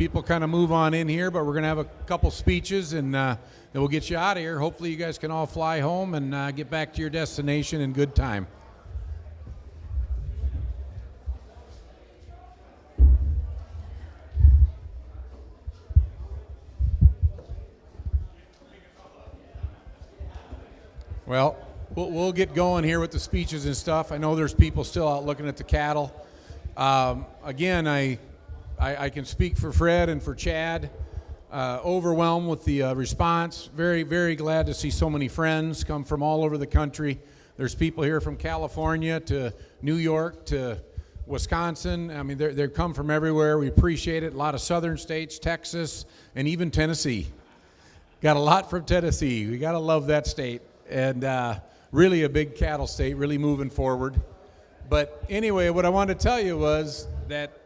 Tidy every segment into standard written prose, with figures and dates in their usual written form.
People kind of move on in here, but we're going to have a couple speeches, and then we'll get you out of here. Hopefully you guys can all fly home and get back to your destination in good time. Well, we'll get going here with the speeches and stuff. I know there's people still out looking at the cattle. Again, I can speak for Fred and for Chad. Overwhelmed with the response. Very, very glad to see so many friends come from all over the country. There's people here from California to New York to Wisconsin. I mean, they come from everywhere. We appreciate it. A lot of southern states, Texas, and even Tennessee. Got a lot from Tennessee. We got to love that state. And really a big cattle state, really moving forward. But anyway, what I wanted to tell you was that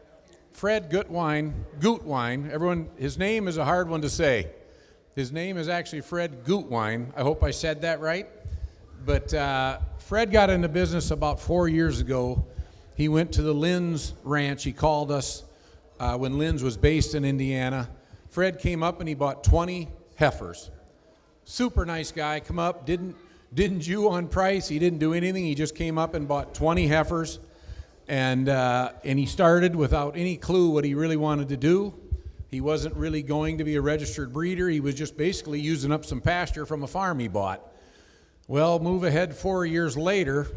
Fred Gutwein, everyone, his name is a hard one to say. His name is actually Fred Gutwein. I hope I said that right. But Fred got into business about 4 years ago. He went to the Lynn's ranch. He called us when Lynn's was based in Indiana. Fred came up and he bought 20 heifers. Super nice guy. Come up, didn't Jew on price. He didn't do anything. He just came up and bought 20 heifers. And he started without any clue what he really wanted to do. He wasn't really going to be a registered breeder. He was just basically using up some pasture from a farm he bought. Well, move ahead 4 years later.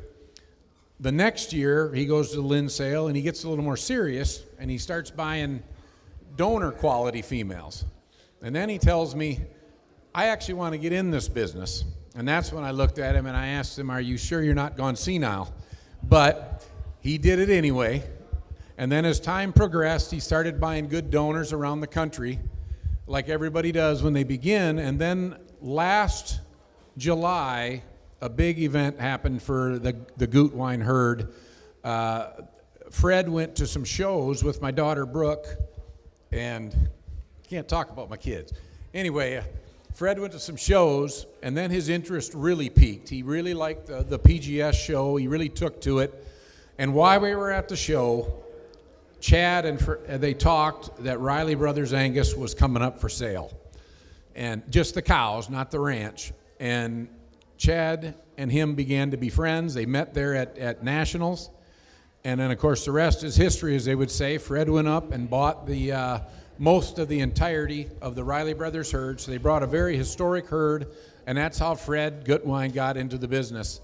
The next year, he goes to the Lynn sale, and he gets a little more serious, and he starts buying donor quality females. And then he tells me, I actually want to get in this business. And that's when I looked at him, and I asked him, are you sure you're not gone senile? But he did it anyway, and then as time progressed, he started buying good donors around the country, like everybody does when they begin. And then last July, a big event happened for the Gutwein herd. Fred went to some shows with my daughter Brooke, and can't talk about my kids. Anyway, Fred went to some shows, and then his interest really peaked. He really liked the PGS show. He really took to it. And while we were at the show, Chad and they talked that Riley Brothers Angus was coming up for sale. And just the cows, not the ranch. And Chad and him began to be friends. They met there at Nationals. And then, of course, the rest is history, as they would say. Fred went up and bought the most of the entirety of the Riley Brothers herd. So they brought a very historic herd, and that's how Fred Gutwein got into the business.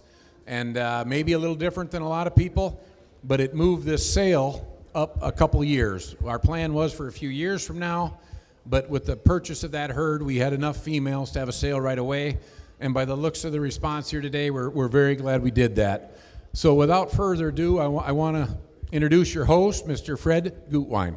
And maybe a little different than a lot of people, but it moved this sale up a couple years. Our plan was for a few years from now, but with the purchase of that herd, we had enough females to have a sale right away. And by the looks of the response here today, we're very glad we did that. So without further ado, I want to introduce your host, Mr. Fred Gutwein.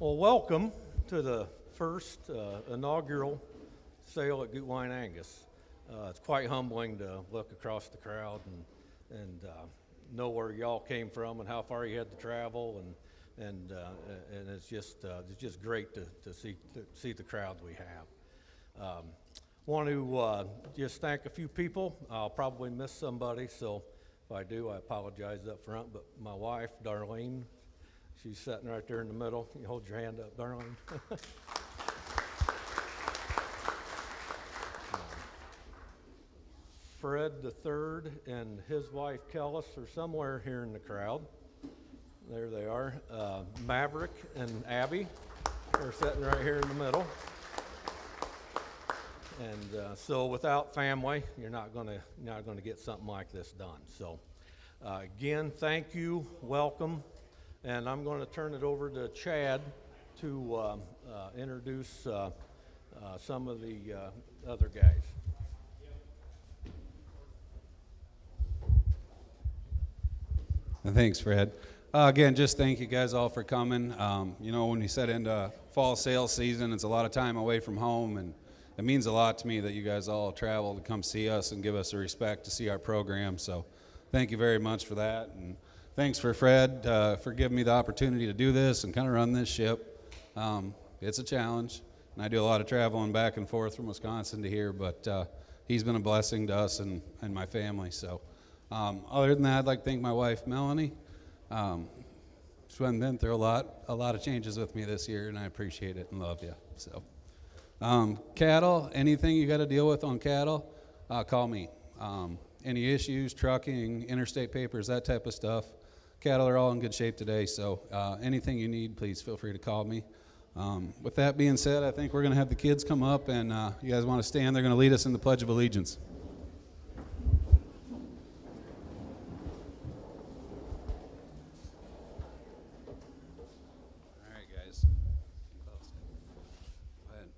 Well, welcome to the first inaugural sale at Gutwein Angus. It's quite humbling to look across the crowd and know where y'all came from and how far you had to travel, and it's just great to see the crowd we have. Want to just thank a few people. I'll probably miss somebody, so if I do, I apologize up front. But my wife, Darlene. She's sitting right there in the middle. You hold your hand up, Darlene. Fred III and his wife, Kellis, are somewhere here in the crowd. There they are. Maverick and Abby are sitting right here in the middle. And so without family, you're not going to get something like this done. So again, thank you, welcome. And I'm going to turn it over to Chad to introduce some of the other guys. Thanks, Fred. Again, just thank you guys all for coming. When we set into fall sales season, it's a lot of time away from home, and it means a lot to me that you guys all travel to come see us and give us the respect to see our program. So thank you very much for that. And thanks for Fred for giving me the opportunity to do this and kind of run this ship. It's a challenge, and I do a lot of traveling back and forth from Wisconsin to here, but he's been a blessing to us and my family. So Other than that, I'd like to thank my wife, Melanie. She's been through a lot of changes with me this year, and I appreciate it and love you. So, cattle, anything you got to deal with on cattle, call me. Any issues, trucking, interstate papers, that type of stuff. Cattle are all in good shape today, so anything you need, please feel free to call me. With that being said, I think we're going to have the kids come up, and you guys want to stand. They're going to lead us in the Pledge of Allegiance. All right, guys. Go ahead.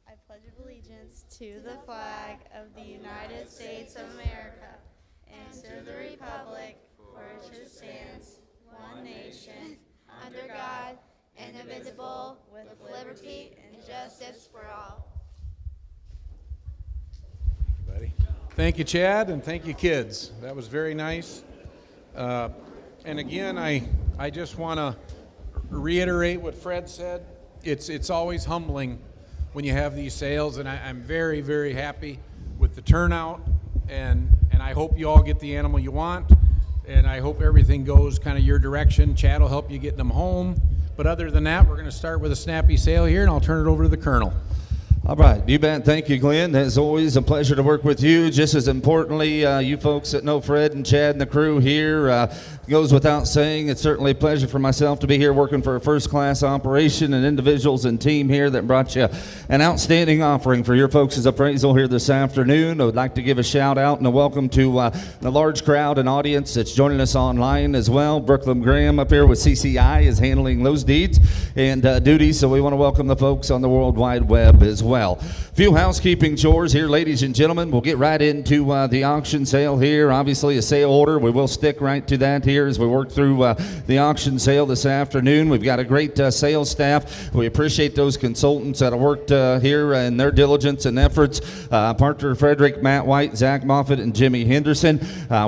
I pledge allegiance to the flag of the United States of America and to the republic for which it stands, one nation, under God, indivisible, with liberty and justice for all. Thank you, buddy. Thank you, Chad, and thank you, kids. That was very nice. And again, I just want to reiterate what Fred said. It's always humbling when you have these sales, and I'm very, very happy with the turnout, and I hope you all get the animal you want, and I hope everything goes kind of your direction. Chad will help you get them home. But other than that, we're going to start with a snappy sale here, and I'll turn it over to the Colonel. All right, you bet. Thank you, Glenn. As always, a pleasure to work with you. Just as importantly, you folks that know Fred and Chad and the crew here, goes without saying, it's certainly a pleasure for myself to be here working for a first-class operation and individuals and team here that brought you an outstanding offering for your folks' appraisal here this afternoon. I would like to give a shout-out and a welcome to the large crowd and audience that's joining us online as well. Brooklyn Graham up here with CCI is handling those deeds and duties, so we want to welcome the folks on the World Wide Web as well. Few housekeeping chores here, ladies and gentlemen. We'll get right into the auction sale here. Obviously, a sale order. We will stick right to that here as we work through the auction sale this afternoon. We've got a great sales staff. We appreciate those consultants that have worked here and their diligence and efforts. Parker Frederick, Matt White, Zach Moffitt, and Jimmy Henderson.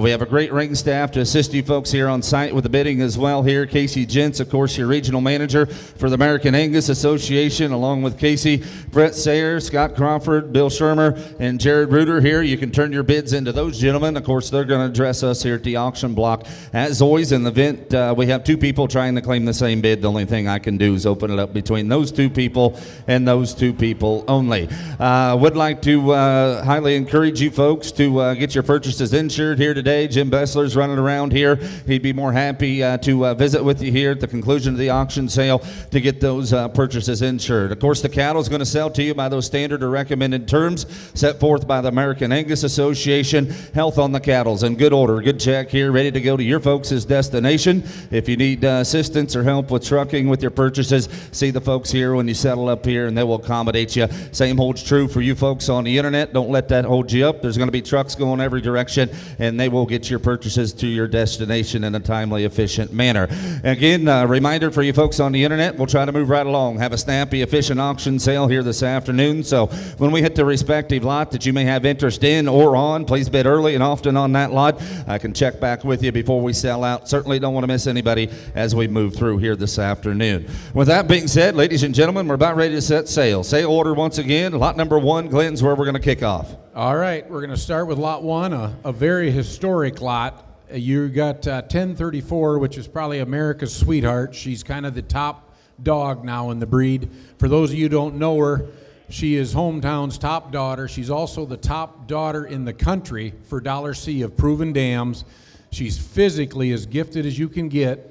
We have a great ring staff to assist you folks here on site with the bidding as well here. Casey Gentz, of course, your regional manager for the American Angus Association, along with Casey, Brett Sayre, Scott Crawford, Bill Shermer, and Jared Reuter here. You can turn your bids into those gentlemen. Of course, they're going to address us here at the auction block. As always, in the event we have two people trying to claim the same bid, the only thing I can do is open it up between those two people and those two people only. Would like to highly encourage you folks to get your purchases insured here today. Jim Bessler's running around here. He'd be more happy to visit with you here at the conclusion of the auction sale to get those purchases insured. Of course, the cattle is going to sell to you by those standard or recommended terms set forth by the American Angus Association. Health on the cattle's in good order. Good check here, ready to go to your folks' destination. If you need assistance or help with trucking with your purchases, see the folks here when you settle up here, and they will accommodate you. Same holds true for you folks on the internet. Don't let that hold you up. There's going to be trucks going every direction, and they will get your purchases to your destination in a timely, efficient manner. Again, reminder for you folks on the internet, we'll try to move right along. Have a snappy, efficient auction sale here this afternoon. So when we hit the respective lot that you may have interest in or on, please bid early and often on that lot. I can check back with you before we sell out. Certainly don't want to miss anybody as we move through here this afternoon. With that being said, ladies and gentlemen, we're about ready to set sail. Sale order once again. Lot number one, Glenn's where we're going to kick off. All right, we're going to start with lot one, a very historic lot. You got 1034, which is probably America's sweetheart. She's kind of the top dog now in the breed. For those of you who don't know her, she is hometown's top daughter. She's also the top daughter in the country for Dollar C of proven dams. She's physically as gifted as you can get.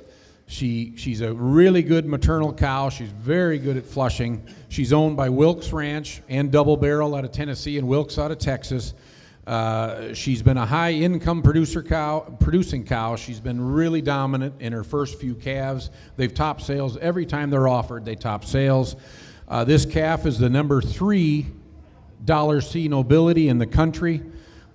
She's a really good maternal cow. She's very good at flushing. She's owned by Wilkes Ranch and Double Barrel out of Tennessee and Wilkes out of Texas. She's been a high-income producing cow. She's been really dominant in her first few calves. They've topped sales every time they're offered. They top sales. This calf is the number 3 Dollar C nobility in the country.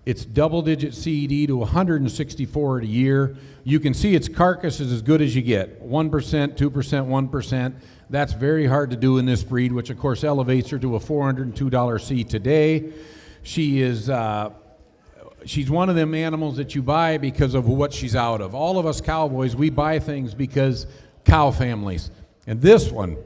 It's double-digit CED to 164 a year. You can see its carcass is as good as you get. 1%, 2%, 1%. That's very hard to do in this breed, which of course elevates her to a $402 C today. She is she's one of them animals that you buy because of what she's out of. All of us cowboys, we buy things because cow families. And this one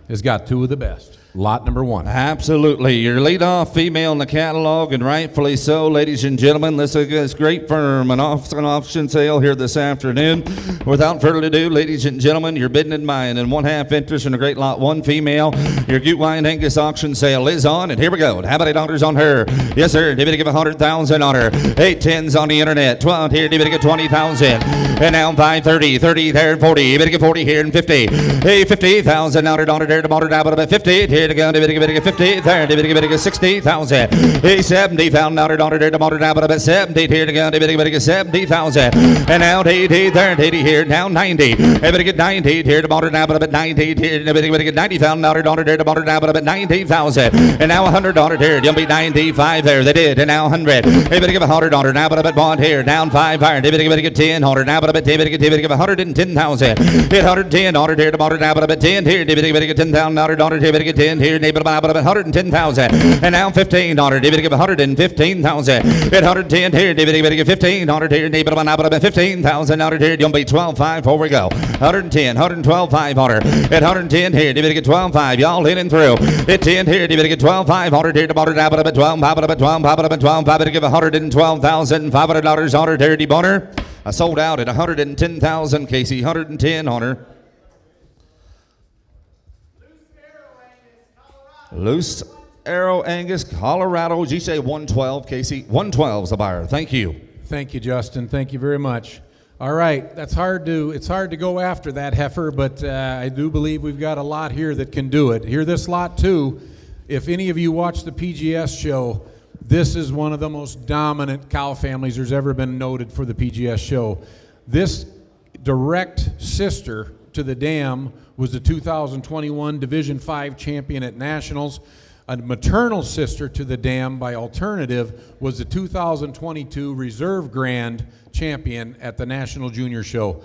has got two of the best. lot number 1. Absolutely. Your leadoff female in the catalog, and rightfully so, ladies and gentlemen. This is this great firm, an auction sale here this afternoon. Without further ado, ladies and gentlemen, you're bidding in mine and 1/2 interest in a great lot 1 female. Your Gutwein Angus auction sale is on, and here we go. How many dollars on her? Yes, sir. David, give 100,000 on her. 8 tens on the internet. 12 here. David, give 20,000. And now 530, 30 there, 40. David, give 40 here and 50. Hey, 50,000 on her there. Tomorrow down about 50. Here to go. David, give 50 there. David, give 60,000. Hey, 70,000 on her there. Tomorrow down about 70. Here to go. David, give 70,000. And now 80 there. 80 here. Now 90. David, get 90 here. Tomorrow down about 90. Here. David, get 90,000 on her there. Tomorrow down about 90,000. And now 100 on her there. You'll be 95 there. They did. And now 100. David, give 100 on her now, but bond here. Down 5 higher. David, give 10 on her now, but David, give 110,000. Hit 110 on her here. Tomorrow now, but 10 here. David, give 10,000 on her. David, give 10 here. David, about 110,000. And now 15 on her. David, give 115,000. Hit 110 here. David, give 15 on her here. David, about 15,000 on her here. You'll be 12.5. Before we go. 110, 112.5 on her. Hit 110 here. David, get 12.5. Y'all in and through. Hit 10 here. David, get 12.5 on her here. Tomorrow now, but 12. Give $112,500 on her, Dirty Boner. I sold out at 110,000, Casey. 110 on her. Loose Arrow, Angus, Colorado. Did you say 112, Casey? 112's the buyer. Thank you. Thank you, Justin. Thank you very much. All right, it's hard to go after that heifer, but I do believe we've got a lot here that can do it. Here, this lot too. If any of you watch the PGS show, this is one of the most dominant cow families there's ever been noted for the PGS show. This direct sister to the dam was the 2021 Division 5 champion at Nationals. A maternal sister to the dam by alternative was the 2022 Reserve Grand champion at the National Junior Show.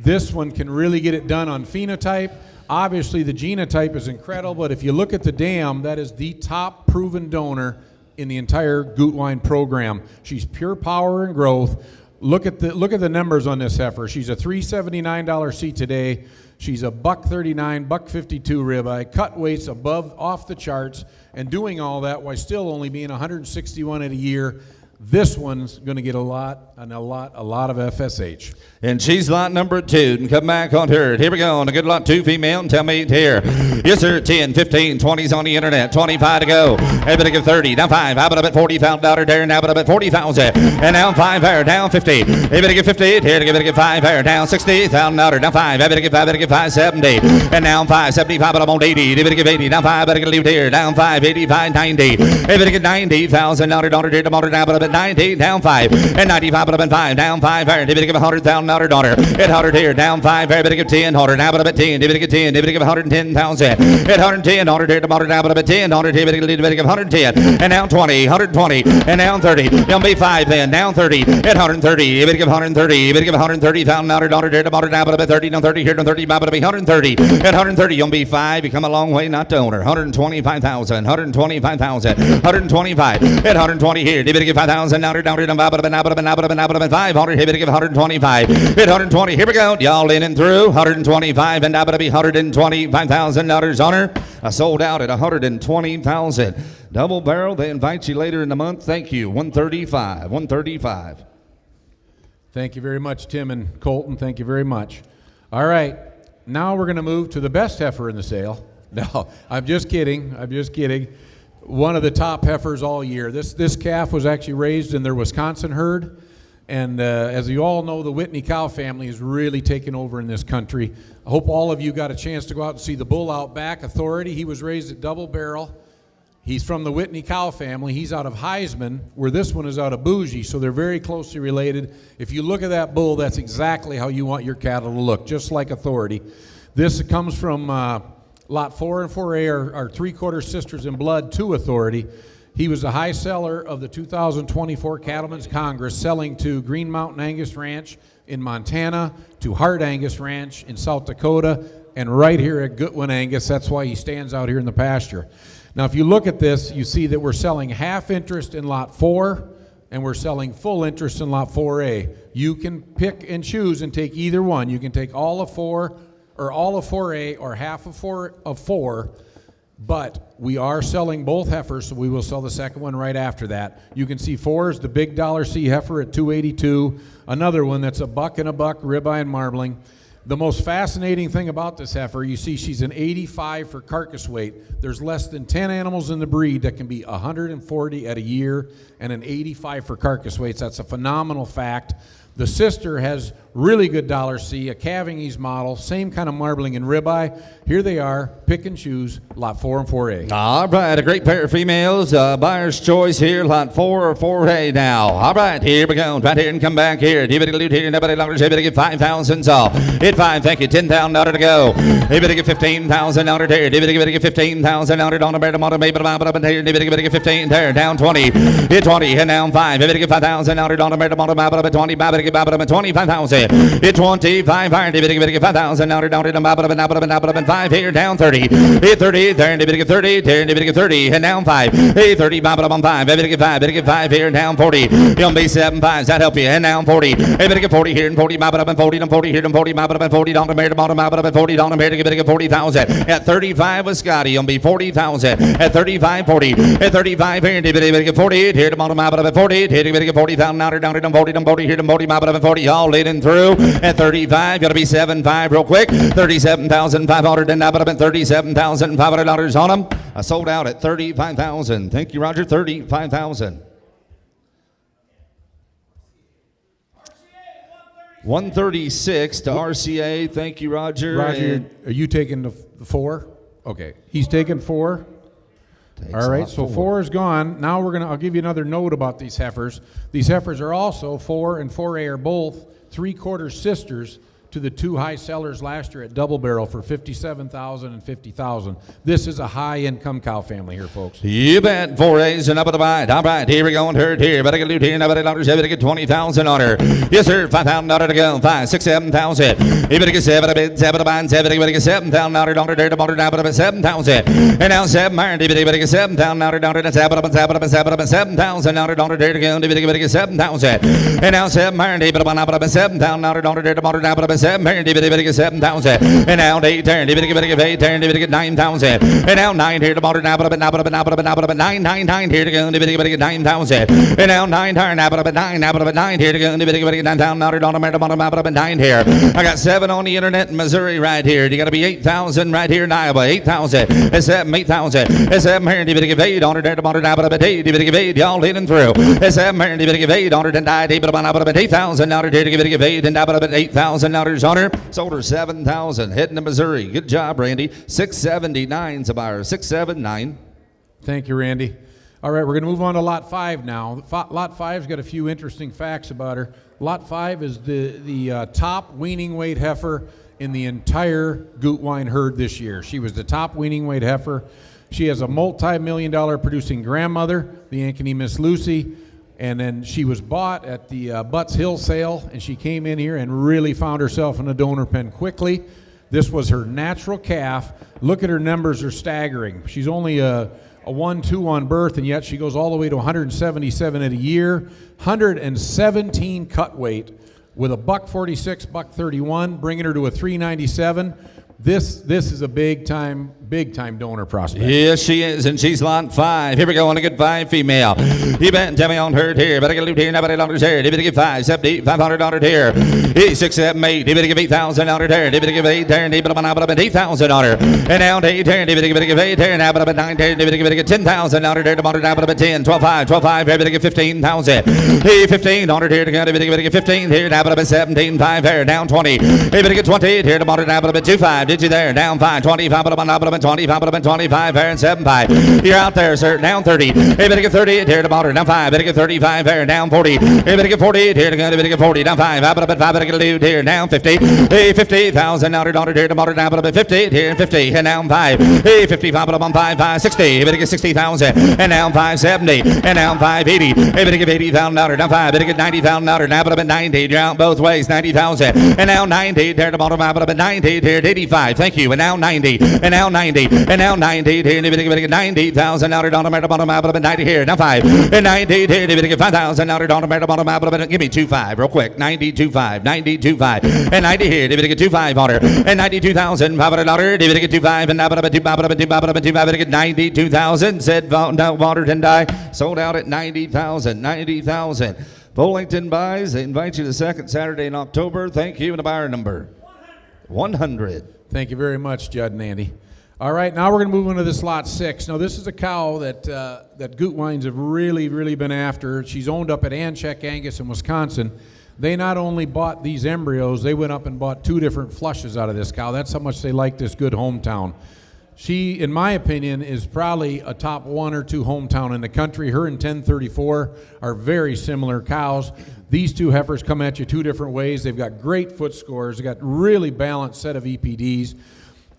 This one can really get it done on phenotype. Obviously the genotype is incredible, but if you look at the dam, that is the top proven donor in the entire Gutwein program. She's pure power and growth. Look at the numbers on this heifer. She's a $379 seat today. She's a $139, $152 ribeye, cut weights off the charts, and doing all that while still only being 161 at a year. This one's going to get a lot of FSH. And she's lot number 2. And come back on her. Here we go. On a good lot 2 female. And tell me here. Yes, sir. 10, 15, 20's on the internet. 25 to go. Everybody give 30. Now 5. How about a $40,000 there? Now about 40,000. And now 5 higher. Down 50. Everybody give 50. Here to give 5 higher. Down $60,000. Now 5. Everybody give 5, 70. And now 5, 75. But I'm on 80. Everybody give 80. Now 5. Better leave it here. Down 5, 85, 90. Everybody give $90,000 here. Tomorrow now about 90. Down 5. And 95. But I'm 5. Down 5 higher. Everybody give $100,000. Daughter, hit 100 here, down 5, everybody give 10, order now, but about 10, everybody give 10, everybody give 110,000, hit 110, order here, tomorrow now, but about 10, order here, everybody give 110, and now 20, 120, and down 30, you'll be 5 then, down 30, hit 130, everybody give 130, everybody give 130,000, order here, tomorrow now, but about 30, down 30, here, down 30, but be 130, hit 130, you'll be 5, you come a long way not to owner, 125,000, 125,000, 125, hit 120 here, everybody give 5,000, now, down, about 500, everybody give 125, hit 120. Here we go. Y'all in and through. 125 and now to be $125,000 on her. I sold out at 120,000. Double barrel. They invite you later in the month. Thank you. 135. 135. Thank you very much, Tim and Colton. Thank you very much. All right. Now we're going to move to the best heifer in the sale. No, I'm just kidding. One of the top heifers all year. This calf was actually raised in their Wisconsin herd. And as you all know, the Whitney cow family is really taking over in this country. I hope all of you got a chance to go out and see the bull out back, Authority. He was raised at Double Barrel. He's from the Whitney cow family. He's out of Heisman, where this one is out of Bougie, so they're very closely related. If you look at that bull, that's exactly how you want your cattle to look, just like Authority. This comes from Lot 4 and 4A, are three-quarter sisters in blood to Authority. He was the high seller of the 2024 Cattlemen's Congress, selling to Green Mountain Angus Ranch in Montana, to Hart Angus Ranch in South Dakota, and right here at Gutwein Angus. That's why he stands out here in the pasture. Now, if you look at this, you see that we're selling half interest in Lot 4, and we're selling full interest in Lot 4A. You can pick and choose and take either one. You can take all of 4, or all of 4A, or half of 4, But we are selling both heifers, so we will sell the second one right after that. You can see 4 is the big $C heifer at $282. Another one that's a buck and a buck, ribeye and marbling. The most fascinating thing about this heifer, you see she's an 85 for carcass weight. There's less than 10 animals in the breed that can be 140 at a year and an 85 for carcass weights. That's a phenomenal fact. The sister has really good $C, a calving ease model, same kind of marbling and ribeye. Here they are, pick and choose, lot 4 and 4A. All right, a great pair of females. Buyer's choice here, lot 4 or 4A now. All right, here we go. Right here and come back here. Here, nobody longer. Able to get 5,000. So hit 5. Thank you. $10,000 to go. Able to get $15,000 here. Able to get $15,000 on the bear. Here, able to get 15 there. Down 20. Hit 20. And down 5. Able to get $5,000 on the bear. 20. 25,000. Hit 25. Iron. Able to get $5,000 down to 5 here. Down 30. Hit 30 there. Able to get 30. There. Able to get 30. And down 5. Hey 30. On 5. Able to get 5. Able to get 5 here. Down 40. You'll be 7 5s. That help you. And down 40. Able to get 40 here and 40. And 40 and 40 here and 40. And 40 down to bear. And 40 down to bear. To get 40,000. At 35 with Scotty. You'll be 40,000. At 35 40. At 35 here. Able to get 48 here. To bottom out of 40. Here to get 40,000 down to 40 here to 40 all leading through. At 35 got to be 7.5 real quick. 37,500 and now about $37,500 on them. I sold out at 35,000. Thank you, Roger. 35,000. 136 to RCA. Thank you, Roger. Roger, are you taking the 4? Okay, he's taking 4. All right, so 4 is gone. Now I'll give you another note about these heifers. These heifers are also 4 and 4A are both 3/4 sisters to the 2 high sellers last year at Double Barrel for $57,000 and $50,000. This is a high-income cow family here, folks. You bet. 4A's and up at the bite. All right, here we go and herd here. Better get loot here. Nobody dollars. Better get 20,000 on her. Yes, sir. $5,000 to go. 5, 6, 7,000. You better get 7 a bid. 7 a bind. 7. You better get $7,000 on her. There to motor down about 7,000. And now 7 iron. You better get $7,000 down to 7,000 on her. There to go. You better get 7,000. And now 7 iron. You better about $7,000 on her. There to motor down about 7,000. And now 8 turn. You better get 8 turn. You better get 9,000. And now 9 here to motor now about 9 here to go. You better get 9,000. And now 9 turn. Now about 9 here to go. You better get 9,000 on about 9 here. I got 7 on the internet in Missouri right here. You got to be 8,000 right here in Iowa. 8,000. And 7 8,000. And 7 here. You better get 8 on her. There to motor now about 8. You better get 8. Y'all leading through. And 7 here. You better get 8 on her. And 9 about 8,000 on her. Here to get 8 and about $8,000 on her. Sold her 7,000. Heading to Missouri. Good job, Randy. 679's a buyer. 679. Thank you, Randy. All right, we're going to move on to Lot 5 now. Lot 5's got a few interesting facts about her. Lot 5 is the top weaning weight heifer in the entire Gutwein herd this year. She was the top weaning weight heifer. She has a multi-million-dollar producing grandmother, the Ankeny Miss Lucy, and then she was bought at the Butts Hill sale, and she came in here and really found herself in a donor pen quickly. This was her natural calf. Look at her numbers, are staggering. She's only a 1-2 on birth, and yet she goes all the way to 177 at a year, 117 cut weight with a $146, $131, bringing her to a 397. This is a big time donor prospect. Yes, she is, and she's lot 5. Here we go on a good 5 female. You bet, tell me on herd here. Better get loot here, nobody longer here. You better get 5, 7, 500 here. 6, 7, 8. You better give 8,000 on her there. You better give 8 there, and you better get 8,000 on her. And down to 8 there, and you better give 8 there, now about 9 there, and you better get 10,000 on her there. Tomorrow now about 10, 12, 5, 12, 5. You better get 15,000. 15 on her here. You better get 15 here, now about 17, 5 there, down 20. You better get 20 here. Tomorrow now about 2, 5. Did you there? Down 5, 25, 25 there, and 7, 5. You're out there, sir. Down 30. You better get 38 here to bottom. Down 5. Better get 35 there. Down 40. You better get 48 here to go. You better get 40. Down 5. Better get a dude here. Down 50. Hey, 50,000 out here to bottom. Down 58 here and 50. And down 5. Hey, 55 on 5, 60. You better get 60,000. And down 570. And down 580. You better get 80,000 out. Down 5. Better get 90,000 out. Now about 90. You're out both ways. 90,000. And now 90 there to bottom. About 90 here to 85. 85. Thank you. And now 90. And now 90. And now 90. Here, 90,000 out on the bottom of 90 here. Now 5. And 90 here, 5,000 out on the bottom. Give me 25 real quick. 92.5. 92.5. And 90 here. 2.5 on her. And 92,500. 2.5. And now 2.5. 92,000. Said no water didn't die. Sold out at 90,000. 90,000. Bullington buys. They invite you to the second Saturday in October. Thank you. And the buyer number 100. Thank you very much, Judd and Andy. All right, now we're going to move into this lot 6. Now, this is a cow that Gutweins have really been after. She's owned up at Ancheck, Angus in Wisconsin. They not only bought these embryos, they went up and bought 2 different flushes out of this cow. That's how much they like this good hometown. She, in my opinion, is probably a top 1 or 2 hometown in the country. Her and 1034 are very similar cows. These 2 heifers come at you 2 different ways. They've got great foot scores. They've got really balanced set of EPDs.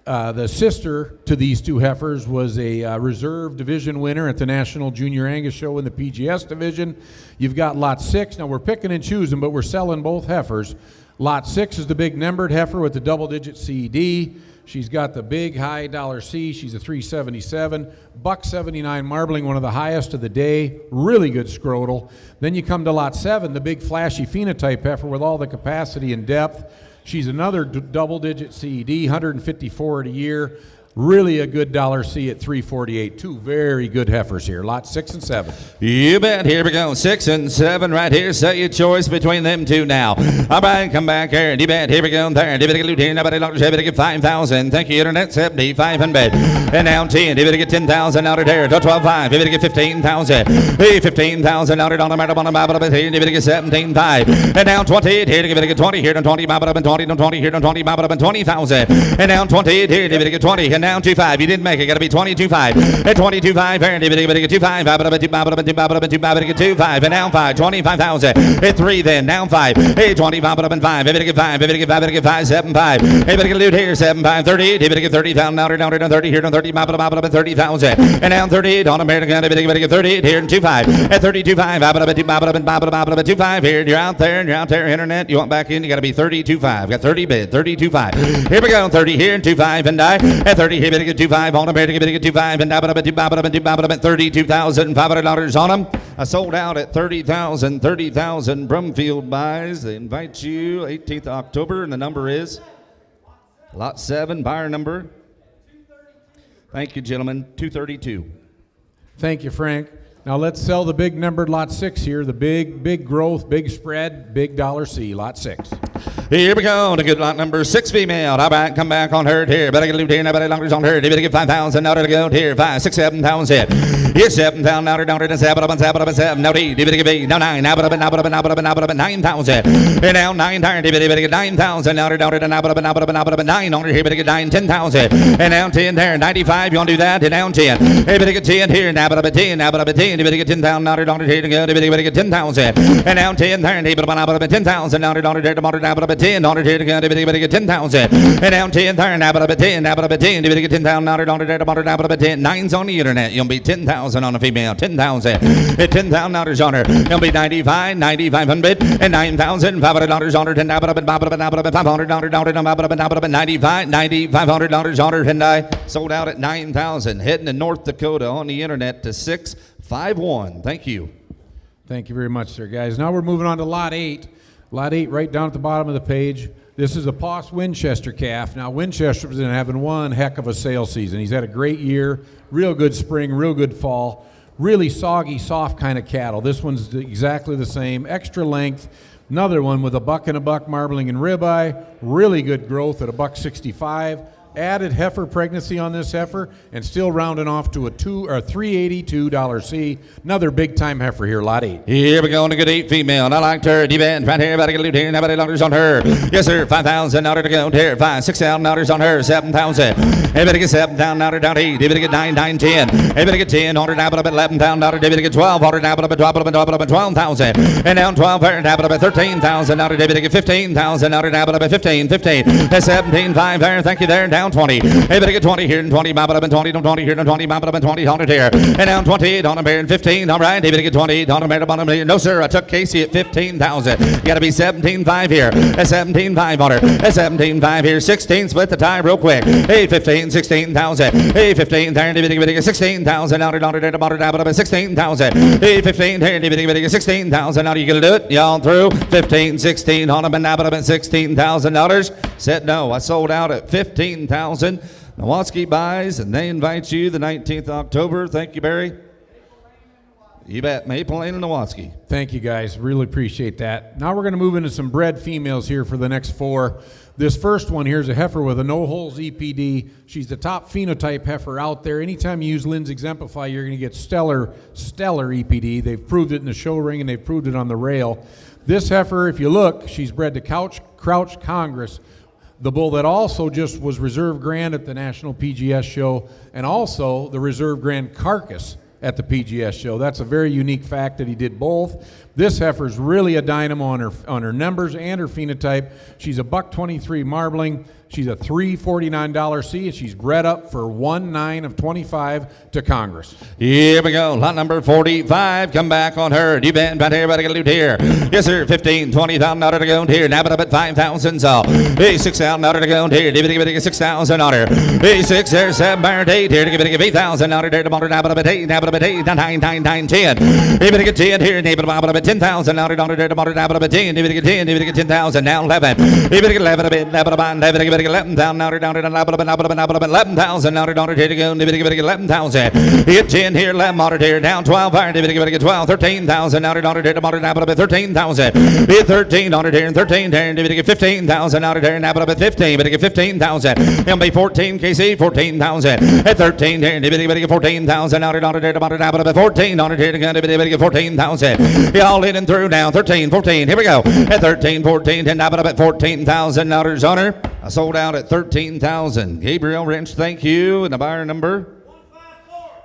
The sister to these 2 heifers was a reserve division winner at the National Junior Angus Show in the PGS division. You've got lot 6. Now we're picking and choosing, but we're selling both heifers. Lot 6 is the big numbered heifer with the double-digit CD. She's got the big high dollar C. She's a 377. $179 marbling, one of the highest of the day. Really good scrotal. Then you come to lot 7, the big flashy phenotype heifer with all the capacity and depth. She's another double-digit CED, 154 a year. Really a good dollar C at 348. 2 very good heifers here. Lot 6 and 7. You bet. Here we go. 6 and 7 right here. Say your choice between them 2 now. All right, come back here. You bet. Here we go. There. Nobody get 5,000. Thank you, Internet. 7500. And now 10. You get 10,000 out of there. 12.5. You get 15,000. 15,000 out on the matter. You get 17.5. And now 20. Here you get 20. Here 20. 20. Here 20. 20,000. And now 20. Here you get 20. And now 25. You didn't make it. Got to be 22.5. At 22.5. Here you get 25. 25. And now 5. 25,000. At 3 then. Now 5. Hey 25. And 5. If you get 5. If you get 5. If you get 5. 7.5. Hey, but get loot here. 7.5. 30. If you get 30,000 out down 30 here. 30. 30,000. And now 38 on American. If you get 38 here and 25. At 32.5. 25 here. You're out there. And you're out there. Internet. You want back in? You got to be 32.5. Got 30 bid. 32.5. Here we go. 30 here and 25 and die. At 30 here. Better get 25 on them. Better get 25 and $32,500 on them. I sold out at 30,000. 30,000. Brumfield buys. They invite you 18th October, and the number is lot 7. Buyer number. Thank you, gentlemen. 232. Thank you, Frank. Now let's sell the big numbered lot 6 here. The big growth, big spread, big dollar C, lot 6. Here we go to good lot number 6 female. All right, come back on herd here. Better get loot here. Nobody longer on herd. You better get 5,000 out of the goat here. 5, 6, 7,000. Here's 7,000 out of down to 7. No D. You better get B. No 9. Now 9,000. And now 9 tired. You better get 9,000 out of down to 9 on here. Better get 9, 10,000. And now 10 there. 95. You want to do that? And now 10. Hey, better get 10 here. Now 10. You better get 10,000 out of down here to go. You better get 10,000. And now 10 there. 10,000 out of down here to 10 on it here to go. You better get 10,000. And now 10 there. Now 10. You better get 10,000 out of down here to 10. 9's on the internet. You'll be 10,000 on a female. 10,000. At 10,000 on her. You'll be 95, 9,500, and $9,500 on her. $9,500 on her. And I sold out at 9,000. Heading to North Dakota on the internet to 651. Thank you. Thank you very much, sir, guys. Now we're moving on to lot 8. Lot 8 right down at the bottom of the page. This is a Poss Winchester calf. Now, Winchester's been having one heck of a sale season. He's had a great year, real good spring, real good fall, really soggy, soft kind of cattle. This one's exactly the same, extra length. Another one with a buck and a buck marbling and ribeye, really good growth at a $165. Added heifer pregnancy on this heifer and still rounding off to a $382 C. Another big time heifer here, lot 8. Here we go on a good 8 female. And I liked her. Event right here. About to get loot here. Nobody longer on her. Yes, sir. 5,000 out to go here. 5, 6,000 on her. 7,000. Everybody get 7,000 out down 8. Everybody get 9, 10. Everybody get 10 on her. Now about 11,000 out. Everybody get 12 on her. Now about 12,000. And down 12 her. Now about 13,000 out. Everybody get 15,000 out. Now about 15. That's 17,500 there. Thank you there. down 20. Hey, better get 20 here and 20, bop it up and 20, don't 20 here and 20, bop it up and 20, 100 here. And down 20, on a bear and 15. All right, David, get 20, on a bear, bottom here. No, sir, I took Casey at 15,000. Got to be 17.5 here. At 17.5 on her. At 17.5 here. 16, split the tie real quick. Hey, 15, 16,000. Hey, 15, there, David, 16,000. Out there, there, bottom, down, up 16,000. Hey, 15, there, David, 16,000. Now you gonna do it? Y'all through? 15, 16, on them and up at $16,000. Said no, I sold out at 15,000. Nowatzki buys, and they invite you the 19th of October. Thank you, Barry. You bet. Maple Lane and Nowatzki. Thank you, guys. Really appreciate that. Now we're going to move into some bred females here for the next 4. This first one here is a heifer with a no-holes EPD. She's the top phenotype heifer out there. Anytime you use Lynn's Exemplify, you're going to get stellar EPD. They've proved it in the show ring, and they've proved it on the rail. This heifer, if you look, she's bred to Crouch Congress, the bull that also just was Reserve Grand at the National PGS show, and also the Reserve Grand Carcass at the PGS show. That's a very unique fact that he did both. This heifer's really a dynamo on her numbers and her phenotype. She's a $123 marbling. She's a $349 C, and she's bred up for 1/9 of 25 to Congress. Here we go. Lot number 45. Come back on her. You bet. About here. About to get loot here. Yes, sir. 15, 20,000 out to go here. Nab it up at 5,000. So, hey, 6,000 out to go here. Give it 6,000 on her. Hey, 6 there. 7 bar 8 here. Give it 8,000 out there. Nab it up at 8. Nab it up at 8. 9, 9, 9, 10. Give it 10 here. Nab it up at 10,000 out there. Nab it up at 10. Give it 10. Give it 10,000. Now 11. Give it 11 a bit. Nab it up 11. 11,000 out down 11,000 out down here to go. Give it 11,000. Hit 10 here. 11 out here down 12. Give it 12. 13,000 out down here to bottom up 13,000. Hit 13 on here and 13 there. Give it 15,000 out here. Nab it up 15. But get 15,000. It'll be 14 KC 14,000. At 13 there. Give it 14,000 out here to bottom up 14 on here to go. Give it 14,000. Y'all in and through now. 13, 14. Here we go. At 13, 14. And nab it up at 14,000 out on her. I sold out at 13,000. Gabriel Wrench, thank you. And the buyer number?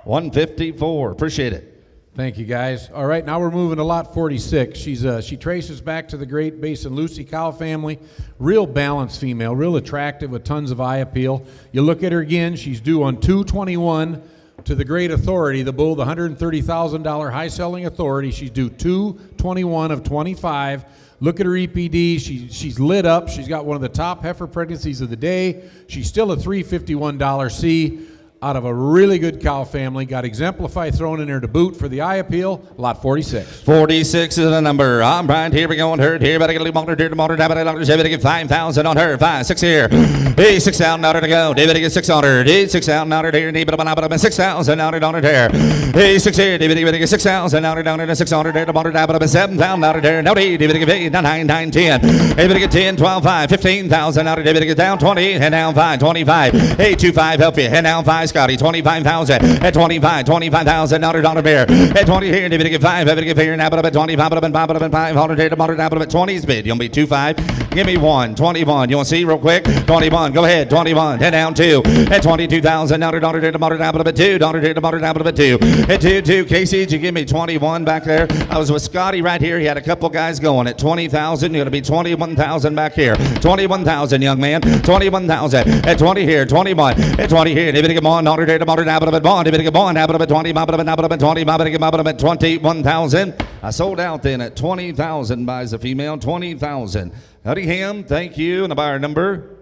154. Appreciate it. Thank you, guys. All right, now we're moving to lot 46. She traces back to the Great Basin Lucy cow family. Real balanced female, real attractive with tons of eye appeal. You look at her again, she's due on 221 to the Great Authority, the bull, the $130,000 high selling authority. She's due 221 of 25. Look at her EPD. She's lit up. She's got one of the top heifer pregnancies of the day. She's still a $351 C out of a really good cow family. Got Exemplify thrown in there to boot for the eye appeal. Lot 46. 46 is the number. All right, here we go on her. Here, better get a little motor, the motor, David get 5,000 on her. 5, 6 here. Hey, 6,000 out to go. David get 6 on her. Hey, 6,000 out here. David up 6,000 out on her there. Hey, 6 here. David get 6,000 out down there. 600 there. The motor, David up 7,000 out there. Now, David get 8, 9, 9, 10. David get 10, 12, 5, 15,000 out. David get down 20 and down 5, 25. Hey, 25 help you. And down 5, Scotty. 25,000 at 25,000 out on a bear. At 20 here, David get 5. David get here. Nab it up at 20. Pop it up and pop it up and 500 here. The motor, nab it up at 20's bid. You'll be 25. Give me 1. 21. You want to see real quick? 21. Go ahead. 21. Head down 2. At 22,000 out here. The motor, nab it up at 2. Down here. The motor, nab it up at 2. At 2. Casey, did you give me 21 back there? I was with Scotty right here. He had a couple guys going at 20,000. You're going to be 21,000 back here. 21,000, young man. 21,000. At 20 here. 21. At 20 here. David get on. Down here. The motor, nab it up at 1. David get on. Nab it up at 20. Nab it up at 20. Nab it up at 21,000. I sold out then at 20,000 buys a female. 20,000. Howdy Ham, thank you. And the buyer number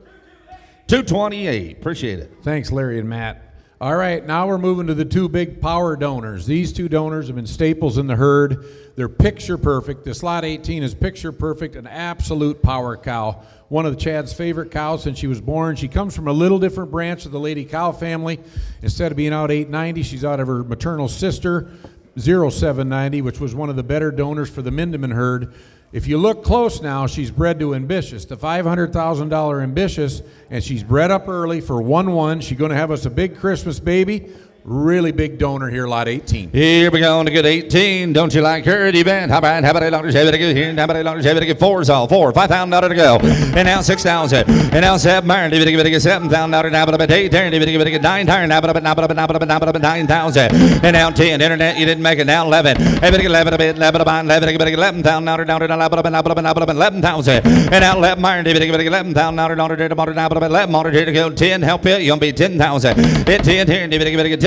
228. Appreciate it. Thanks, Larry and Matt. All right, now we're moving to the 2 big power donors. These 2 donors have been staples in the herd. They're picture perfect. This lot 18 is picture perfect, an absolute power cow. One of Chad's favorite cows since she was born. She comes from a little different branch of the Lady Cow family. Instead of being out 890, she's out of her maternal sister, 0790, which was one of the better donors for the Mindeman herd. If you look close now, she's bred to Ambitious, the $500,000 Ambitious, and she's bred up early for 1/1. She's going to have us a big Christmas baby. really big donor here, lot 18. Here we go to get 18. Don't you like her? You bet. How about it? Longer shave it again here? How about it? Longer shave it again? Four's all. $4. $5,000 to go. And now 6,000. And now Sept. $7,000. Now but $8. $9. Now but 9,000. And now 10. Internet, you didn't make it. Now 11. 11 a bit. 11,000. Now 11,000. And now 11. $11,000 to go. 10. Help it. You'll be 10,000. Hit 10 here.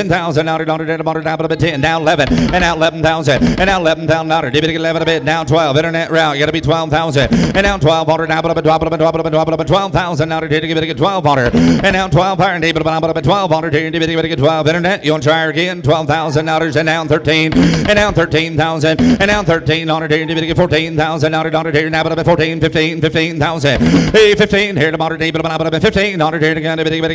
10,000 now $10 now 11 and now 11,000 and now $11,000 11 a bit now 12 internet route you gotta be 12,000 and now 1,200 now 12,000 now to get 1,200 and now 1,200 1,200 get 12 internet you want to try again 12,000 now and now 13 and now 13,000 and now 1300 get 14,000 now to now 14 15,000 hey 15 here to 1500 here to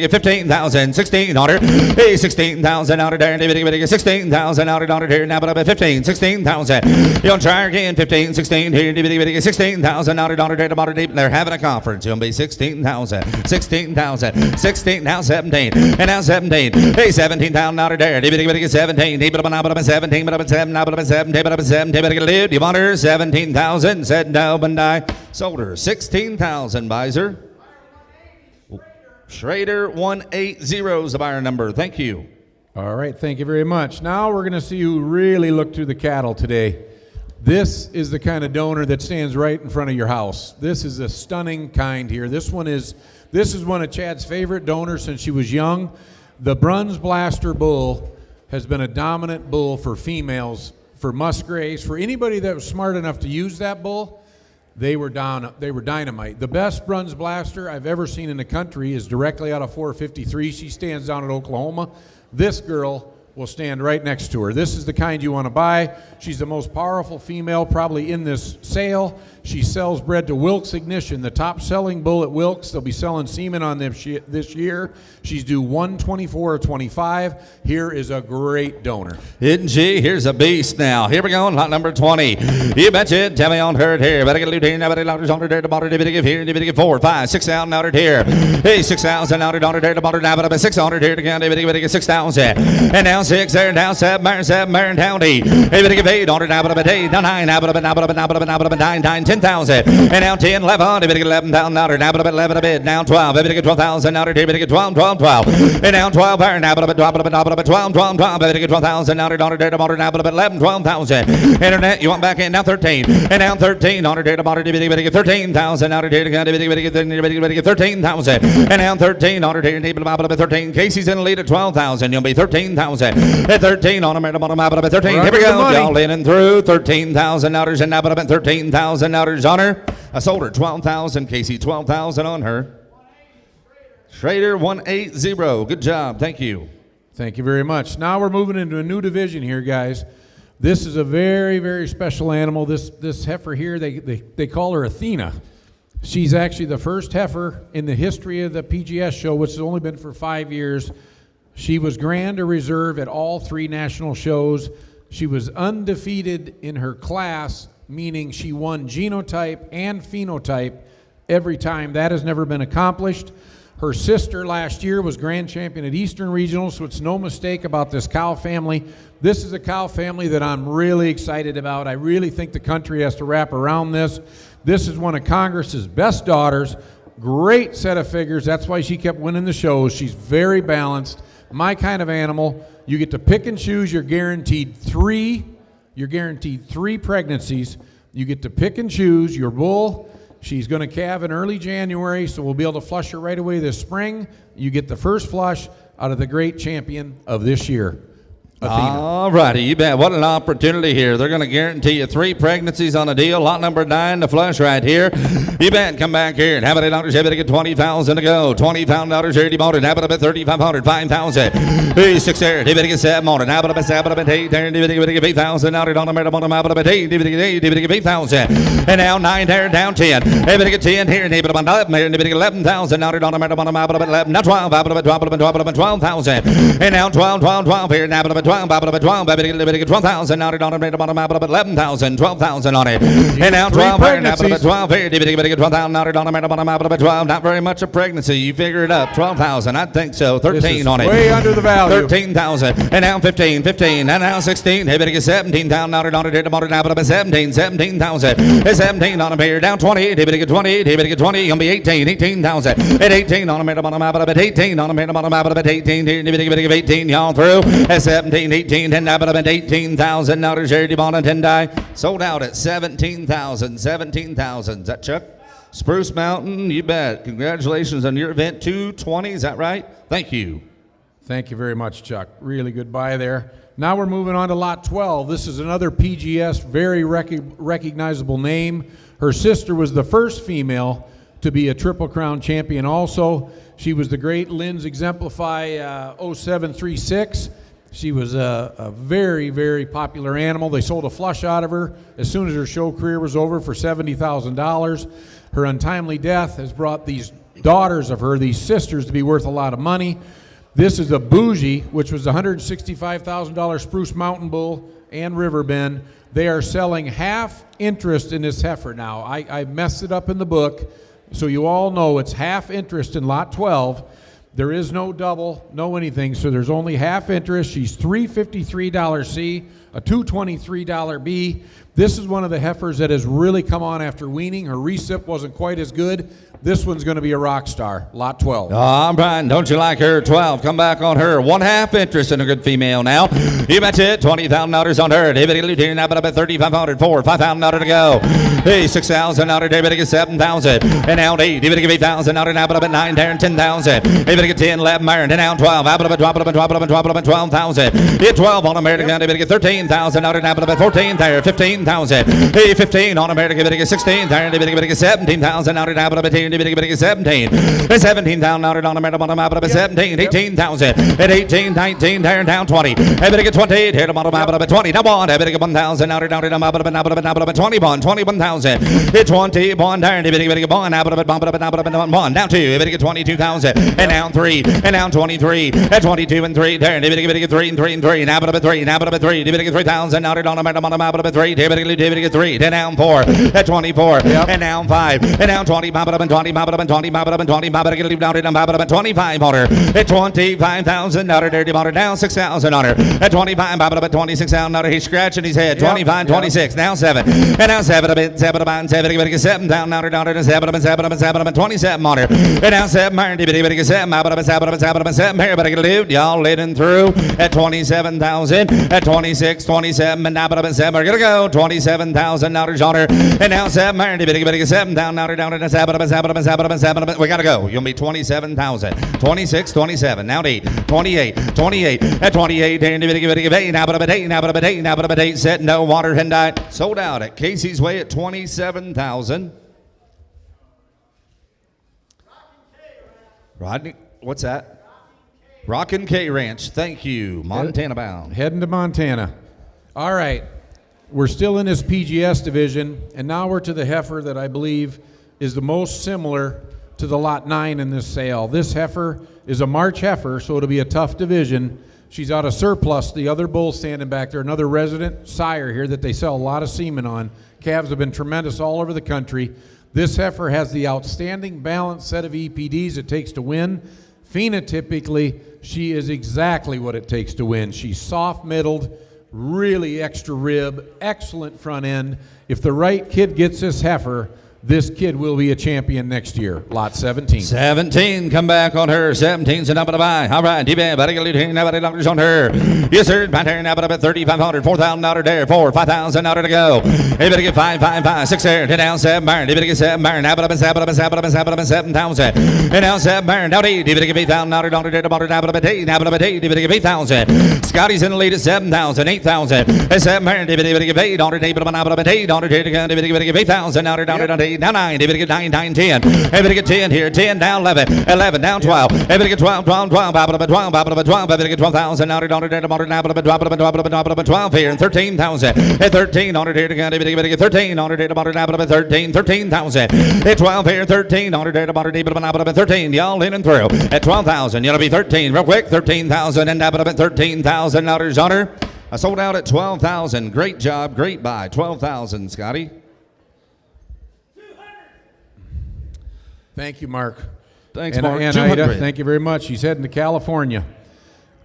get 15,000 1600 hey 16,000 out of there, 16,000 out of there, now but 15, 16,000. You'll try again, 15, 16, here, 16,000 out of there, about deep. They're having a conference. You'll be 16,000, 16,000, 16, now 17, and now 17. Hey, 17,000 out of there, 17, 17, but 17, but 17, you want her 17,000, said no, but I sold her 16,000, Bizer. Schrader 180 is the buyer number. Thank you. All right, thank you very much. Now we're going to see you really look through the cattle today. This is the kind of donor that stands right in front of your house. This is a stunning kind here. This is one of Chad's favorite donors since she was young. The Bruns Blaster bull has been a dominant bull for females, for musgraves, for anybody that was smart enough to use that bull. They were dynamite. The best Bruns Blaster I've ever seen in the country is directly out of 453. She stands down at Oklahoma. This girl will stand right next to her. This is the kind you want to buy. She's the most powerful female probably in this sale. She sells bred to Wilkes Ignition, the top selling bull at Wilkes. They'll be selling Semen on them this year. She's due 124 or 25. Here is a great donor. Isn't she? Here's a beast now. Here we go, lot number 20. You betcha. Tell me on her here. Better get a loot here. Now better dollars on her there. The bottom to give here. To give 4, 5, 6,000 out here. Hey, 6,000 out there. The bottom now but 600 here to get 6,000. And now 6 there. Now Sept, Marin County. Hey, better give 800 now but 8, 9, now but 9, 10,000. And now 10, 11, better get 11,000 out now but 11 a bit. Now 12, better get 12,000 out here. Better get 12, 12, 12. And now 12 there. Now but 12, 12, 12. Better get 12,000 out there. Now but 11, 12,000. Internet, you want back in now 13. And now 13 on there. Better get 13,000 out here. Better get 13,000. And now 13 on there. 13. Casey's in the lead at 12,000. You'll be 13,000. At 13 on them. 13. Here we go. Y'all in and through. 13,000 outers and now but 13,000 outers on her. I sold her 12,000. Casey 12,000 on her. Schrader 180. Good job. Thank you. Thank you very much. Now we're moving into a new division here, guys. This is a very, very special animal. This heifer here, they call her Athena. She's actually the first heifer in the history of the PGS show, which has only been for 5 years. She was grand or reserve at all 3 national shows. She was undefeated in her class, meaning she won genotype and phenotype every time. That has never been accomplished. Her sister last year was grand champion at Eastern Regional, so it's no mistake about this cow family. This is a cow family that I'm really excited about. I really think the country has to wrap around this. This is one of Congress's best daughters. Great set of figures. That's why she kept winning the shows. She's very balanced. My kind of animal. You get to pick and choose. You're guaranteed three pregnancies. You get to pick and choose your bull. She's going to calve in early January, so we'll be able to flush her right away this spring. You get the first flush out of the great champion of this year, Athena. All righty, you bet. What an opportunity here. They're going to guarantee you 3 pregnancies on a deal. Lot number 9, the flush right here. You bet. Come back here and have it $8. You better get 20,000 to go. $20,000 here. You bought it. Have it up at 3,500. 5,000. Hey, 6 there. You better get 7 on it. Have it up at 7 8 there. You better get 8,000 out. On the middle bottom. Have it up at 8. You better get 8,000. And now 9 there. Down 10. You better get 10 here. You better get 11,000 out. On the middle bottom. Have it up at 11. Now 12. Have it up at 12,000. And now 12 here. Have it up at 12,000 on it, 11,000, 12,000 on it. And now 12, 12, not very much of pregnancy. You figure it up. 12,000, I think so. 13 on it. Way under the value. 13,000. And now 15, and now 16. Hey, better get 17,000 on it, 17, 17,000. 17 on a beer, down 28. Hey, better get 28. Hey, better get 20. Gonna be 18,000. At 18 on a made bottom map, but 18 on a made bottom map, but 18. Hey, better get 18. Y'all through. At 17, 18, 10 but $18,000. Charity bond and 10 die. Sold out at 17,000. 17,000. Is that Chuck? Spruce Mountain, you bet. Congratulations on your event. 220, is that right? Thank you. Thank you very much, Chuck. Really good buy there. Now we're moving on to lot 12. This is another PGS, very recognizable name. Her sister was the first female to be a Triple Crown champion also. She was the great Lynn's Exemplify 0736. She was a very, very popular animal. They sold a flush out of her as soon as her show career was over for $70,000. Her untimely death has brought these daughters of her, these sisters, to be worth a lot of money. This is a Bougie, which was a $165,000 Spruce Mountain Bull and Riverbend. They are selling half interest in this heifer now. I messed it up in the book, so you all know it's half interest in lot 12. There is no double, no anything, so there's only half interest. She's $353 C, a $223 B. This is one of the heifers that has really come on after weaning. Her recip wasn't quite as good. This one's going to be a rock star, lot 12. Oh, Brian, don't you like her? 12, come back on her. 1/2 interest in a good female now. You betcha it, $20,000 on her. David Lieutenant, now about $3,500 for $5,000 to go. Hey, $6,000, David get 7,000. And now David get 8,000, now about 9, Darren 10,000. David get 10, 11, Myron, and now 12. Out of 12,000. Hit 12 on American, David get 13,000, now about 14 there, 15,000. Hey, 15 on American, David get 16 there, David get 17,000, now about 18. 17, 17,000 on a metal bottom map, 17, 18,000, at 18, 19, down 20. I better get 28, here to bottom map, 20. Now one, I better get 1,000, now down to map, 21, 21,000. Hit 20, one, down, I better get one, now one, down 2, I better get 22,000, and down 3, and down 23, at 22 and 3, down, I better get 3 and 3 and 3, now but 3, now but 3, I better get 3,000, now down a metal bottom map, 3, I better get 3, down 4, at 24, and down 5, and down 20, 20, 25 on her. At 25,000 on her. Dirty on her. Down 6,000 on her. At 25, 26,000 on her. He's scratching his head. 25, 26. Now 7. And now 7. 7 on 7. 7,000 on her. Down to 7. 27 on her. And now 7. 7. 7. Everybody get lived. Y'all leading through at 27,000. At 26, 27. And now 7. We're going to go. 27,000 on her. And now 7. 7 down to 7. We got to go. You'll be 27,000. 26, 27. Now 8. 28. At 28. Now but 8. Set. No water. And die. Sold out at Casey's Way at 27,000. Rodney, what's that? Rockin' K Ranch. Thank you. Montana bound. Heading to Montana. All right. We're still in this PGS division, and now we're to the heifer that I believe is the most similar to the lot 9 in this sale. This heifer is a March heifer, so it'll be a tough division. She's out of surplus. The other bull standing back there, another resident sire here that they sell a lot of semen on. Calves have been tremendous all over the country. This heifer has the outstanding balanced set of EPDs it takes to win. Phenotypically, she is exactly what it takes to win. She's soft-middled, really extra rib, excellent front end. If the right kid gets this heifer, this kid will be a champion next year. Lot 17. 17, come back on her. 17's enough to buy. All right, D-Band, better get $9 on her. Yes, sir. My turn now, but $3,500, $4,000 there, 4, $5,000 to go. They better get 5, 5, 5, 6 there. Down 7 burn. They better get 7 burn. Now, but 7,000. And now 7 burn. Now 8. They better get $8,000 on her. Now, but 8. Now, but 8. They better get 8,000. Scotty's in the lead at 7,000, 8,000. And 7 burn. They better get 8 on her. Now, but 8 on her. They better get 8,000. Now, down to 8, now 9, everybody get 9, 9, 10. Everybody get 10 here, 10 down 11, 11 down 12. Everybody get 12, 12, 12, 12, everybody get 12,000, now 12 here, and 13,000. 1,300 here to get, everybody get 1,300, 13,000. At 12 here, 1,300, 13, y'all in and through. At 12,000, you'll be 13, real quick, 13,000, and $13,000 honor. I sold out at 12,000. Great job, great buy. 12,000, Scotty. Thank you, Mark. Thanks, and, Mark. And 200. Ida, thank you very much. He's heading to California.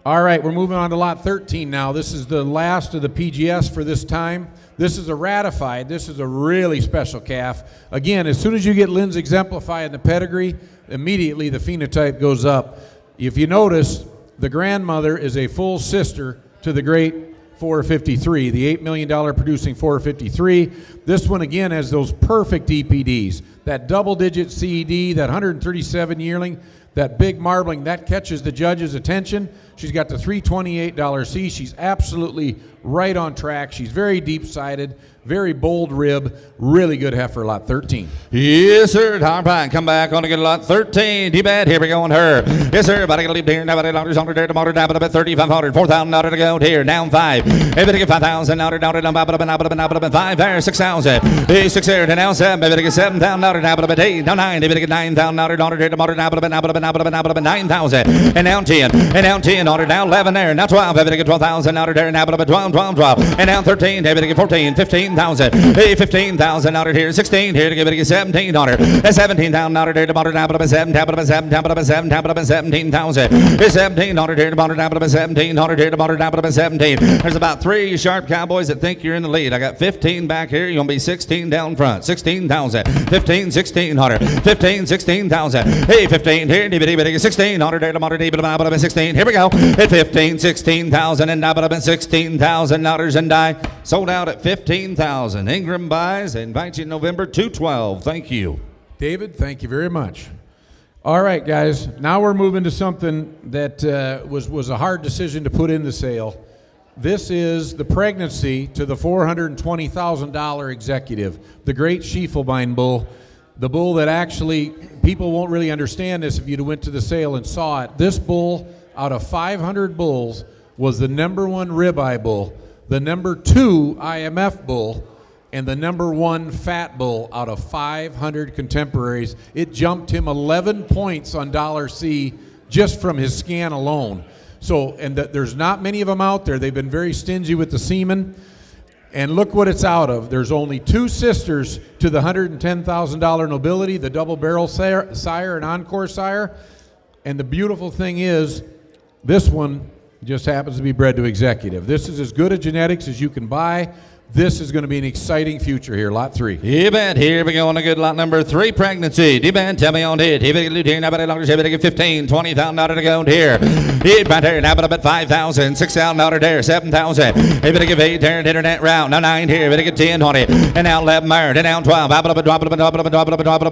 All right, we're moving on to lot 13 now. This is the last of the PGS for this time. This is a ratified. This is a really special calf. Again, as soon as you get Lynn's exemplified in the pedigree, immediately the phenotype goes up. If you notice, the grandmother is a full sister to the great 453, the $8 million producing 453. This one, again, has those perfect EPDs. That double-digit CED, that 137 yearling, that big marbling, that catches the judge's attention. She's got the $328 C. She's absolutely right on track. She's very deep-sided, very bold rib, really good heifer, lot 13. Yes, sir. All right, come back on to get lot 13. D-Bad, here we go on her. Yes, sir. Everybody got to leave here. Now, $100 on there tomorrow. Down about 3,500. 4,000 out to go here. Down 5. Everybody get 5,000 out of 5 there. 6,000. 6 there. Now 7. Everybody get 7,000 out of 8. Now 9. Everybody get 9,000 out of here tomorrow. 9,000. And now 10. And now 10 on it. Now 11 there. Now 12. Everybody get 12,000 out of there. Now 12. And now 13. Everybody get 14. 15,000. 15,000 out of here. 16 here to give it a 17 on her. 17,000 out of here tomorrow. 17,000. 17 on it here tomorrow. 17 here tomorrow. 17. There's about 3 sharp cowboys that think you're in the lead. I got 15 back here. You're going to be 16 down front. 16,000. 15, 1600. 15, 16,000. Hey, 15 here. 16 on it here tomorrow. 16. Here we go. At 15, 16,000 and $16,000 and I sold out at 15,000. Ingram buys. I invite you November 2/12. Thank you. David, thank you very much. All right, guys. Now we're moving to something that was a hard decision to put in the sale. This is the pregnancy to the $420,000 executive, the great Schiefelbein bull, the bull that actually, people won't really understand this if you went to the sale and saw it. This bull, out of 500 bulls, was the number 1 ribeye bull, the number 2 IMF bull, and the number 1 fat bull out of 500 contemporaries. It jumped him 11 points on $C just from his scan alone. So, and there's not many of them out there. They've been very stingy with the semen. And look what it's out of. There's only 2 sisters to the $110,000 nobility, the double barrel sire and encore sire. And the beautiful thing is, this one just happens to be bred to executive. This is as good a genetics as you can buy. This is going to be an exciting future here, lot 3. D-Bad, here we go on a good lot number 3, pregnancy. D-Bad, tell me on it. Here, now about longer, 15, 20,000 out of the go here. Hit right there, now about 5,000, 6,000 out of there, 7,000. Hey, better give 8 there, internet round. Now 9 here, better get 10 on it. And now 11 there, and now 12.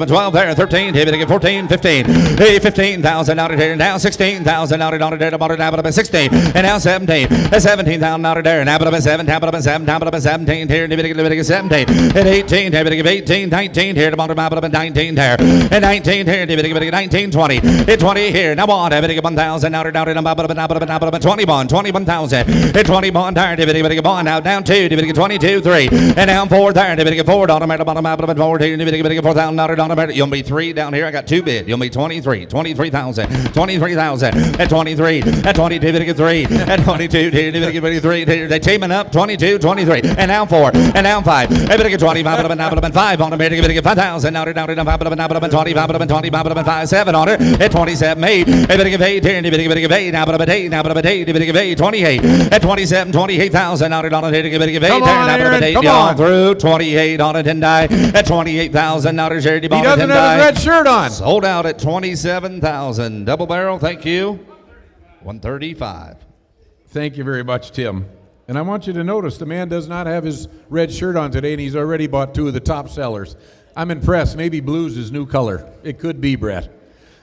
12 there, 13. Hey, better get 14, 15. Hey, 15,000 out of there. Now 16,000 out of there, about 16. And now 17. 17,000 out of there. Now about 17 here, Leviticus 17, and 18 here, Leviticus 18, 19 here, about 19 there, and 19 here, Leviticus 19, 20, and 20 here, now on, Leviticus 1,000, now about 21,000, and 21 there, Leviticus 1, now down 2, Leviticus 22, 3, and down 4 there, Leviticus 4, down about 4 here, Leviticus 4,000, you'll be 3 down here, I got 2 bid, you'll be 23,000, 23,000, and 23, and 22, Leviticus 3, and 22 here, Leviticus 23, they're teaming up, 22, 23, and now 4, and now 5. Everybody get 25, and 5 on it. Everybody get 5,000. Now 25, 7 on it. At 27, 8. Everybody get 8 here. Everybody get 8. Now 8. Everybody get 8. 28. At 27, 28,000. Now on it. Everybody get 8 there. Come on through 28 on it and die. At 28,000. Now there's Jerry. He doesn't have his red shirt on. Sold out at 27,000. Double barrel. Thank you. 135. Thank you very much, Tim. And I want you to notice the man does not have his red shirt on today, and he's already bought 2 of the top sellers. I'm impressed. Maybe blue's his new color. It could be, Brett.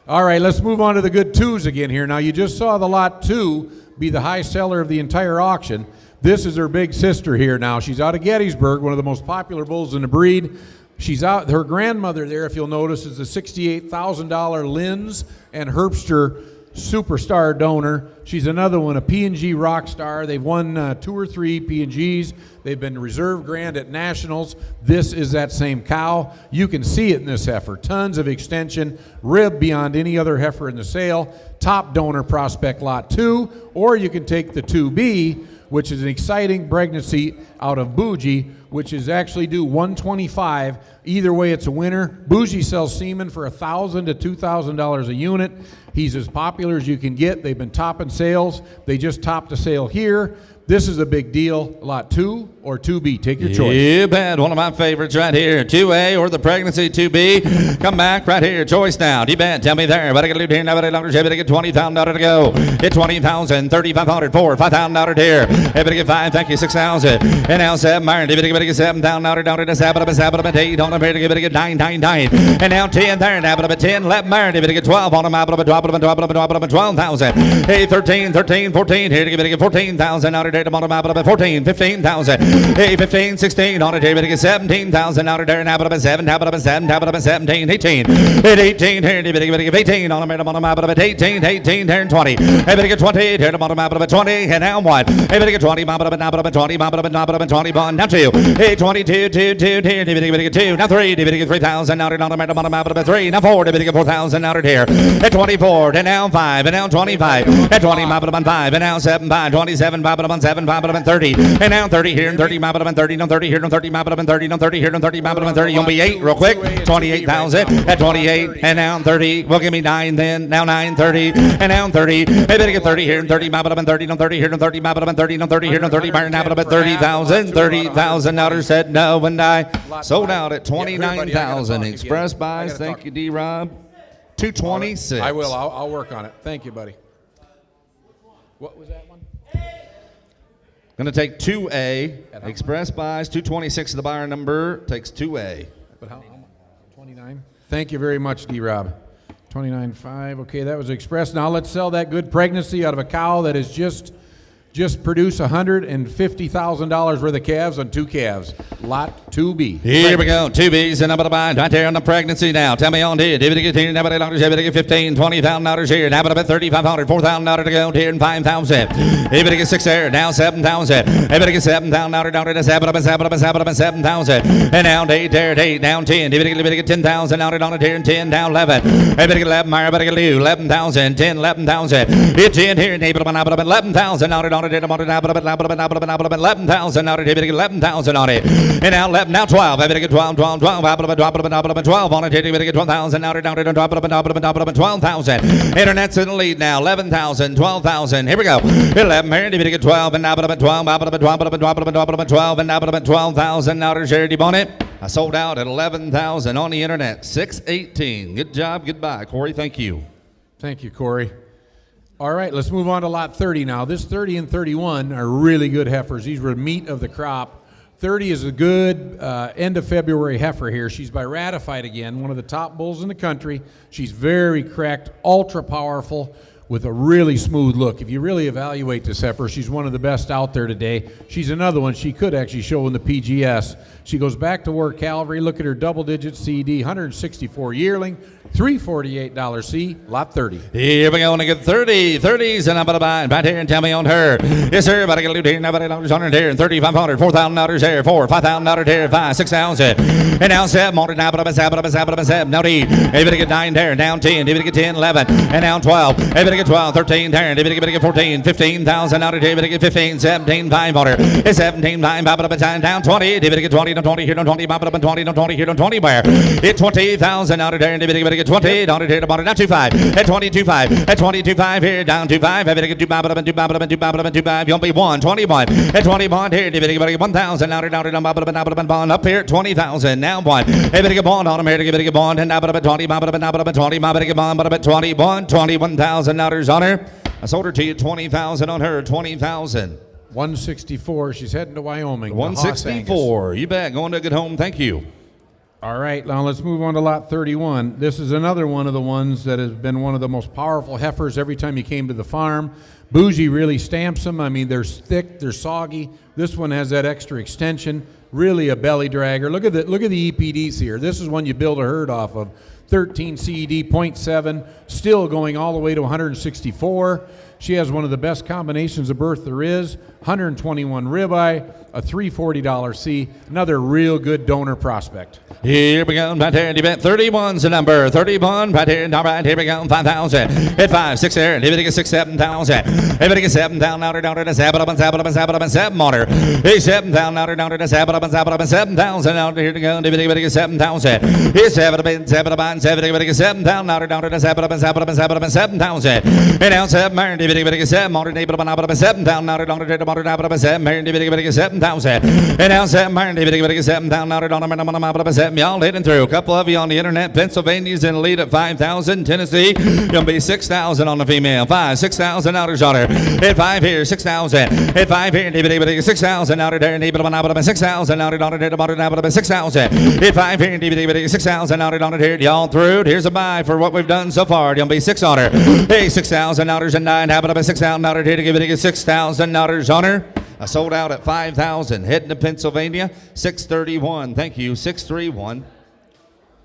All right, let's move on to the good 2s again here. Now, you just saw the lot 2 be the high seller of the entire auction. This is her big sister here now. She's out of Gettysburg, one of the most popular bulls in the breed. She's out. Her grandmother there, if you'll notice, is the $68,000 Linz and Herbster Superstar donor. She's another one, a P&G rock star. They've won 2 or 3 P&Gs. They've been reserve grand at nationals. This is that same cow. You can see it in this heifer. Tons of extension, rib beyond any other heifer in the sale. Top donor prospect lot 2, or you can take the 2B, which is an exciting pregnancy out of Bougie, which is actually due 125. Either way, it's a winner. Bougie sells semen for $1,000 to $2,000 a unit. He's as popular as you can get. They've been topping sales. They just topped a sale here. This is a big deal. Lot 2 or 2B. Take your choice. You bet. One of my favorites right here. 2A or the pregnancy 2B. Come back right here. Choice now. You bet. Tell me there. What I got to do here? Nobody longer. Everybody get $20,000 to go. Get $20,000. $3,500. $4,000. $5,000 here. Everybody get 5. Thank you. 6,000. And now 7. Everybody get $7,000 down to the 7 up 8 on them. Everybody get 9. And now 10 there. Now 10. Let everybody get 12 on them. 12,000. Hey 13. 14. Here to get 14,000 out of there. 14, 15,000. Hey, 15, 16 on it. Here, get 17,000 out of there. Now, 7, 17, 18. Hit 18 here. Get 18 on them. 18, 18, 20. Hey, get 20 here. 20. And now what? Hey, get 20. 20. Now 2. Hey, 22, 2. Here, get 2. Now 3. Get 3,000 out of there. 3. Now 4. Get 4,000 out of here. At 24. And now 5. And now 25. At 20. 5. And now 7. 27. 7. 30. And now 30 here and 30. 30. No 30 here. No 30. 30. No 30 here. No 30. 30. You'll be 8 real quick. 28,000 at 28. And now 30. Well, give me 9 then. Now 9. 30. And now 30. Hey, better get 30 here and 30. 30. No 30 here. No 30. 30. No 30 here. No 30. Now 30,000. 30,000 others said no, and I sold out at 29,000. Express buys. Thank you, D-Rob. 226. I will. I'll work on it. Thank you, buddy. What was that one? Going to take 2A. Express buys. 226 is the buyer number. Takes 2A. But how much? 29. Thank you very much, D-Rob. 29.5. Okay, that was Express. Now let's sell that good pregnancy out of a cow that has just produced $150,000 worth of calves on 2 calves. Lot 2B. Here we go. 2B's and number to buy. Right there on the pregnancy now. Tell me on here. David get here. Nobody longer. David get 15. $20,000 here. Now about $3,500. $4,000 to go here and 5,000. David get 6 there. Now 7,000. David get $7,000 down to 7,000. And now 8 there. 8 down 10. David get 10,000 out on it here and 10 down 11. David get 11. Everybody get 11,000. 10. 11,000. Hit 10 here. David 11,000 out on 11,000 out of it. 11,000 on it. And now 11, now 12. I better get 12 on it. I better get 12,000 out of it. 12,000. Internet's in the lead now. 11,000, 12,000. Here we go. 11 here. I better get 12 and now 12 and now 12,000 out of charity bonnet. I sold out at 11,000 on the internet. 618. Good job. Goodbye, Corey. Thank you. Thank you, Corey. All right, let's move on to lot 30 now. This 30 and 31 are really good heifers. These were meat of the crop. 30 is a good end of February heifer here. She's by Ratified again, one of the top bulls in the country. She's very cracked, ultra powerful, with a really smooth look. If you really evaluate this heifer, she's one of the best out there today. She's another one she could actually show in the PGS. She goes back to work Calvary. Look at her double-digit CD, 164 yearling, $348 C, lot 30. Here we go, and I get 30. 30s, and I'm going to buy it right here and tell me on her. Yes, sir, but I get a little here, nobody knows on her there, $3,500, $4,000 there, $5,000 there, 5, 6,000. And now 7 on it, now, but 7, now 8. Everybody get 9 there, down 10, everybody get 10, 11, and now 12. Everybody get 12, 13 there, everybody get 14, 15,000 out of here, everybody get 15, 17, 5 on her. It's 17, 9, down 20, everybody get 20, no 20 here, no 20, 20, no 20 here, no 20 where. It's 20,000 out of there, and everybody get 20, on it here, about it, not 25, at 22.5, at 22.5 here, down 2.5, everybody get 2.5, you'll be 1, 21, at 21 here, everybody get 1,000 out of there, bond up here, 20,000, now 1, everybody get bond on them here, everybody get bond, and now 20, 20, get bond, but 21, 21,000 out on her. I sold her to you, 20,000 on her, 20,000. 164. She's heading to Wyoming. 164. You bet. Going to a good home. Thank you. All right, now let's move on to lot 31. This is another one of the ones that has been one of the most powerful heifers every time you came to the farm. Bougie really stamps them. I mean, they're thick, they're soggy. This one has that extra extension. really a belly dragger. Look at the EPDs here. This is one you build a herd off of. 13 CED, 0.7, still going all the way to 164. She has one of the best combinations of birth there is. 121 ribeye, a $340 C. Another real good donor prospect. Here we go, right there, event 31's the number, 31, right here, now right here we go, 5,000, hit 5, 6 there, everybody get 6, 7,000, everybody get 7 down, now to 7 up and 7 up and 7 up and 7 on her, hey, 7 down, now to 7 up and 7 up and 7,000, now here to go, everybody get 7,000, here's 7 up and 7 up and 7, everybody get 7 down, now to 7 up and 7 up and 7 up and 7,000, and now 7, everybody get 7, on her, up and 7 down, now to 7, everybody get 7,000, and now 7, everybody get 7 down, now to 7, y'all hitting through. A couple of you on the internet. Pennsylvania's in the lead at 5,000. Tennessee, gonna be 6,000 on the female. 6,000 outers on her. Hit 5 here, 6,000. Hit 5 here, 6,000 out of there. 6,000 out of there. 6,000. Hit 5 here, 6,000 out of here. Y'all through. Here's a buy for what we've done so far. Gonna be 6 on her. Hey, 6,000 outers and 9. How about 6,000 out of here to give it 6,000 outers on her? I sold out at 5,000. Heading to Pennsylvania, 631. Thank you, 631.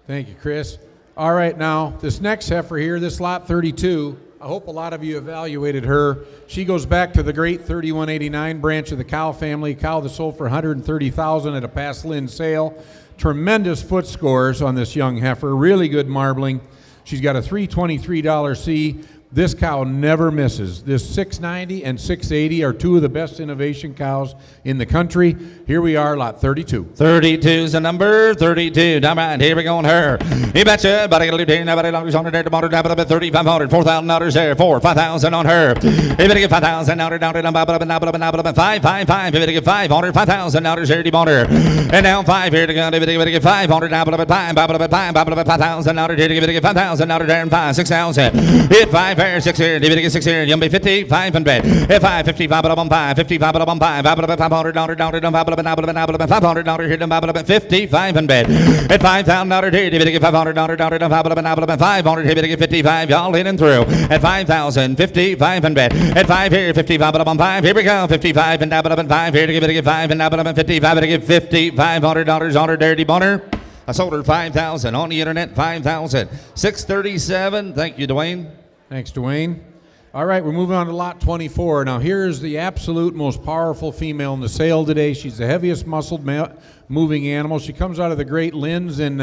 Thank you, Chris. All right, now, this next heifer here, this lot 32, I hope a lot of you evaluated her. She goes back to the great 3189 branch of the cow family, cow that sold for $130,000 at a past Lynn sale. Tremendous foot scores on this young heifer, really good marbling. She's got a $323 C. This cow never misses. This 690 and 680 are two of the best innovation cows in the country. Here we are, lot 32. 32's the number, 32. All right, here we go on her. You betcha. Nobody got to do nobody on her there tomorrow. 3,500, 4,000 there. 5,000 on her. You better get 5,000 out down 555. You better get 500, 5,000 out there on her. And now 5 here to go. You better get 500 down 5,000 out there. You better get 5,000 out there and 5, 6,000. Hit 5 here, 6 here. You better get 6 here. You'll be 50, 500. Hit 5, 55 up on 5, 55 up on 5, 500 down 500 here to 50, 500. At 5,000 here, you better get 500 down 500 here, better get 55. Y'all in and through. At 5,000, 50, 500. At 5 here, 55 up on 5. Here we go, 55 and up and 5 here to get 5 and up and 55. To get 50, $500 on her dirty boner. I sold her 5,000 on the internet. 5,000, 637. Thank you, Dwayne. Thanks, Dwayne. All right, we're moving on to lot 24. Now, here's the absolute most powerful female in the sale today. She's the heaviest muscled moving animal. She comes out of the Great Lynn's in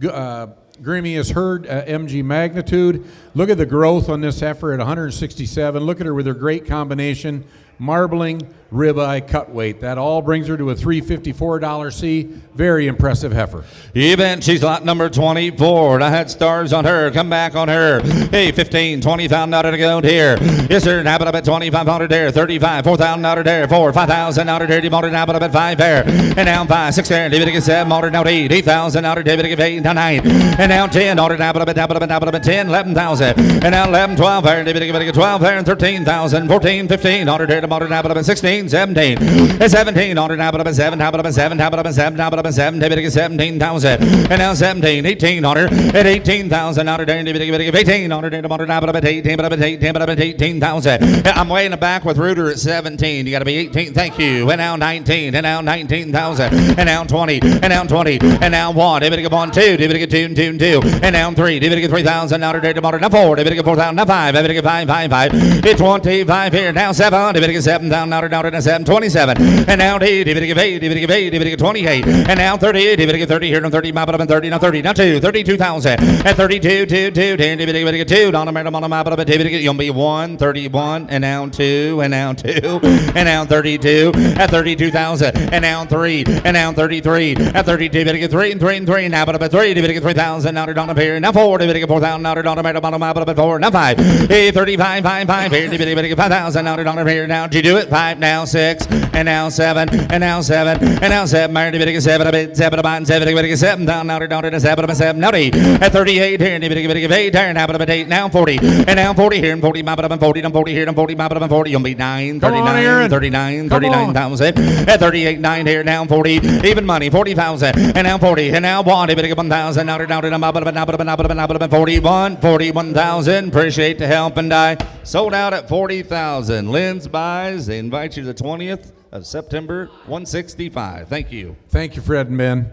Grimius herd, MG magnitude. Look at the growth on this heifer at 167. Look at her with her great combination. Marbling, ribeye, cut weight. That all brings her to a $354 C. Very impressive heifer. Even she's lot number 24. I had stars on her. Come back on her. Hey, 15, 20,000 out to go here. Yes, sir. Now about 2,500 there. 35, 4,000 out there. 4, 5,000 out there. Demoted now about 5 there. And now 5, 6 there. David gets 7. Motor now 8. 8,000 out there. David gets 8, now 9. And now 10. Order now about 10. 11,000. And now 11, 12 there. David gets 12 there. And 13,000. 14, 15. Order there. Motor now about 16, 17. And 17. Order now about 7. How about 7? How about 7? How about 7? David gets 17,000. And now 17, 18 on her. At 18,000 out there. David gets 18 on her. Motor now about 18,000. I'm way in the back with Reuter at 17. You got to be 18. Thank you. And now 19. And now 19,000. And now 20. And now 20. And now 1. David get 1, 2. David get 2 and 2 and 2. And now 3. David get 3,000 out there. Now 4. David get 4,000. Now 5. David get 5, 5, 5. It's 25 here. Now 7. David get 7 down out there. Now 7. 27. And now 8. David get 8. David get 8. David get 28. And now 38. David get 30 here. Now 30. Map up and 30. Now 30. Now 2. 32,000. And 32. 2. 2. David get 2. On the map up. David get. You'll be 1. 31. And now 2. And now 2. And now 32. At 32,000. And now 3. And now 33. At 32. David get 3 and 3 and 3. Now up at 3. David get 3,000. Now down up here. Now 4. David get 4,000. Now down up at 4. Now 5. Hey, 35. 5. 5 here. David get 5,000. Now down up here. Now did you do it? 5. Now 6. And now 7. And now 7. And now 7. David get 7. 7 about 7. David get 7 down. Now down to 7. 7. Now 8. At 38 here. David get 8. There. Now up at 8. Now 40. And now 40 here. And 40. Map up and 40. And 40 here. And 40. Map up and 40. You'll be 9. 39. 39. 39,000. At 38. 9 here. Now 40. Even money. 40,000. And now 40. And now 1. David get 1,000. Now down to 41. 41,000. Appreciate the help and I sold out at 40,000. Lynn's buys. They invite you to the 20th of September 165. Thank you. Thank you, Fred and Ben.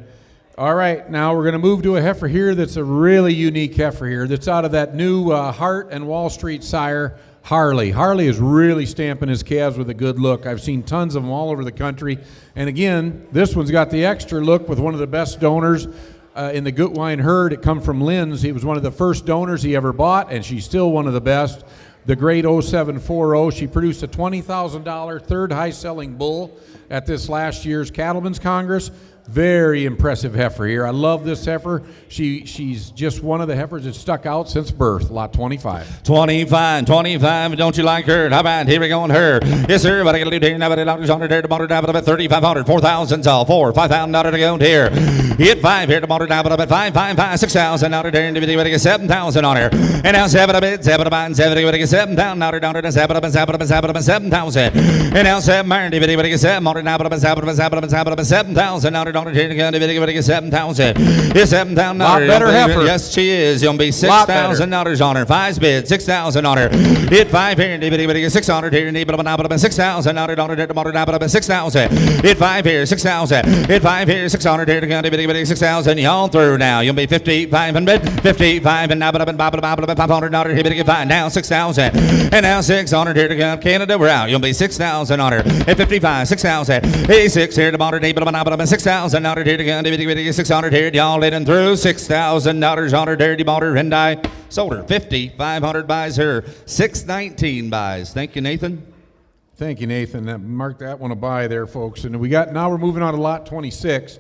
All right, now we're going to move to a heifer here that's a really unique heifer here that's out of that new Hart and Wall Street sire, Harley. Harley is really stamping his calves with a good look. I've seen tons of them all over the country. And again, this one's got the extra look with one of the best donors in the Gutwein herd. It come from Lynn's. He was one of the first donors he ever bought, and she's still one of the best. The great 0740. She produced a $20,000 third high-selling bull at this last year's Cattlemen's Congress. Very impressive heifer here. I love this heifer. She's just one of the heifers that stuck out since birth. Lot 25. 25, don't you like her? How about here we go on her? Yes, sir. What I got to do here? Now, $100 on her there. The motor down about 3,500. 4,000's all. $5,000 to go here. Hit 5 here. The motor down about 5, 6,000 out of there. And we get 7,000 on her. And now 7 a bit, 7 a bit, 7 we get 7,000 out of there. 7,000. And now 7 more. We get 7 motor down about 7,000 out of there. $7,000 here to go. We get 7,000. It's 7,000. Lot better heifer. Yes, she is. You'll be $6,000 on her. 5 bid, 6,000 on her. Hit 5 here. We get 600 here. 6,000 out of there. The motor down about 6,000. Hit 5 here. 6,000. Hit 5 here. 600 here to go. We get 6,000. Y'all through now. You'll be 5,500. 55 and now 500 here. We get 5 now. 6,000 and now 600 here to go. Canada, we're out. You'll be 6,000 on her. At 55, 6,000. 86 here. The motor down 6,000 out of here to go. We get 600 here. Y'all in through. $6,000 on her. Dirty motor and I sold her. 5,500 buys her. 619 buys. Thank you, Nathan. Thank you, Nathan. Mark that one a buy there, folks. And now we're moving on to lot 26.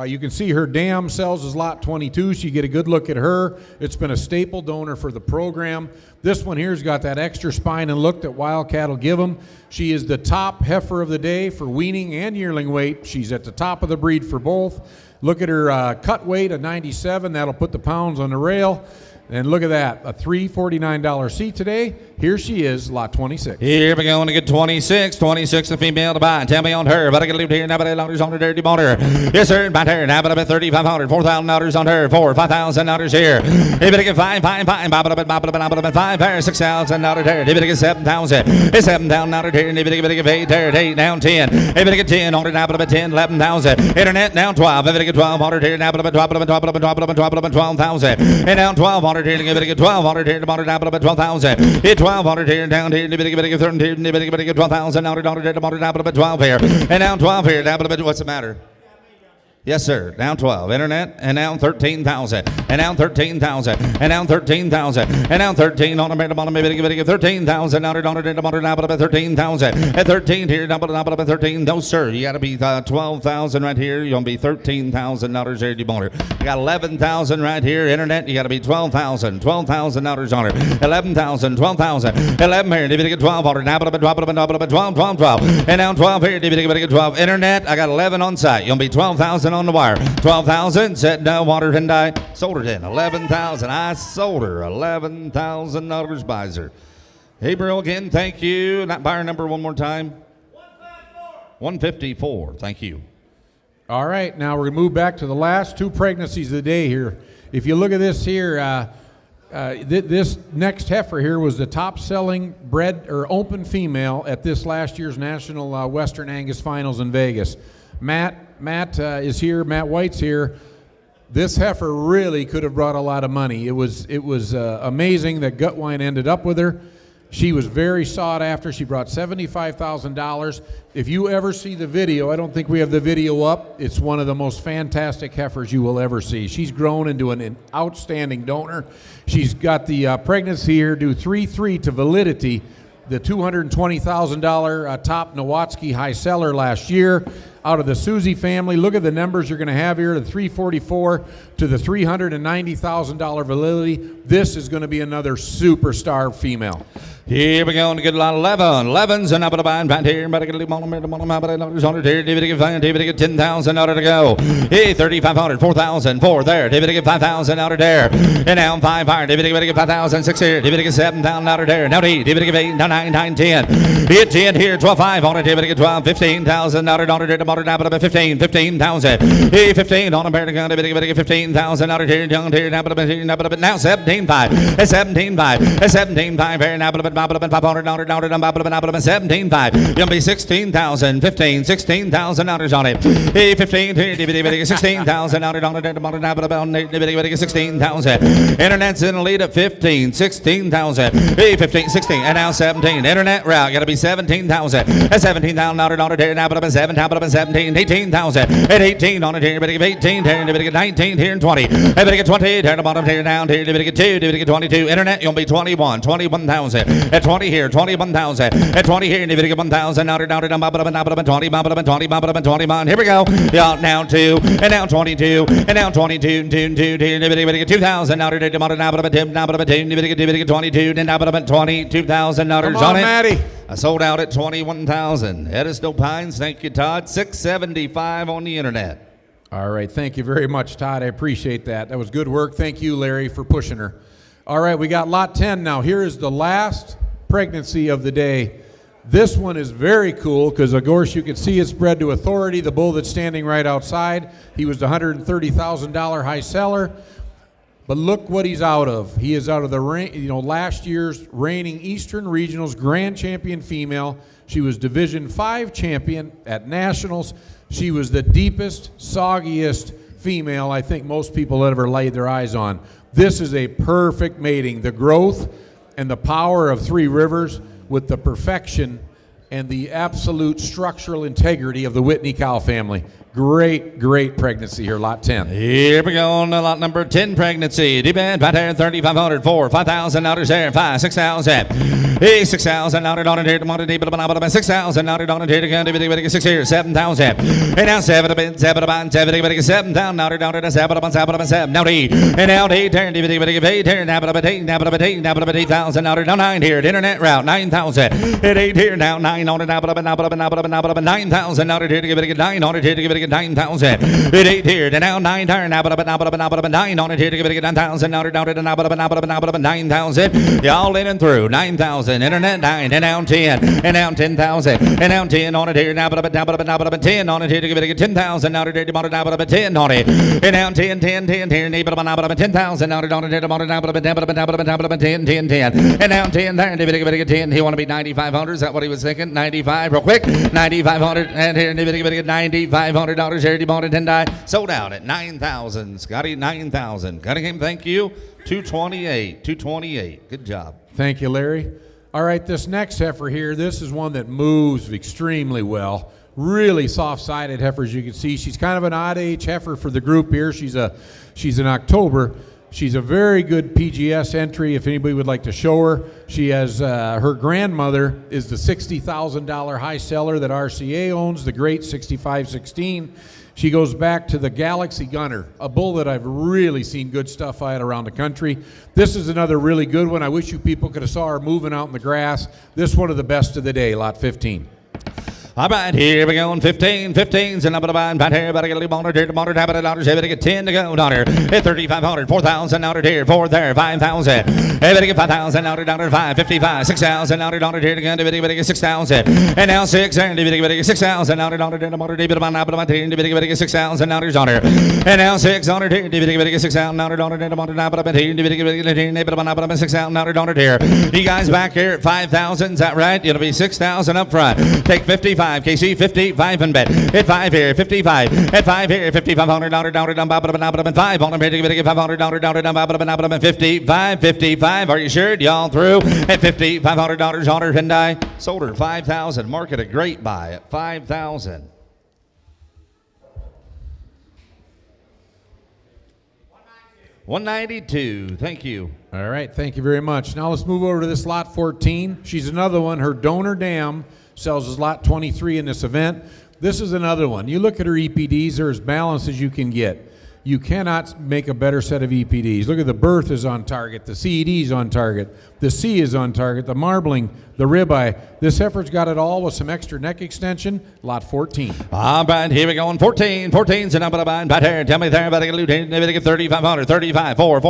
You can see her dam sells as lot 22, so you get a good look at her. It's been a staple donor for the program. This one here's got that extra spine and look that wild cattle give them. She is the top heifer of the day for weaning and yearling weight. She's at the top of the breed for both. Look at her cut weight of 97. That'll put the pounds on the rail. And look at that, a $349 seat today. Here she is, lot 26. Here we go, and get 26. 26, the female to buy. Tell me on her, but I got to leave here. Now, but $100 on her dirty motor. Yes, sir, by her. Now, but about $3,500. $4,000 on her. $5,000 here. You better get 5. 5 here. $6,000 there. You better get 7,000. It's 7,000 out here. You better get 8 there. 8 down 10. You better get 10 on her. Now, but about 10, 11,000. Internet now 12. You better get 1,200 here. Now, but about 12,000. And now 1,200. Here, you better get 1,200 here. The motor down about 12,000. Hit 1,200 here down here. You better get 13 here. You better get 12,000 out here. The motor down about 12 here. And down 12 here. Down about what's the matter? Yes, sir. Down 12. Internet. And down 13,000. And down 13,000. And down 13,000. And down 13 on the bottom. Maybe get 13,000 out here. The motor down about 13,000. At 13 here. Down about 13. No, sir. You got to be 12,000 right here. You're going to be $13,000 there. You motor. You got 11,000 right here. Internet. You got to be 12,000. $12,000 on her. 11,000. 12,000. 11 here. You better get 12 on her. Now about 12. And down 12 here. You better get 12. Internet. I got 11 on site. You're going to be 12,000 on the wire. 12,000. Set down water and I sold her then. 11,000. I sold her. $11,000 buys her. Hey, Brill, again, thank you. That buyer number one more time. 154. Thank you. All right, now we're going to move back to the last two pregnancies of the day here. If you look at this here, this next heifer here was the top-selling bred or open female at this last year's National Western Angus Finals in Vegas. Matt is here. Matt White's here. This heifer really could have brought a lot of money. It was amazing that Gutwein ended up with her. She was very sought after. She brought $75,000. If you ever see the video, I don't think we have the video up. It's one of the most fantastic heifers you will ever see. She's grown into an outstanding donor. She's got the pregnancy here due 3-3 to validity. The $220,000 top Nowatzki high seller last year out of the Susie family. Look at the numbers you're going to have here, the 344 to the $390,000 validity. This is going to be another superstar female. Here we go, and get a lot of 11s, and up at the bind right here, but I get a little more, here, David get 10,000 out of to go. Hey, 3,500, 4,000, 4 there, David get 5,000 out of there, and now 5 higher, David get 5,000, 6 here, David get 7,000 out of there, now 8, David get 8, now 9, 9, 10, hit 10 here, 12, 5 on it, David get 12, 15,000 out of there, the motor down about 15,000, hey, 15 on a bear gun, David get 15,000 out of here, down here, now 17,5, 17,5, 17,5 here, now $500, 17.5. You'll be 16,000, 15, 16,000 on it. 15, 16,000 on it, 16,000. Internet's in the lead at 15, 16,000. 15, 16, and now 17. Internet route, got to be 17,000. 17,000 on it, now 17, 18,000. At 18 on it here, better get 18, better get 19 here and 20. Better get 20, turn the bottom here down here, better get 2, better get 22. Internet, you'll be 21, 21,000. At 20 here, 21,000. At 20 here, better get 1,000. Now 20, 21. Here we go. Now 2, and now 22, and now 22, 2,000. Now 22, $22,000 Come on on, it. Matty. I sold out at 21,000. Edisto Pines, thank you, Todd. 675 on the internet. All right, thank you very much, Todd. I appreciate that. That was good work. Thank you, Larry, for pushing her. All right, we got lot 10 now. Here is the last pregnancy of the day. This one is very cool because, of course, you can see it's bred to Authority, the bull that's standing right outside. He was the $130,000 high seller. But look what he's out of. He is out of the last year's reigning Eastern Regionals Grand Champion female. She was Division 5 champion at Nationals. She was the deepest, soggiest female I think most people ever laid their eyes on. This is a perfect mating. The growth and the power of Three Rivers with the perfection and the absolute structural integrity of the Whitney cow family. Great, great pregnancy here, lot 10. Here we go on lot number 10 pregnancy. D-band, right there, 3,500, 4, $5,000 there, 5, 6,000. Hey, $6,000 on it here, $6,000 on it here, to 6 here, 7,000. And now 7, 7,000 on it, 7, now 8. And now 8, turn, now 8,000 on it, now 9 here, internet route, 9,000. And 8 here, now 9 on it, now 9,000 on it here, to 9 on it here, to 9,000. At 8 here, to now 9 turn, now 9 on it here, to 9,000, now 9,000. Y'all in and through, 9,000. Internet 9, and now 10, and now 10,000, and now 10 on it here, now 10 on it here, to give it 10,000, now 10 on it, and now 10 here, 10,000, now 10 and now 10 there, and 10. He want to be 9,500. Is that what he was thinking? 95, real quick, 9,500, and here, $9,500 here, he bought it 10 die, sold out at 9,000. Scotty, 9,000. Cunningham, thank you. 228. Good job. Thank you, Larry. All right, this next heifer here, this is one that moves extremely well. Really soft-sided heifer, as you can see. She's kind of an odd age heifer for the group here. She's an October. She's a very good PGS entry if anybody would like to show her. She has, her grandmother is the $60,000 high seller that RCA owns, the great 6516. She goes back to the Galaxy Gunner, a bull that I've really seen good stuff at around the country. This is another really good one. I wish you people could have saw her moving out in the grass. This one of the best of the day, lot 15. All right, here we go on 15's and up at the bind, right here, better get a little more, tap it at $1, better get 10 to go, $1, at 3,500, 4,000, out here, 4 there, 5,000, better get 5,000, out $1, 5, 55, 6,000, out here to go, better get 6,000, and now 6, there, better get 6,000, out $1, better get 6,000, out on her, and now 6 on her, better get 6,000, out $1, 6,000, out on her here. You guys back here at 5,000, is that right? It'll be 6,000 up front. Take 55. KC 55 and bet. At 5 here, 55. At 5 here, $5,500 down, 5 on them here to get $500 down, 55. Are you sure? Y'all through? At $5,500 on her Hyundai. Sold her 5,000. Market a great buy at 5,000. $192. Thank you. All right, thank you very much. Now let's move over to this lot 14. She's another one. Her donor dam sells as lot 23 in this event. This is another one. You look at her EPDs, they're as balanced as you can get. You cannot make a better set of EPDs. Look at the birth is on target, the CED is on target, the C is on target, the marbling, the ribeye. This heifer's got it all with some extra neck extension, lot 14. All right, here we go on 14's and up at the bind, right here. Tell me there, better get 3,500, 35, 4,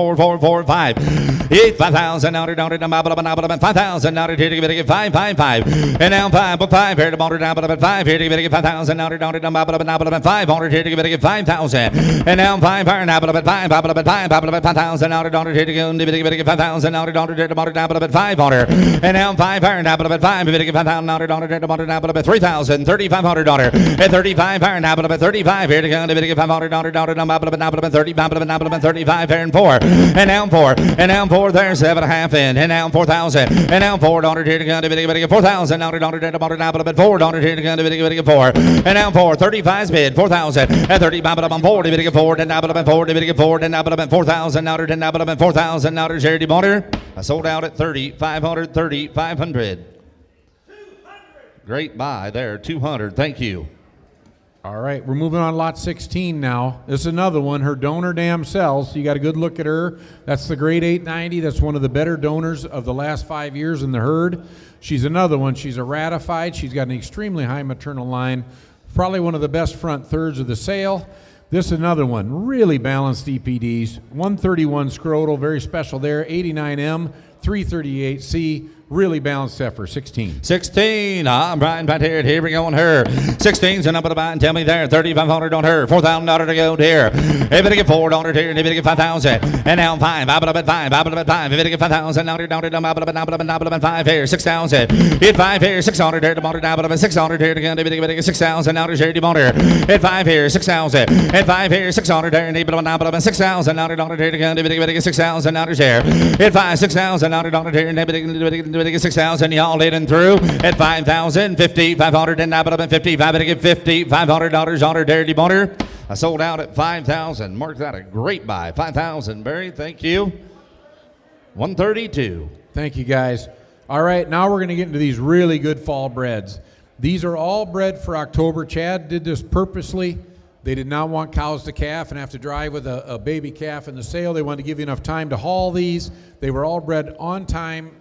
5. 5,000 out down 5,000 out here to get 5, and now 5 here to motor down 5 here to get 5,000 out down 500 here to get 5,000, and now now 5 iron, double up at 5, double up at 5, double up at 5,000, out of dollar here to go, 5,000, out of dollar here to bottom, double up at 500, and now 5 iron, double up at 5, 5,000, out of dollar here to bottom, double up at 3,000, $3,500, at 35 iron, double up at 35 here to go, $500, double up at 30, double up at 35 here and 4, and now 4, and now 4 there, 7.5 in, and now 4,000, and now $4 here to go, 4,000, out of dollar here to bottom, double up at $4 here to go, 4, and now 4, 35's bid, 4,000, at 30, double up on 40, bid 4, and double up at 40, bid 4, and double up at 4,000, now and double up at 4,000, now to charity motor. I sold out at 3,500, 3,500. Great buy there, 200. Thank you. All right, we're moving on to lot 16 now. This is another one. Her donor dam sells, so you got a good look at her. That's the grade 890. That's one of the better donors of the last 5 years in the herd. She's another one. She's a ratified. She's got an extremely high maternal line. Probably one of the best front thirds of the sale. This is another one. Really balanced EPDs. 131 scrotal, very special there. 89M, 338C. Really balanced heifer, 16. 16, I'm Brian right here. Here we go on her. 16's a number to buy and tell me there. 3,500 on her. $4,000 to go here. If it get $4 here, and if it get 5,000. And now 5, I put up at 5, I put up at 5. If it get 5,000, now down to double up at 5 here. 6,000. Hit 5 here, 600 here to motor, double up at 600 here to go. If it get 6,000, now to charity motor. Hit 5 here, 6,000. Hit 5 here, 600 here, and if it double up at 6,000, now down here to go. If it get 6,000, now to share. Hit 5, 6,000, now down here, and if it get 6,000, y'all in and through at 5,000, 50, 500, and now up at 50, to get $500 on her dirty motor. I sold out at 5,000. Mark that a great buy. 5,000, Barry. Thank you. 132. Thank you, guys. All right, now we're going to get into these really good fall breds. These are all bred for October. Chad did this purposely. They did not want cows to calf and have to drive with a baby calf in the sale. They wanted to give you enough time to haul these. They were all bred on time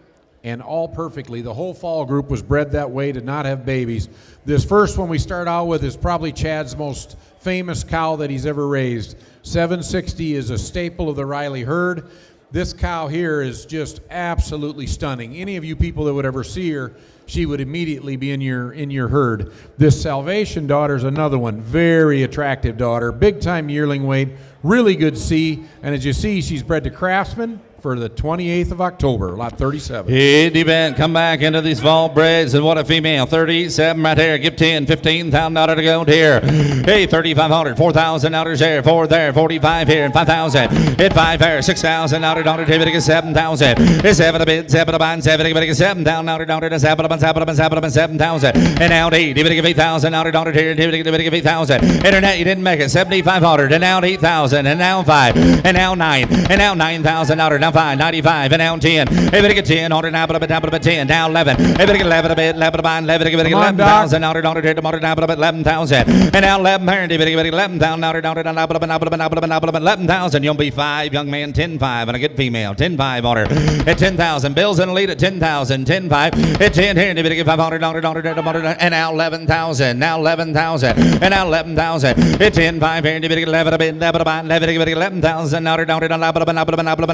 and all perfectly. The whole fall group was bred that way to not have babies. This first one we start out with is probably Chad's most famous cow that he's ever raised. 760 is a staple of the Riley herd. This cow here is just absolutely stunning. Any of you people that would ever see her, she would immediately be in your herd. This Salvation daughter is another one. Very attractive daughter. Big time yearling weight. Really good C. And as you see, she's bred to Craftsman for the 28th of October, lot 37. Hit event, come back into these fall breds, and what a female, 37 right there, give 10, $15,000 to go here. Hey, 3,500, 4,000 out there, 4 there, 45 here, and 5,000. Hit 5 there, 6,000 out there, to get 7,000. It's 7 to bid, 7 to buy, 7 to get 7,000 out there, 7,000. And out 8, give it 8,000 out there, here, give it 8,000. Internet, you didn't make it, 7,500, and now 8,000, and now 5, and now 9, and now 9,000 out there. Now 5, 95, and now 10. Everybody get 10, order now, but up 10, now 11. Everybody get 11 a bit, 11 to buy, 11 to get 11,000, order, now, but 11,000. And now 11, parent, everybody get 11,000, order, now, but 11,000. You'll be 5, young man, 10,5, and a good female, 10,5 order. At 10,000, Bill's in the lead at 10,000, 10,5. At 10 here, everybody get 500, and now 11,000, now 11,000, and now 11,000. At 10,5 here, everybody get 11 a bit, 11 to buy, 11 to get 11,000, order,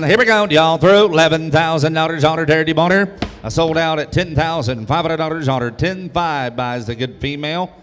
here we go. Y'all through $11,000 on her dirty motor. I sold out at $10,500 on her. 10,500 buys the good female.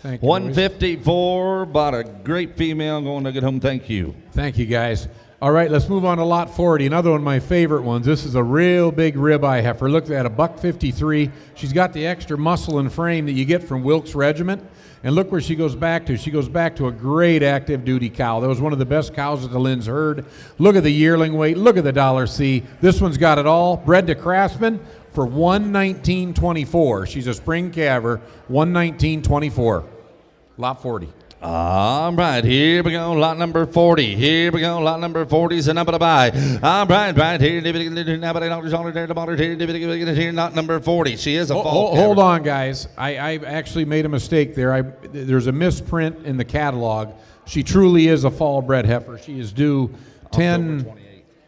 Thank you, 154 bought a great female going to get home. Thank you. Thank you, guys. All right, let's move on to lot 40. Another one of my favorite ones. This is a real big ribeye heifer. Look at that, $153. She's got the extra muscle and frame that you get from Wilkes Regiment. And look where she goes back to. She goes back to a great active duty cow. That was one of the best cows that the Lynn's herd. Look at the yearling weight. Look at the $C. This one's got it all. Bred to Craftsman for $119.24. She's a spring calver, $119.24. Lot 40. All right, here we go, lot number 40. Here we go, lot number 40 is a number to buy. All right here, lot number 40. She is a fall. Hold on, guys. I actually made a mistake there. There's a misprint in the catalog. She truly is a fall bred heifer. She is due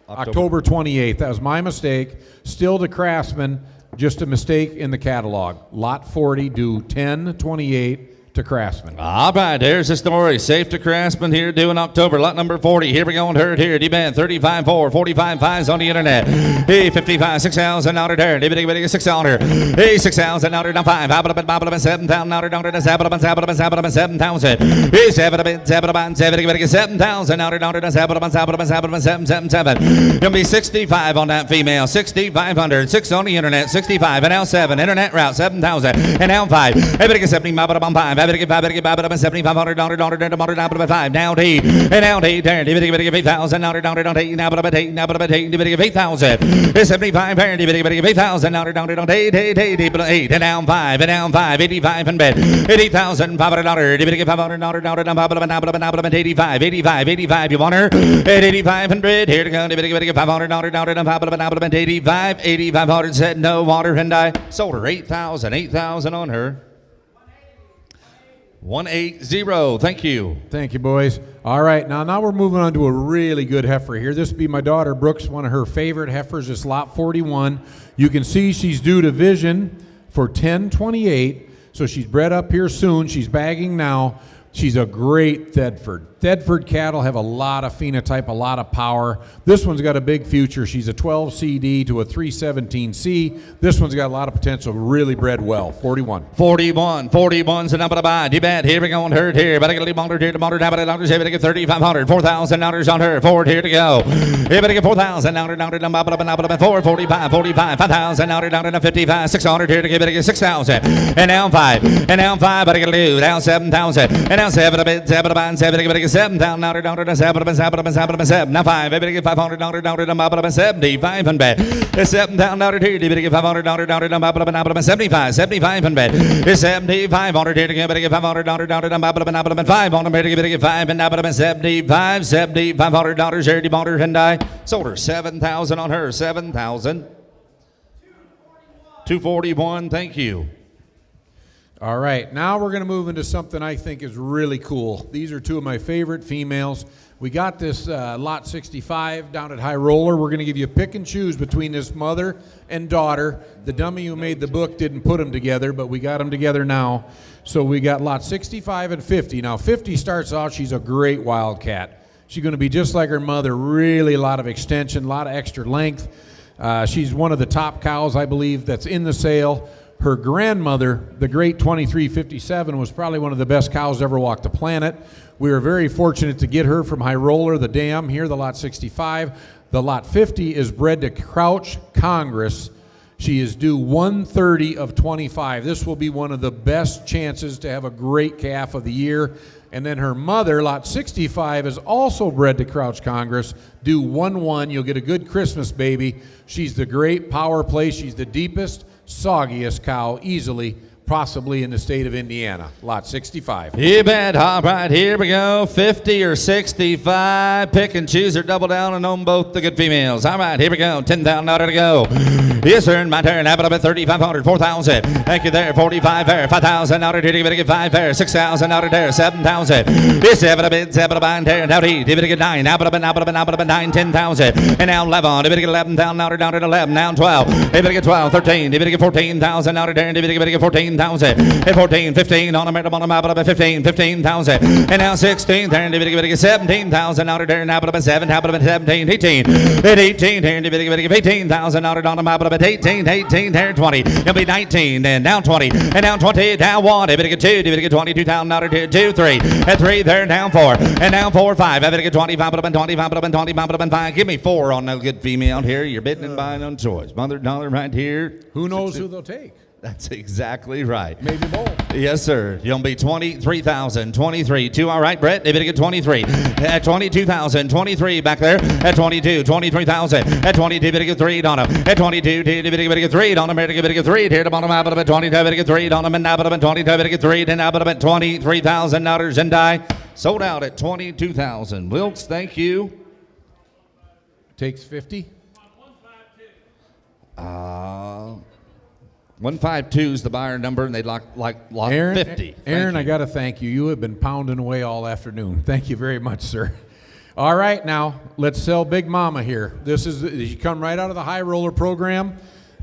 October 28th. That was my mistake. Still to Craftsman, just a mistake in the catalog. Lot 40 due 10/28. to Craftsman. All right, there's the story. Safe to Craftsman here doing October. Lot number 40. Here we go and heard here. D-band 35-4, 45-5s on the internet. Hey, 55, 6,000 out there. D-band 6,000. Hey, 6,000 out there. Now 5. How about 7,000 out there. 7,000. Hey, 7,000 out there. 7,7. Gonna be 65 on that female. 6,500. 6 on the internet. 65. And now 7. Internet route. 7,000. And now 5. Everybody get 70. 5. 7,500. $5. Now D. And now D. There. 8,000. Now 8,000. 8,000. 75. 8,000. 8. And now 5. And now 5. 85 in bed. 80,000. $500. 85. 85. You want her? At 8,500. Here to go. $500. 85. 8,500. Said no water and I sold her 8,000. 8,000 on her. 180. Thank you. Thank you, boys. All right, now we're moving on to a really good heifer here. This would be my daughter Brooks, one of her favorite heifers. It's lot 41. You can see she's due to vision for 10/28, so she's bred up here soon. She's bagging now. She's a great Thedford. Thedford cattle have a lot of phenotype, a lot of power. This one's got a big future. She's a 12 CD to a 317C. This one's got a lot of potential, really bred well. 41. 41's the number to buy. D-bad, here we go on her here. But I get a motor here to motor down, but I get 3,500. $4,000 on her. Forward here to go. Here we get 4,000 down, 445, 45, 5,000 down, 55, 600 here to give it 6,000. And now 5. And now 5, but I get a lose. Now 7,000. And now 7 to bid, 7 to buy, 7 to get 7,000 down, 7. Now 5. Everybody get $500 down, 75 and bed. It's 7,000 here. Everybody get $500 down, 75 and bed. It's 7,500 here to get $500 down, 5 on them here to get 5 and now 75, $7,500 here to motor and I sold her 7,000 on her, 7,000. 241. Thank you. All right, now we're going to move into something I think is really cool. These are two of my favorite females. We got this lot 65 down at High Roller. We're going to give you a pick and choose between this mother and daughter. The dummy who made the book didn't put them together, but we got them together now. So we got lot 65 and 50. Now 50 starts out, she's a great wildcat. She's going to be just like her mother, really a lot of extension, a lot of extra length. She's one of the top cows, I believe, that's in the sale. Her grandmother, the great 2357, was probably one of the best cows ever walked the planet. We were very fortunate to get her from High Roller, the dam, here, the lot 65. The lot 50 is bred to Crouch Congress. She is due 130 of 25. This will be one of the best chances to have a great calf of the year. And then her mother, lot 65, is also bred to Crouch Congress, due 1-1. You'll get a good Christmas baby. She's the great power play. She's the deepest, soggiest cow easily, possibly in the state of Indiana. Lot 65. You bet. All right, here we go. 50 or 65. Pick and choose or double down and own both the good females. All right, here we go. 10,000 to go. Yes, sir. My turn. How about 3,500, 4,000. Thank you there. 45 there. 5,000 out of there. Give it a 5 there. 6,000 out of there. 7,000. Yes, 7 a bid. 7 a bind there. Now D. Give it a 9. Now, 9, 10,000. And now 11. Give it a 11,000 out of down to 11. Now 12. Give it a 12, 13. Give it a 14,000 out of there. Give it a 14,000. 14, 15 on the map, 15,000. And now 16, there, and 17,000 out of there, now 7, 17, 18. At 18, here, and 18,000 out on the map, 18, there, 20. It'll be 19, and now 20, and now 20, down 1, if it get 2, if it get 22,000 out of here, 2, 3. At 3, there, down 4, and now 4, 5. If it get 25, 5. Give me 4 on no good female here. You're bidding and buying on choice. Mother dollar right here. Who knows who they'll take? That's exactly right. Maybe both. Yes, sir. You'll be 23,000, 23. 2, all right, Brett. If it get 23. At 22,000, 23 back there. At 22, 23,000. At 22, if it get 3 on him. At 22, if it get 3 on him. If it get 3 here to bottom out of it. 22, if it get 3 on him. And now but 22, if it get 3. Then now but $23,000 and die. Sold out at 22,000. Wilkes, thank you. Takes 50. 152 is the buyer number, and they'd like lot Aaron, 50. Aaron, I got to thank you. You have been pounding away all afternoon. Thank you very much, sir. All right, now let's sell Big Mama here. This is, you come right out of the High Roller program.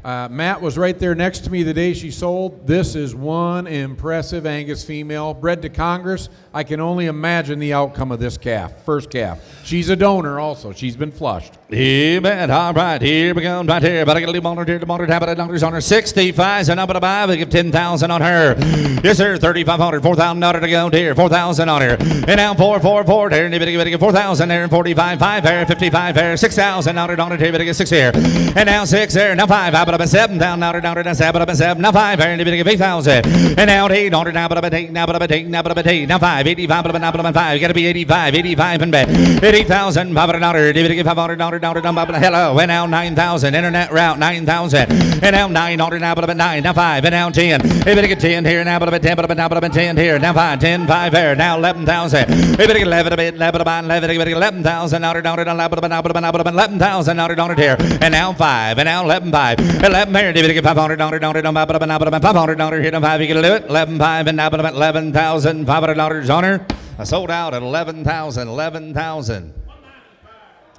Matt was right there next to me the day she sold. This is one impressive Angus female, bred to Congress. I can only imagine the outcome of this calf, first calf. She's a donor also. She's been flushed. Amen. All right, here we go. Right here. But I got a little monitor here. The monitor tab of dollars on her. 65 and up at a 5. I give 10,000 on her. Yes, sir. 3,500. 4,000 on her to go here. 4,000 on her. And now 4,400 there. And you get 4,000 there. And 45, 5 there. 55 there. 6,000 on her. Here, but get 6 here. And now 6 there. Now 5. Up at 7,000 on her. Down to 7 up at 7. Now 5 there. And you get 8,000. And now 8 on her. Now up at 8. Now up at 8. Now up at 8. Now 5. 85 up at 5. You got to be 85. 85 and bet. 80,000. 500 on her. You get 500 on her. Hello, and now 9,000. Internet route 9,000. And now 900 now, but 9. Now 5. And now 10. If it get 10 here now, but 10, but now, but 10 here. Now 5, 10, 5 here. Now 11,000. If it get 11 a bit, 11,000 now, 11,000 now, here. And now 5. And now 11, 5. 11 here. If it get 500 500 here. Now 5. You can do it. 11, 5. And now 11,500 on her. I sold out at 11,000.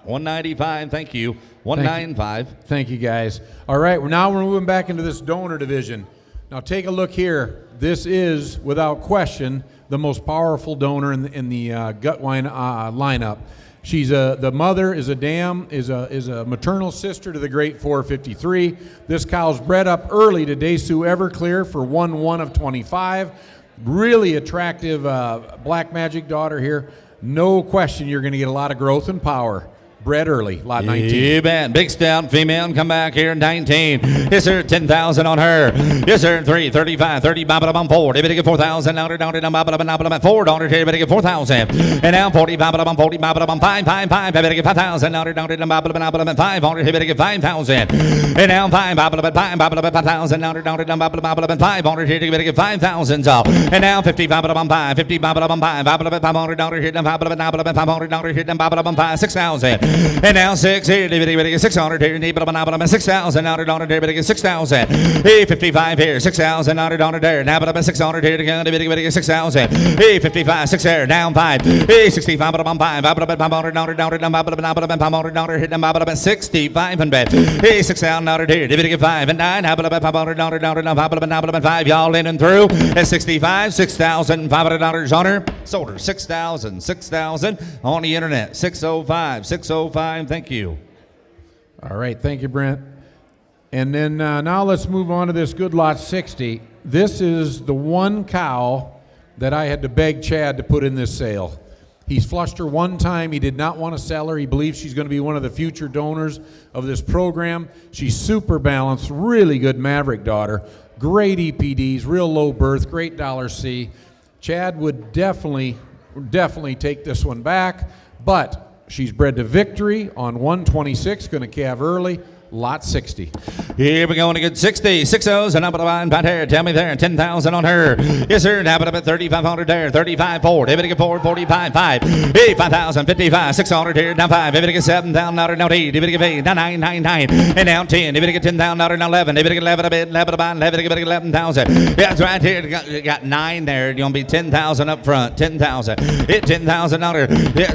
195, thank you. 195. Thank you, guys. All right, now we're moving back into this donor division. Now take a look here. This is, without question, the most powerful donor in the Gutwein lineup. She's the mother is a maternal sister to the great 453. This cow's bred up early to Desu Everclear for 1/1 of 25. Really attractive black magic daughter here. No question you're going to get a lot of growth and power. Bred early, lot 19. You bet. Big stout female, come back here, 19. Yes, sir, 10,000 on her. Yes, sir, 3, 35, 30, 4. They better get 4,000 down, 4 dollars here, better get 4,000. And now 40, 5, 5, 5, better get 5,000 down, 500, he better get 5,000. And now 5, 5,000 down, 500 here, better get 5,000 off. And now 55, 5, 500 dollars here, 500 here, 6,000. And now 6 here, get 600 here, 6,000 on it, 6,000. Hey, 55 here, 6,000 on it there. Now, but 600 here, get 6,000. Hey, 55, 6 here, down 5. Hey, 65, 500 hit 65 and bet. Hey, 6,000 on it here, get 5 and 9. 5 y'all in and through. At 65, 6,500 on her. Sold her 6,000 on the internet. 605. Thank you. All right, thank you, Brent. And then now let's move on to this good lot 60. This is the one cow that I had to beg Chad to put in this sale. He's flushed her one time. He did not want to sell her. He believes she's going to be one of the future donors of this program. She's super balanced, really good maverick daughter, great EPDs, real low birth, great $C. Chad would definitely take this one back, but she's bred to victory on 126, going to calve early, lot 60. Here we go on a good 60. 6 O's and up at the line back here. Tell me there, 10,000 on her. Yes, sir. Now up at 3,500 there. 35, 4. David get 4, 45, 5. Hey, 5,000, 55, 600 here. Now 5. David get 7,000 out now 8. David get 8. Now 9, 9, 9. And now 10. David get 10,000 out now 11. David get 11 a bit. 11 about 11. David get 11,000. Yeah, that's right here. You got 9 there. You're going to be 10,000 up front. 10,000. Hit 10,000 on her. Yeah.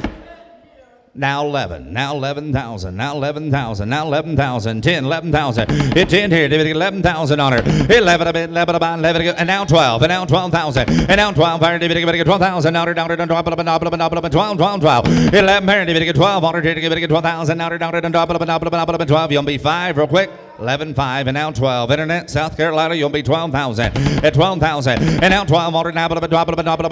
Now 11, now 11,000, now 11,000, now 11,000, 10, 11,000. Hit 10 here, David, 11,000 on her. 11 a bit, 11 about 11, and now 12, and now 12,000, and now 12, David, get 12,000 on her, down, 12, 11 here, David, get 12 on her, David, get 12,000 on her, down, 12, you'll be 5 real quick. 11, 5, and now 12. Internet, South Carolina, you'll be 12,000. At 12,000, and now 12 on her, now 12, 12, now 5.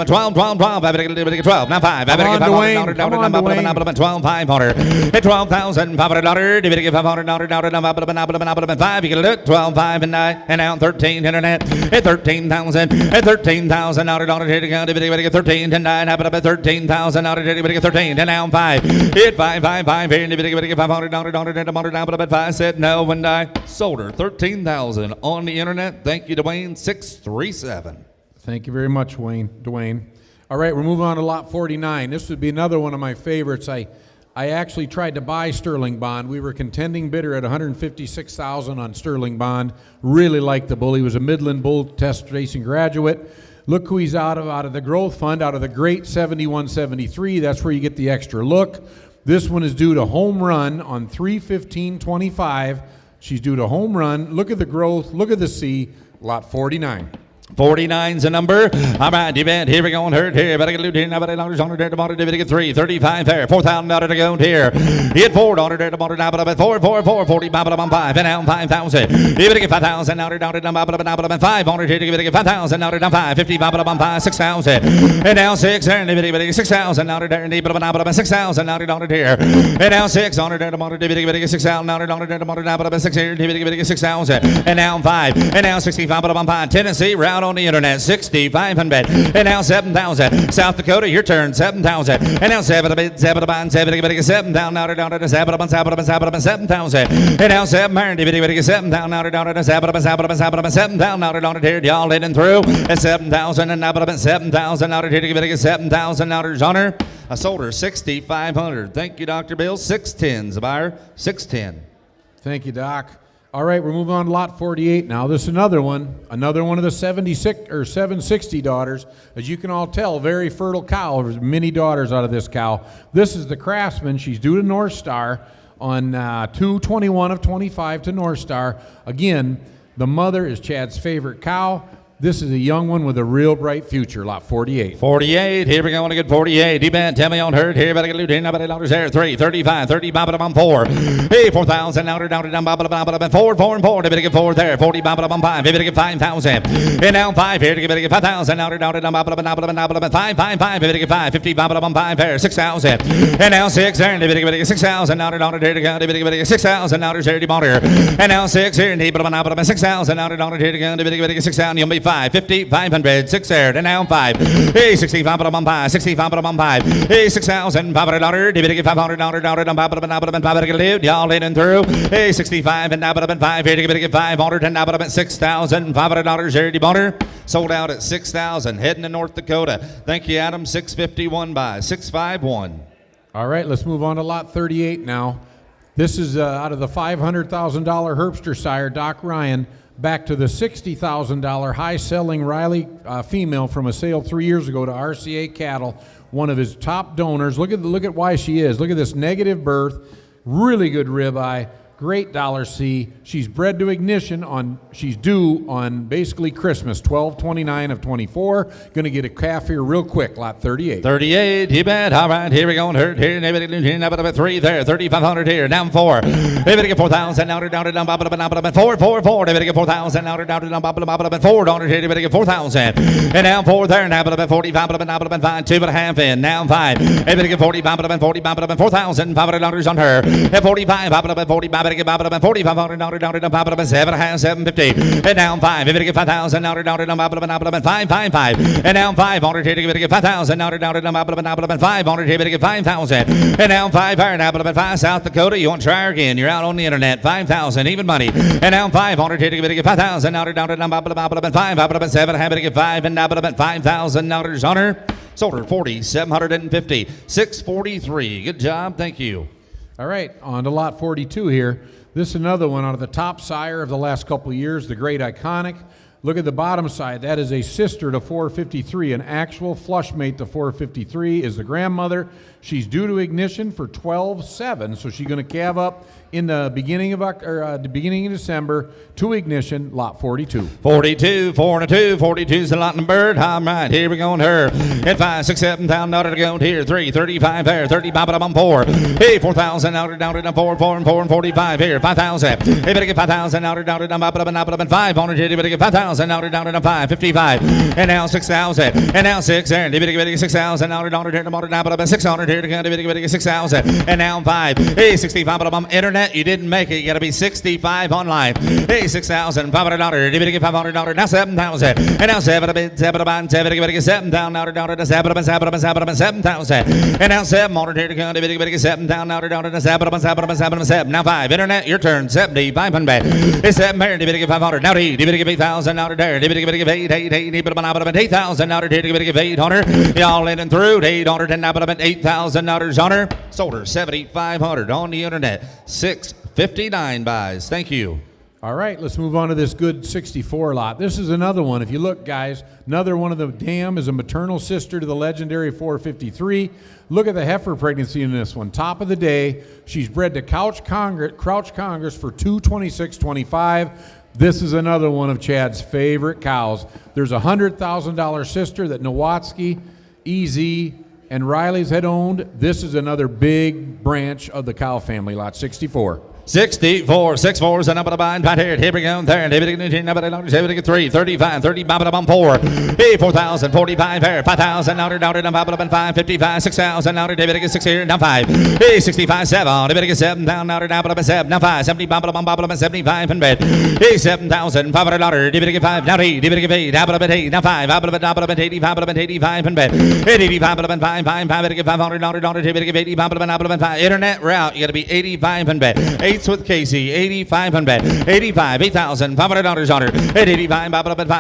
Come on, Dwayne. 12, 500. At 12,000, $500. Divided get 500, $5. You can do it. 12, 5, and 9, and now 13. Internet at 13,000. At 13,000, out of here to go. Divided get 13 and 9. How about 13,000 out of here? Divided get 13 and now 5. Hit 5, 5, 5 here. Divided get 500, $100 now. But 5 said no, and I sold her 13,000 on the internet. Thank you, Dwayne. 637. Thank you very much, Dwayne. All right, we're moving on to lot 49. This would be another one of my favorites. I actually tried to buy Sterling Bond. We were contending bidder at $156,000 on Sterling Bond. Really liked the bull. He was a Midland Bull Test Racing graduate. Look who he's out of the growth fund, out of the great 71-73. That's where you get the extra look. This one is due to home run on 3/15/25. She's due to home run. Look at the growth. Look at the C. Lot 49. 49's the number. All right, event. Here we go. Hurt here. Better get loot here. Nobody longer on there. Tomorrow, David get 3. 35 there. $4,000 to go here. Hit $4 there. Tomorrow, now, but 4, 40, 5. And now 5,000. Even get 5,000 now. Down to 500 here. Give it 5,000 now. Down 5. 50, 5, 6,000. And now 6 there. David 6,000 now. There. David 6,000 now. Down here. And now 600 there. Tomorrow, David 6,000 now. Down there. Tomorrow, 6 here. David 6,000. And now 5. And now 65, 5. Tennessee round on the internet 6,500. And now 7,000. South Dakota, your turn 7,000. And now 7 down now down to 7,000. And now 7 down now down to 7 down now down to here. Y'all in and through at 7,000 and now 7,000 out of here to get 7,000 out of honor. I sold her 6,500. Thank you, Dr. Bill. 610's a buyer. 610. Thank you, Doc. All right, we're moving on to lot 48 now. This is another one of the 76 or 760 daughters. As you can all tell, very fertile cow. There's many daughters out of this cow. This is the Craftsman. She's due to North Star on 2/21 of 25 to North Star. Again, the mother is Chad's favorite cow. This is a young one with a real bright future, lot 48. 48, here we go, on a good 48. D-Band, tell me on herd here, better get loot here, nobody dollars there. 3, 35, 30, bam, 4. Hey, 4,000, down, 4, 4, 4, better get 4 there. 40, bam, 5, better get 5,000. And now 5 here, to better get 5,000, down, 5, 5, 5, better get 5, 50, bam, 5 there, 6,000. And now 6 there, better get 6,000, down, here to go, better get 6,000, down, here to here. And now 6 here, and 6,000, down, here to go, better get 6,000, you'll be 5, 50, 500, 6 there, and now 5. Hey, 65, 5, 65, 5. Hey, 6,000, $500, did get $500, y'all in and through. Hey, 65, and now 5 here to get 500, and now $6,500, Jerry Bonner. Sold out at 6,000, heading to North Dakota. Thank you, Adam. 651 by 651. All right, let's move on to lot 38 now. This is out of the $500,000 Herbster sire, Doc Ryan. Back to the $60,000 high-selling Riley female from a sale 3 years ago to RCA Cattle, one of his top donors. Look at why she is. Look at this negative birth, really good ribeye, great dollar C. She's bred to ignition she's due on basically Christmas, 12/29 of 24. Gonna get a calf here real quick, lot 38. 38, you bet. All right, here we go. Hurt here, now 3 there, 3,500 here, down 4. They better get 4,000, down, 4, 4, 4. They better get 4,000, down, 4 dollars here, they better get 4,000. And now 4 there, now 45, 5, 2.5 in, now 5. They better get 45, 4,500 on her. At 45, 45. Better get $4,500 down, 750. And now 5. Better get 5,000 down, 5. And now 500 here to get 5,000 down, 500 here to get 5,000. And now 5 higher now, 5 South Dakota. You want to try her again? You're out on the internet. 5,000 even money. And now 500 here to get 5,000 down, 5, 7. Happy to get 5 and now $5,000 on her. Sold her 4,750. 643. Good job. Thank you. All right, on to lot 42 here. This is another one out of the top sire of the last couple of years, the Great Iconic. Look at the bottom side. That is a sister to 453. An actual flush mate to 453 is the grandmother. She's due to ignition for 12/7, so she's going to calve up in the beginning of December to ignition, lot 42. 42, 4 and 2, 42's the lot number. All right, here we go on her. At 5, 6, 7 down to go here. 3, 35 there, 35 on 4. Hey, 4,000 down to 4, 4 and 45 here. 5,000. Hey, better get 5,000 down 500 here. Better get 5,000 down to 5, 55. And now 6,000. And now 6 there. Better get 6,000 down to 600 here to get 6,000. And now 5. Hey, 65 on internet. You didn't make it. You got to be 65 online. Hey, 6,500. You better get $500. Now 7,000. And now 7 get 7 down now to 7,000. And now 700 here to go. You better get 7 down now to 7. Now 5. Internet, your turn. 7,500. It's 7 here. You better get 500. Now 8. You better get 8,000 now to there. You better get 8,000 now to here. You better get 800. Y'all in and through. 800 and now 8,000 on her. Sold her 7,500 on the internet. 659 buys. Thank you. All right, let's move on to this good 64 lot. This is another one. If you look, guys, another one of the dam is a maternal sister to the legendary 453. Look at the heifer pregnancy in this one. Top of the day, she's bred to Crouch Congress for 226.25. This is another one of Chad's favorite cows. There's a $100,000 sister that Nowatzki, EZ, and Riley's had owned. This is another big branch of the cow family, lot 64. 64, 64 is a number of bind right here. Here we go. There, David, 3, 35, 30, Bob, 4. Hey, 4,000, 45 here. 5,000, out, 5, 55, 6,000, now, David, 6 here, now 5. Hey, 65, 7, David, 7, down, now, 7, now 5, 70, Bob, 75, and bed. Hey, 7,500, David, 5, now 8, David, 8, $8, now 5, 85, and bed. 85, 5, 500, David, 80, 5, internet route, you got to be 85 and bed. With Casey, 85 and bet, 85, $8,500 on her, at 85,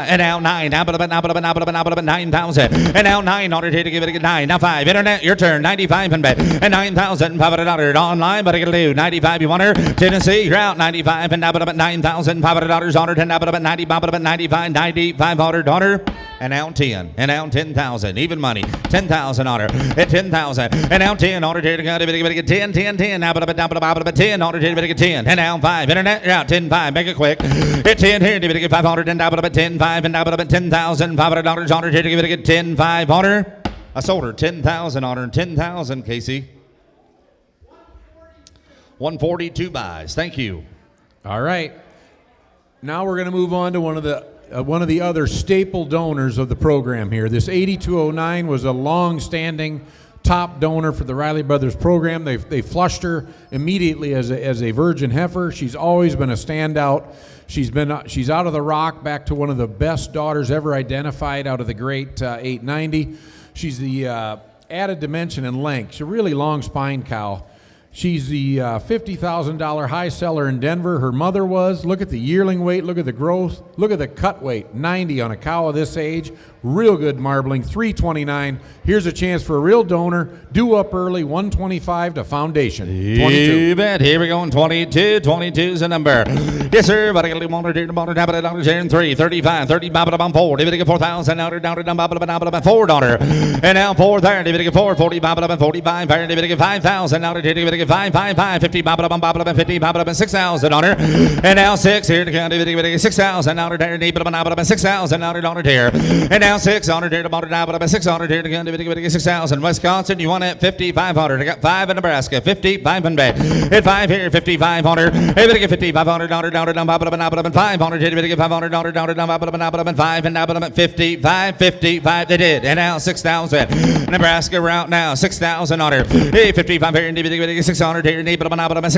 and now 9, 9,000, and now 900 here to give it a 9, now 5, internet, your turn, 95 and bet, and $9,500 online, but I gotta do 95, you want her, Tennessee, you're out, 95, and $9,500 on her, 10, 90, 95, 9,500 on her, and now 10, and now 10,000, even money, 10,000 on her, at 10,000, and now 10 on her, here to get 10, 10, now 10 on her, here to get 10, and now 5, internet, you're out, 10, 5, make it quick, at 10 here, to get 500, and 10, 5, and $10,500 on her, here to get 10, 5 on her, I sold her 10,000 on her, 10,000, Casey, 142 buys, thank you. All right. Now we're going to move on to one of the other staple donors of the program here. This 8209 was a long-standing top donor for the Riley Brothers program. They flushed her immediately as a virgin heifer. She's always been a standout. She's out of the rock back to one of the best daughters ever identified out of the great 890. She's the added dimension and length. She's a really long spine cow. She's the $50,000 high seller in Denver. Her mother was. Look at the yearling weight. Look at the growth. Look at the cut weight. 90 on a cow of this age. Real good marbling. 329. Here's a chance for a real donor. Due up early. 125 to foundation. 22. You bet. Here we go. 22. 22 is a number. Yes, sir. But I got a little $100 here in 3. 35. 30. 4. David get 4,000. Now $4. And now 4 there. David get 4. 40. 45. David get 5,000. Now David get 5, 50, 50, 6,000 on her, and now 6 here to count, 6,000 on her there, 6,000 on her there, and now 6 on her there, 600 here to count, 6,000. Wisconsin, you want it 5,500. I got 5 in Nebraska, 5,500. At 5 here, 5,500. Hey, get 5,500 on her, 500 here to get 500 on her, 5 and now 55, 55. They did, and now 6,000. Nebraska route now, 6,000 on her. Hey, 55 here, 600 here, 6,000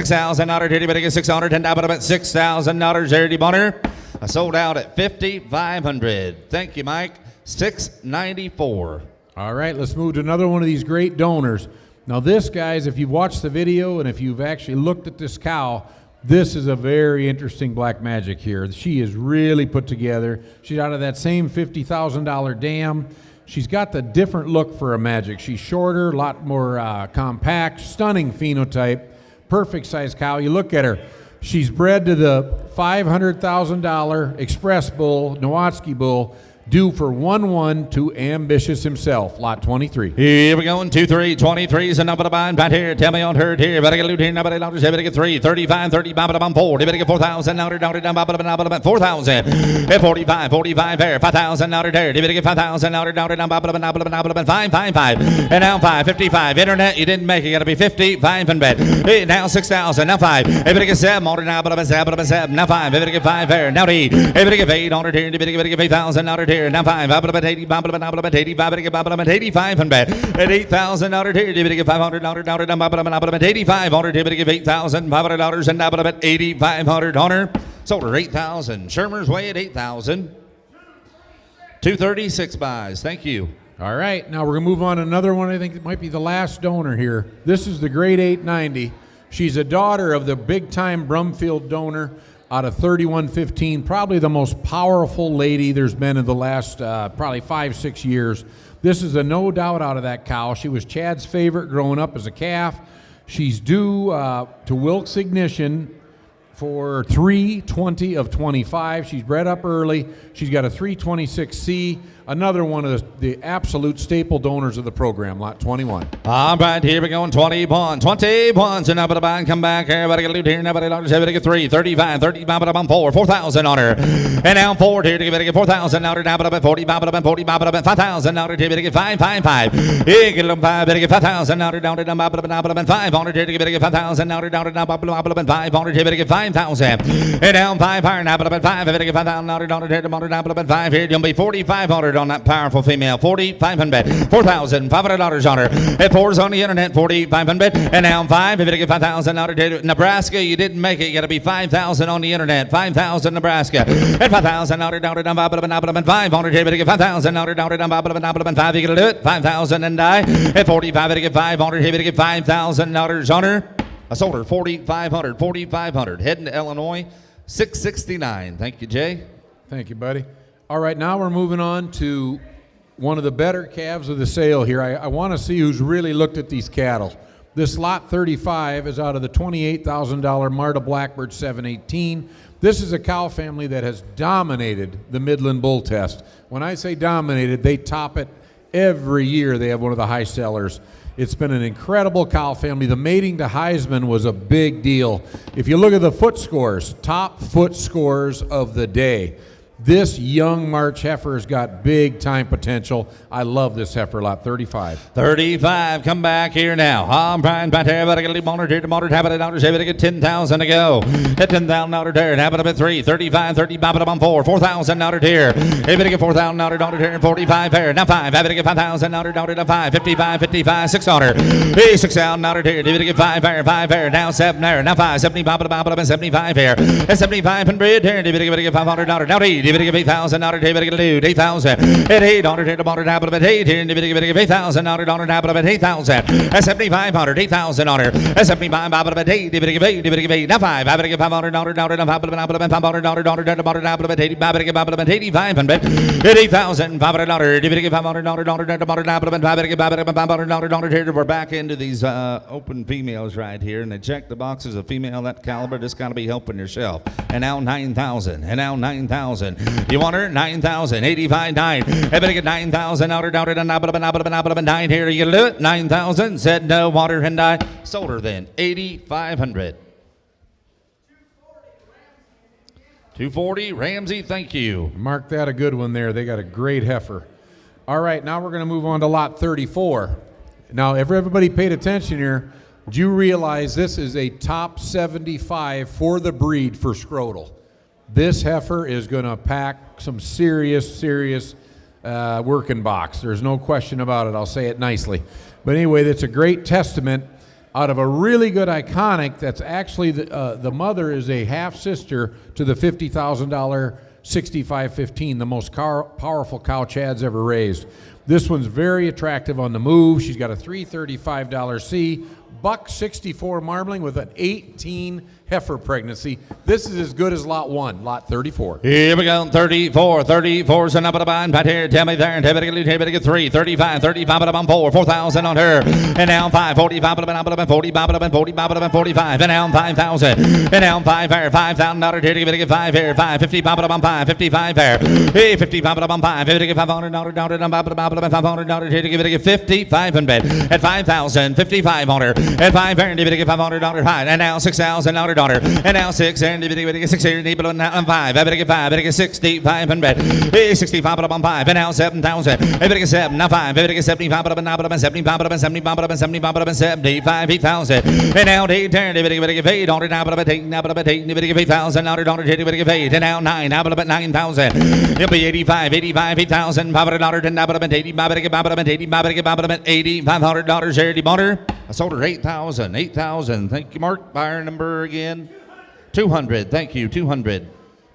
here, 600 and $6,000 there, Bonner. I sold out at 5,500. Thank you, Mike. 694. All right, let's move to another one of these great donors. Now this, guys, if you've watched the video and if you've actually looked at this cow, this is a very interesting black magic here. She is really put together. She's out of that same $50,000 dam. She's got the different look for a magic. She's shorter, a lot more compact, stunning phenotype, perfect size cow. You look at her. She's bred to the $500,000 Express Bull, Nowatzki Bull, due for 1-1 to Ambitious himself, lot 23. Here we go, 2-3, 23 is a number to bind right here. Tell me on her here, but I get loot here, nobody dollars, everybody get 3, 35, 30, 4, everybody get 4,000, now they're down, 4,000, 45, 45 there, 5,000, now they're there, everybody get 5,000, now they're down, 5, 5, 5, and now 5, 55, internet, you didn't make it, got to be 55 and bet, hey, now 6,000, now 5, everybody get 7, now 7, now 5, everybody get 5 there, now 8, everybody get 8, on her here, everybody get 8,000, now they're there. Now 5, 85 and bet at 8,000 here. Did get 500 85 on her. Did give $8,500 and now at 8,500 on her. Sold her 8,000. Shermer's Way at 8,000. 236 buys. Thank you. All right, now we're gonna move on to another one. I think it might be the last donor here. This is the Great 890. She's a daughter of the big-time Brumfield donor out of 3115, probably the most powerful lady there's been in the last probably 5-6 years. This is a no doubt out of that cow. She was Chad's favorite growing up as a calf. She's due to Wilkes Ignition for 320 of 25. She's bred up early. She's got a 326C, another one of the absolute staple donors of the program, lot 21. All right, here we go in 21. 21. So now, but a come back. Everybody get a loot here. Nobody loaded. Everybody get 3. 35. 35. But I'm 4. 4,000 on her. And now 4 here to get 4,000 on her. Now, but 40. But 40. But 5,000 on her. Here to get 5. 5. 5. Here get 5. Better get 5,000 on her. Down to 5 on her. Here to get 5,000 on her. Down to 5 on her. Here to get 5,000. And down 5 higher. Now, but 5. Better get 5,000 on her. Down to 5 here. You'll be 4,500 on that powerful female. 4,500. $4,500 on her. At 4's on the internet. 4,500. And now 5. If you get 5,000 on her. Nebraska, you didn't make it. You got to be 5,000 on the internet. 5,000 Nebraska. At 5,000 on her. Down to 500. Here to get 5,000 on her. Down to 5. You got to do it. 5,000 and die. At 45. To get 500. Here to get $5,000 on her. I sold her 4,500. 4,500. Heading to Illinois. 669. Thank you, Jay. Thank you, buddy. All right, now we're moving on to one of the better calves of the sale here. I want to see who's really looked at these cattle. This lot 35 is out of the $28,000 Marta Blackbird 718. This is a cow family that has dominated the Midland Bull Test. When I say dominated, they top it every year. They have one of the high sellers. It's been an incredible cow family. The mating to Heisman was a big deal. If you look at the foot scores, top foot scores of the day, this young March heifer's got big time potential. I love this heifer, lot 35. 35, come back here now. I'm Brian back here, but I got to leave on here to motor, have it at dollars, have it to get 10,000 to go. At $10,000 there, have it up at 3, 35, 30, bop it up on 4, $4,000 here. Have it to get $4,000 here, 45 here. Now 5, have it to get $5,000 to 5, 55, 55, 600. Hey, $6,000 here, have it to get 5 here, now 7 there, now 5, 70, bop it up, 75 here. At 7500 here, have it to get $500, now 8. Give it $8,000, David, get a 8,000. At 800, hit the motor, tap it at 8 here, and David, give $8,000, tap it at 8,000. At 7,500, 8,000 on her. At 75, bop it at 8, David, give 8, David, give 8. Now 5, I better get $500, $500, 8,500. At 8,000, $500, David, give $500. We're back into these open females right here, and they check the boxes of female that caliber. Just got to be helping yourself. And now 9,000, and now 9,000. You want her? 9,000. 85, 9. I better get 9,000 out her, 9 here. You gonna do it? 9,000. Said no, water and I sold her then. 8,500. 240, Ramsey, thank you. Mark that a good one there. They got a great heifer. All right, now we're going to move on to lot 34. Now, if everybody paid attention here, do you realize this is a top 75 for the breed for scrotal? This heifer is going to pack some serious working box. There's no question about it. I'll say it nicely. But anyway, that's a great testament out of a really good iconic that's actually the mother is a half-sister to the $50,000 6515, the most powerful cow Chad's ever raised. This one's very attractive on the move. She's got a $335 C, buck 64 marbling with an 18 heifer pregnancy. This is as good as lot 1, lot 34. Here we go, 34. 34's an up at a bind. Right here, tell me there, and have it get 3. 35, 35 at a 4, 4,000 on her. And now 5, 45 at a 45. And now 5,000. And now 5 here, $5,000 here to get 5 here. 5, 55 at a 5, 55 here. Hey, 55 at a 5, here to get $500 down to $500 here to get 5,500. At 5,000, 55 on her. At 5 here, to get $500 high. And now $6,000 on her. And now 6 and get 6 here, and 5. I better get 5. I better get 6,500. Hey, 65 up on 5. And now 7,000. I better get 7. Now 5. I better get 75 up on 75 up on 75 up on 75 up on 75, 8,000. And now 8 turn. I better get 8 on it. Now but 8. Now but 8. I better get 8,000 on it. I better get 8. And now 9. Now but 9,000. It'll be 85, 8,000. $500 and now but 80. I better get 80. I better get $8,500 charity butter. I sold her 8,000. 8,000. Thank you, Mark. Buyer number again. 200. Thank you. 200.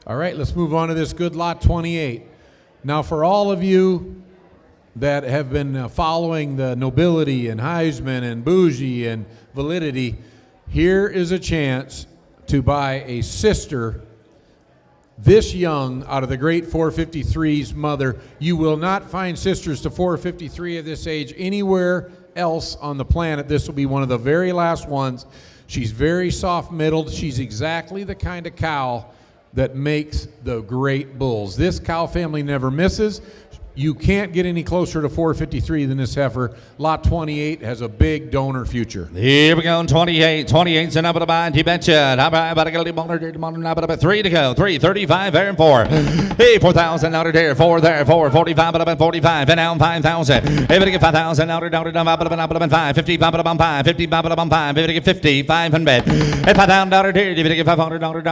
All right, let's move on to this good lot 28. Now, for all of you that have been following the Nobility and Heisman and Bougie and Validity, here is a chance to buy a sister this young out of the great 453's mother. You will not find sisters to 453 of this age anywhere else on the planet. This will be one of the very last ones. She's very soft-middled. She's exactly the kind of cow that makes the great bulls. This cow family never misses. You can't get any closer to 453 than this heifer. Lot 28 has a big donor future. Here we go, 28. 28's an up at a bind, you betcha. About a 3 to go. 335 there and 4. Hey, 4,000 out of there. 4 there. 4. 45 about 45. And now 5,000. Hey, better get 5,000 out of 5. 50 about 5. 50 about 5. Better get 50. 500. Hey, 5,000 out of there. You better get 500 out of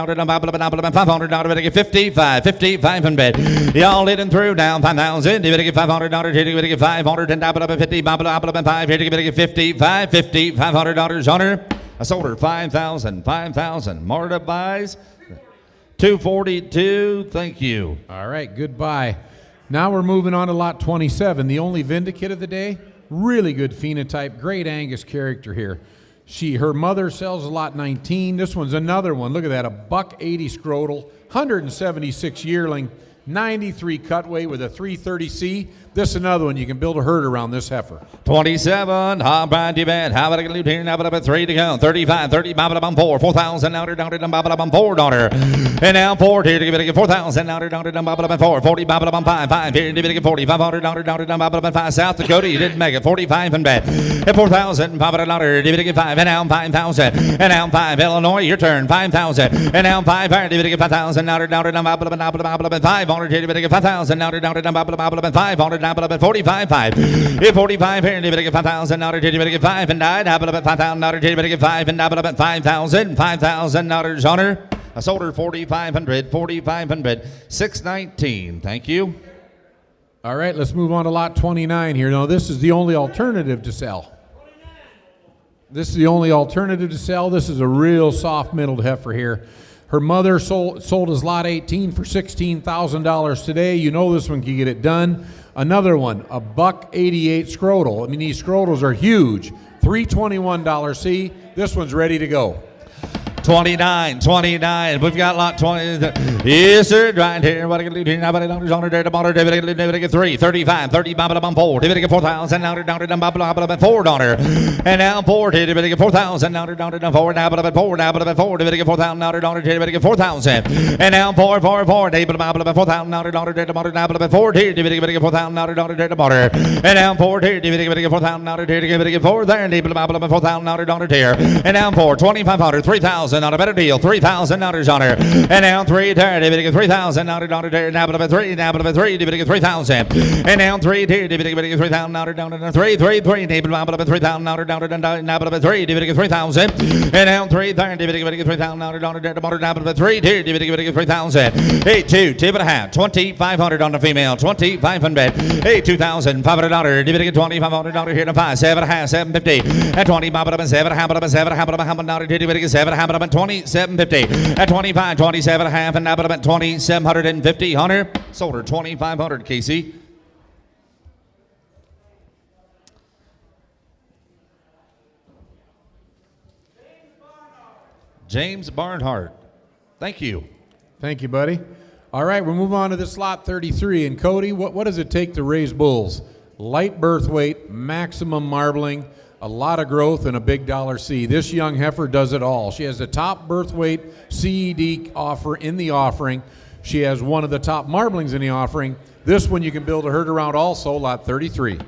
500 out of it. Get 55. 50. 500. Y'all leading through now. 5,000. You better get 500 out of here. You better get 500 and up 50. About 5. You better get 55. 50. $500 on her. I sold her 5,000. 5,000. Marta buys 242. Thank you. All right, goodbye. Now we're moving on to lot 27, the only Vindicate of the day. Really good phenotype, great Angus character here. Her mother sells a lot 19. This one's another one. Look at that, a $180 scrotal, 176 yearling, 93 cut weight with a 330C. This is another one. You can build a herd around this heifer. 27. How about you bet? How about I get here? Now about 3 to go. 35. 30. Bob 4. 4,000 out of Bob 4 daughter. And now 4 here to get 4,000 out of Bob 4. 40 Bob 5. 5 here to get 40. 500 out of Bob 5. South Dakota, you didn't make it. 45 and bet. And 4,000. $500 to get 5. And now 5,000. And now 5. Illinois, your turn. 5,000. And now 5 here to get 5,000 out of Bob 500 here to get 5,000 out of Bob 500. 45 5. 45 here, and you better get 5,000 out of here, you better get 5 and died. How about 5,000 out of here, you better get 5 and died about 5,000. $5,000 on her. I sold her 4,500, 4,500, 619. Thank you. All right, let's move on to lot 29 here. Now, this is the only alternative to sell. This is the only alternative to sell. This is a real soft-middled heifer here. Her mother sold as lot 18 for $16,000 today. You know this one can get it done. Another one, a $188 scrotal. I mean, these scrotals are huge. $321 C. This one's ready to go. 29. We've got lot 20. Yes, sir. Right here. What are you going to do here? Nobody on there. Tomorrow, David, get 3. 35. 30. Bob 4. David, get 4,000. Now, Bob 4 daughter. And now 4. David, get 4,000. Now, 4. Now, Bob 4. Now, Bob 4. David, get 4,000. Now, David, get 4,000. And now 4. David, Bob 4,000. Now, Bob 4. David, get 4,000. Now, Bob. And now 4. David, get 4,000. Now, David, get 4 there. David, Bob 4,000. Now, and now 4. 2,500. 3,000. Not a better deal. $3,000 on her. And now 3 there. David get 3,000. Now down to now but 3. Now but 3. David get 3,000. And now 3 there. David get 3,000. Now down to 3. David but 3,000. Now down to now but 3. David get 3,000. And now 3 there. David get 3,000. Now down to now but 3. David get 3,000. 8 2. Tip and a half. 2,500 on the female. 2,500. 8 $2,500. David get $2,500 here to 5. 7 and a half. 750. And 20. Bob 7 half. 7 half. David get 7 half. 2750 at 25, 27 and a half, and now about 2,750. Hunter sold her 2,500. Casey. James Barnhart. Thank you. Thank you, buddy. All right, we'll move on to this lot 33. And Cody, what does it take to raise bulls? Light birth weight, maximum marbling, a lot of growth, and a big dollar C. This young heifer does it all. She has the top birth weight CED offer in the offering. She has one of the top marblings in the offering. This one you can build a herd around also, lot 33.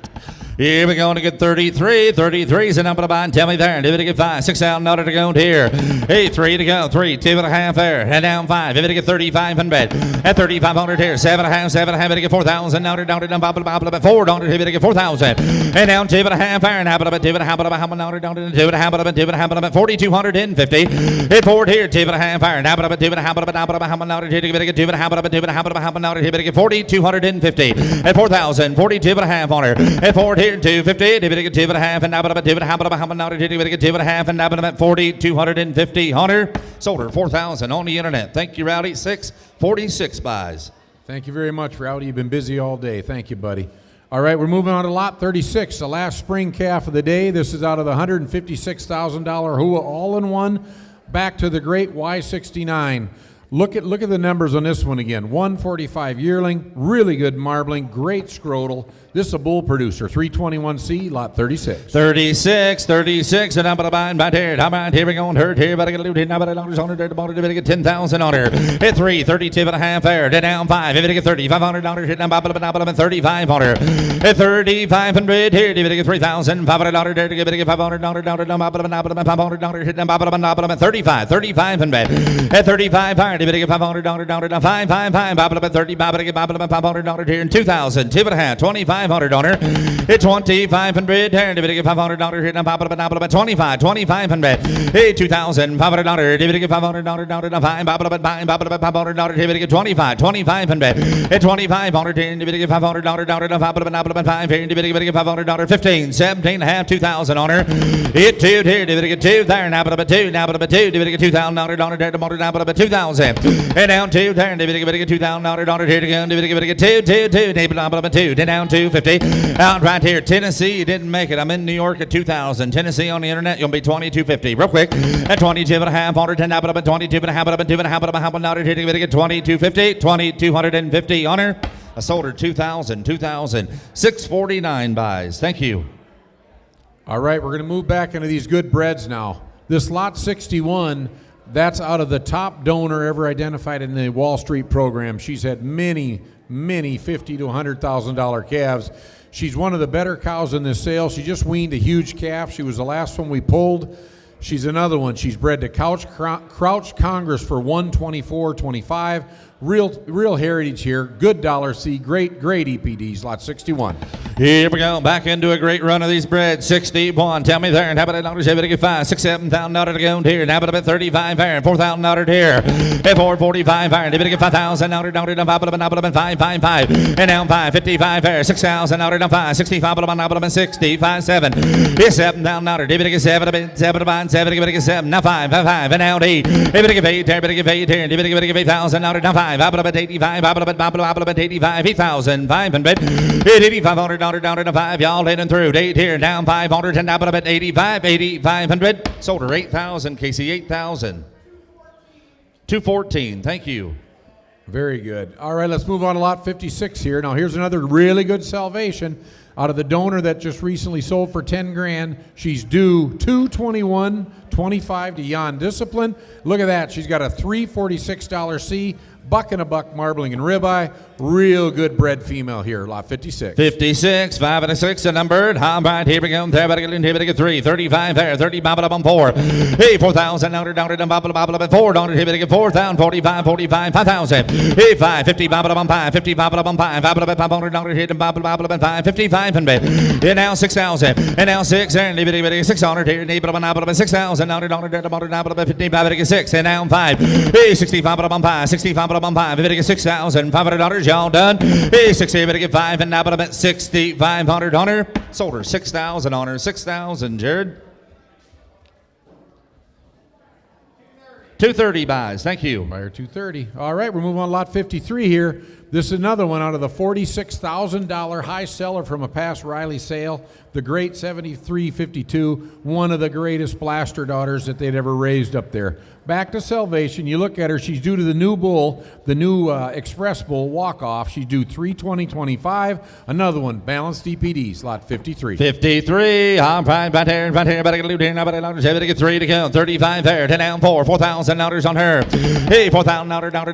Here we go to get 33. 33 is a number to buy. Tell me there. David to get 5. $6,000 to go here. 8 3 to go. 3 2 and a half there. And down 5. David to get 3,500. At 3,500 here. 7 and a half. 7 and a half. David to get 4,000. Now down to $4. David to get 4,000. And down 2 and a half there. And how about 2 and a half? How about now down to 2 and a half? 2 and a half. 4,250. Hit forward here. 2 and a half there. Now about 2 and a half. How about now to get 2 and a half? 2 and a half. How about now to get 4,250. At 4,000. 42 and a half on her. At forward here. 250, David get 2 and a half, and now about 2 and a half, how about now David get 2 and a half, and now about 4,250. Hunter sold her 4,000 on the internet. Thank you, Rowdy. 646 buys. Thank you very much, Rowdy. You've been busy all day. Thank you, buddy. All right, we're moving on to lot 36, the last spring calf of the day. This is out of the $156,000 Hua all-in-one, back to the great Y69. Look at the numbers on this one again. 145 yearling, really good marbling, great scrotal. This is a bull producer, 321C, lot 36. 36, and I'm about to bind by here. How about here we go on her here, but I got to do it. Now, but I don't on her, the ball, to get 10,000 on her. Hit 3, 32 and a half there. Then down 5, if it get $3,500, hit down by 35 on her. Hit 3,500 here, if it get $3,500, there to get $500, down by $500, hit down by 35 and bet. Hit 35 higher, if it get $500, down 5, by 30, by $500 here in 2,000, 2 and a half, 2,500 on her. Hit 2,500 here, if it get $500, hit down by 2,500. Hey, $2,500, if it get $500, down 5, by $500, if it get 2,500. Hit 2,500 here, if it get $500, down 5 here, if it get $500, 15, 17 and a half, 2,000 on her. Hit 2 here, if it get 2 there, now but 2, if it get $2,000 there, now but 2,000. And down 2 there, if it get $2,000 here to go, if it get 2, then down 250. Out right here, Tennessee, you didn't make it. I'm in New York at 2,000. Tennessee on the internet, you'll be 2,250. Real quick, at 22 and a half, 10 up, 22 and a half, 2 and a half, $100 here to get 2,250, 2,250 on her. I sold her 2,000, 649 buys. Thank you. All right, we're going to move back into these good breds now. This lot 61, that's out of the top donor ever identified in the Wall Street program. She's had many $50,000 to $100,000 calves. She's one of the better cows in this sale. She just weaned a huge calf. She was the last one we pulled. She's another one. She's bred to Crouch Congress for $124.25. Real heritage here. Good $C. Great EPDs. Lot 61. Here we go. Back into a great run of these breds. 61. Tell me there. And how about $5, $6,000, $7,000 to go here. Now about $35 here. $4,000 here. $445 here. If it get $5,000, 555. And now $555 here. $6,000, 565, 65, 7. It's $7,000. If it get 7, if it get 7. Now 5, and now 8. If it get 8 here, if it get 8 here. If it get $8,000, now 5. 85, 8,500. 8,500 down to 5. Y'all heading through. 8 here, down 500, and now about 8,500. Sold her 8,000, Casey, 8,000. 214. Thank you. Very good. All right, let's move on to lot 56 here. Now here's another really good salvation out of the donor that just recently sold for 10 grand. She's due 221.25 to Jan Discipline. Look at that. She's got a $346 C. Buck and a buck marbling and ribeye. Real good bred female here, lot 56. 56, 5 and a 6, a numbered. All right, here we go. There, but get 3, 35 there, 30, bobble 4. Hey, 4,000, down to bobble 4, down to get 4,000, 45, 5,000. Hey, 5, 50, bobble 5, 50, bobble 5, bobble, down to hit and bobble 5, 55, and then now 6,000, and now 6, and get 600 here, 6,000, down to 50, 6, and now 5. Hey, 65, 65, 5, if it get $6,500, y'all done. Hey, 60, if it get 5, and now about 6,500 on her. Sold her 6,000 on her. 6,000, Jared. 230 buys. Thank you. Buyer 230. All right, we're moving on to lot 53 here. This is another one out of the $46,000 high seller from a past Riley sale. The great 7352, one of the greatest blaster daughters that they'd ever raised up there. Back to salvation. You look at her, she's due to the new bull, the new Express Bull walk-off. She's due 320.25. Another one, balanced DPDs, lot 53. 53. I'm fine, right here, but I got to do here. Now, but I get 3 to go. 35 there, 10 down 4. $4,000 on her. Hey, $4,000 down to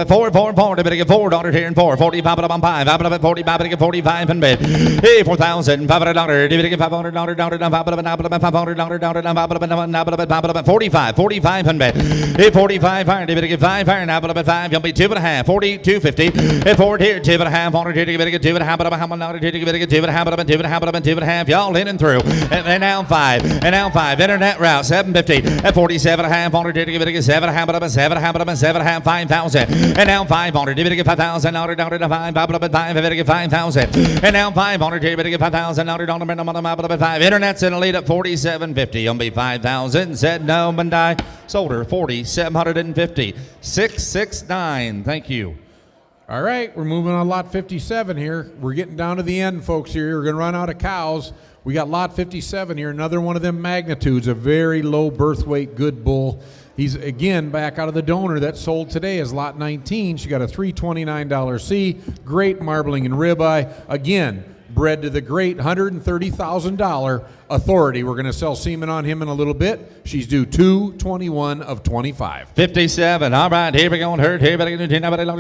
4, 4, 4. They get $4 here and 4. 45 on 5. 45, they get 45 and bed. Hey, $4,500. They get $500 down to $500 down to 45 and bed. Hey, 45 iron. They get 5 iron. Now, but 5. You'll be 2.5. 42.50. Hey, 4 here, 2.5 on it. Here to get 2.5. But how much here to get 2.5. Y'all in and through. And now 5. And now 5. Internet route 750. At 47.5 on it. Here to get 7.5. 5,000. And now 500. Here to get 5,000 down to 5. 5. Here to get 5,000. And now 500. Here to get 5,000 down to 5. Internet's in the lead at 47.50. You'll be 5,000. Said no, Bandai. Sold her 4,750. 669. Thank you. All right, we're moving on lot 57 here. We're getting down to the end, folks, here. We're going to run out of cows. We got lot 57 here, another one of them magnitudes, a very low birth weight, good bull. He's again back out of the donor that sold today as lot 19. She got a $329 C, great marbling and ribeye. Again, bred to the great $130,000 Authority. We're going to sell semen on him in a little bit. She's due 221 of 25. 57. All right, here we go on her. Here we go.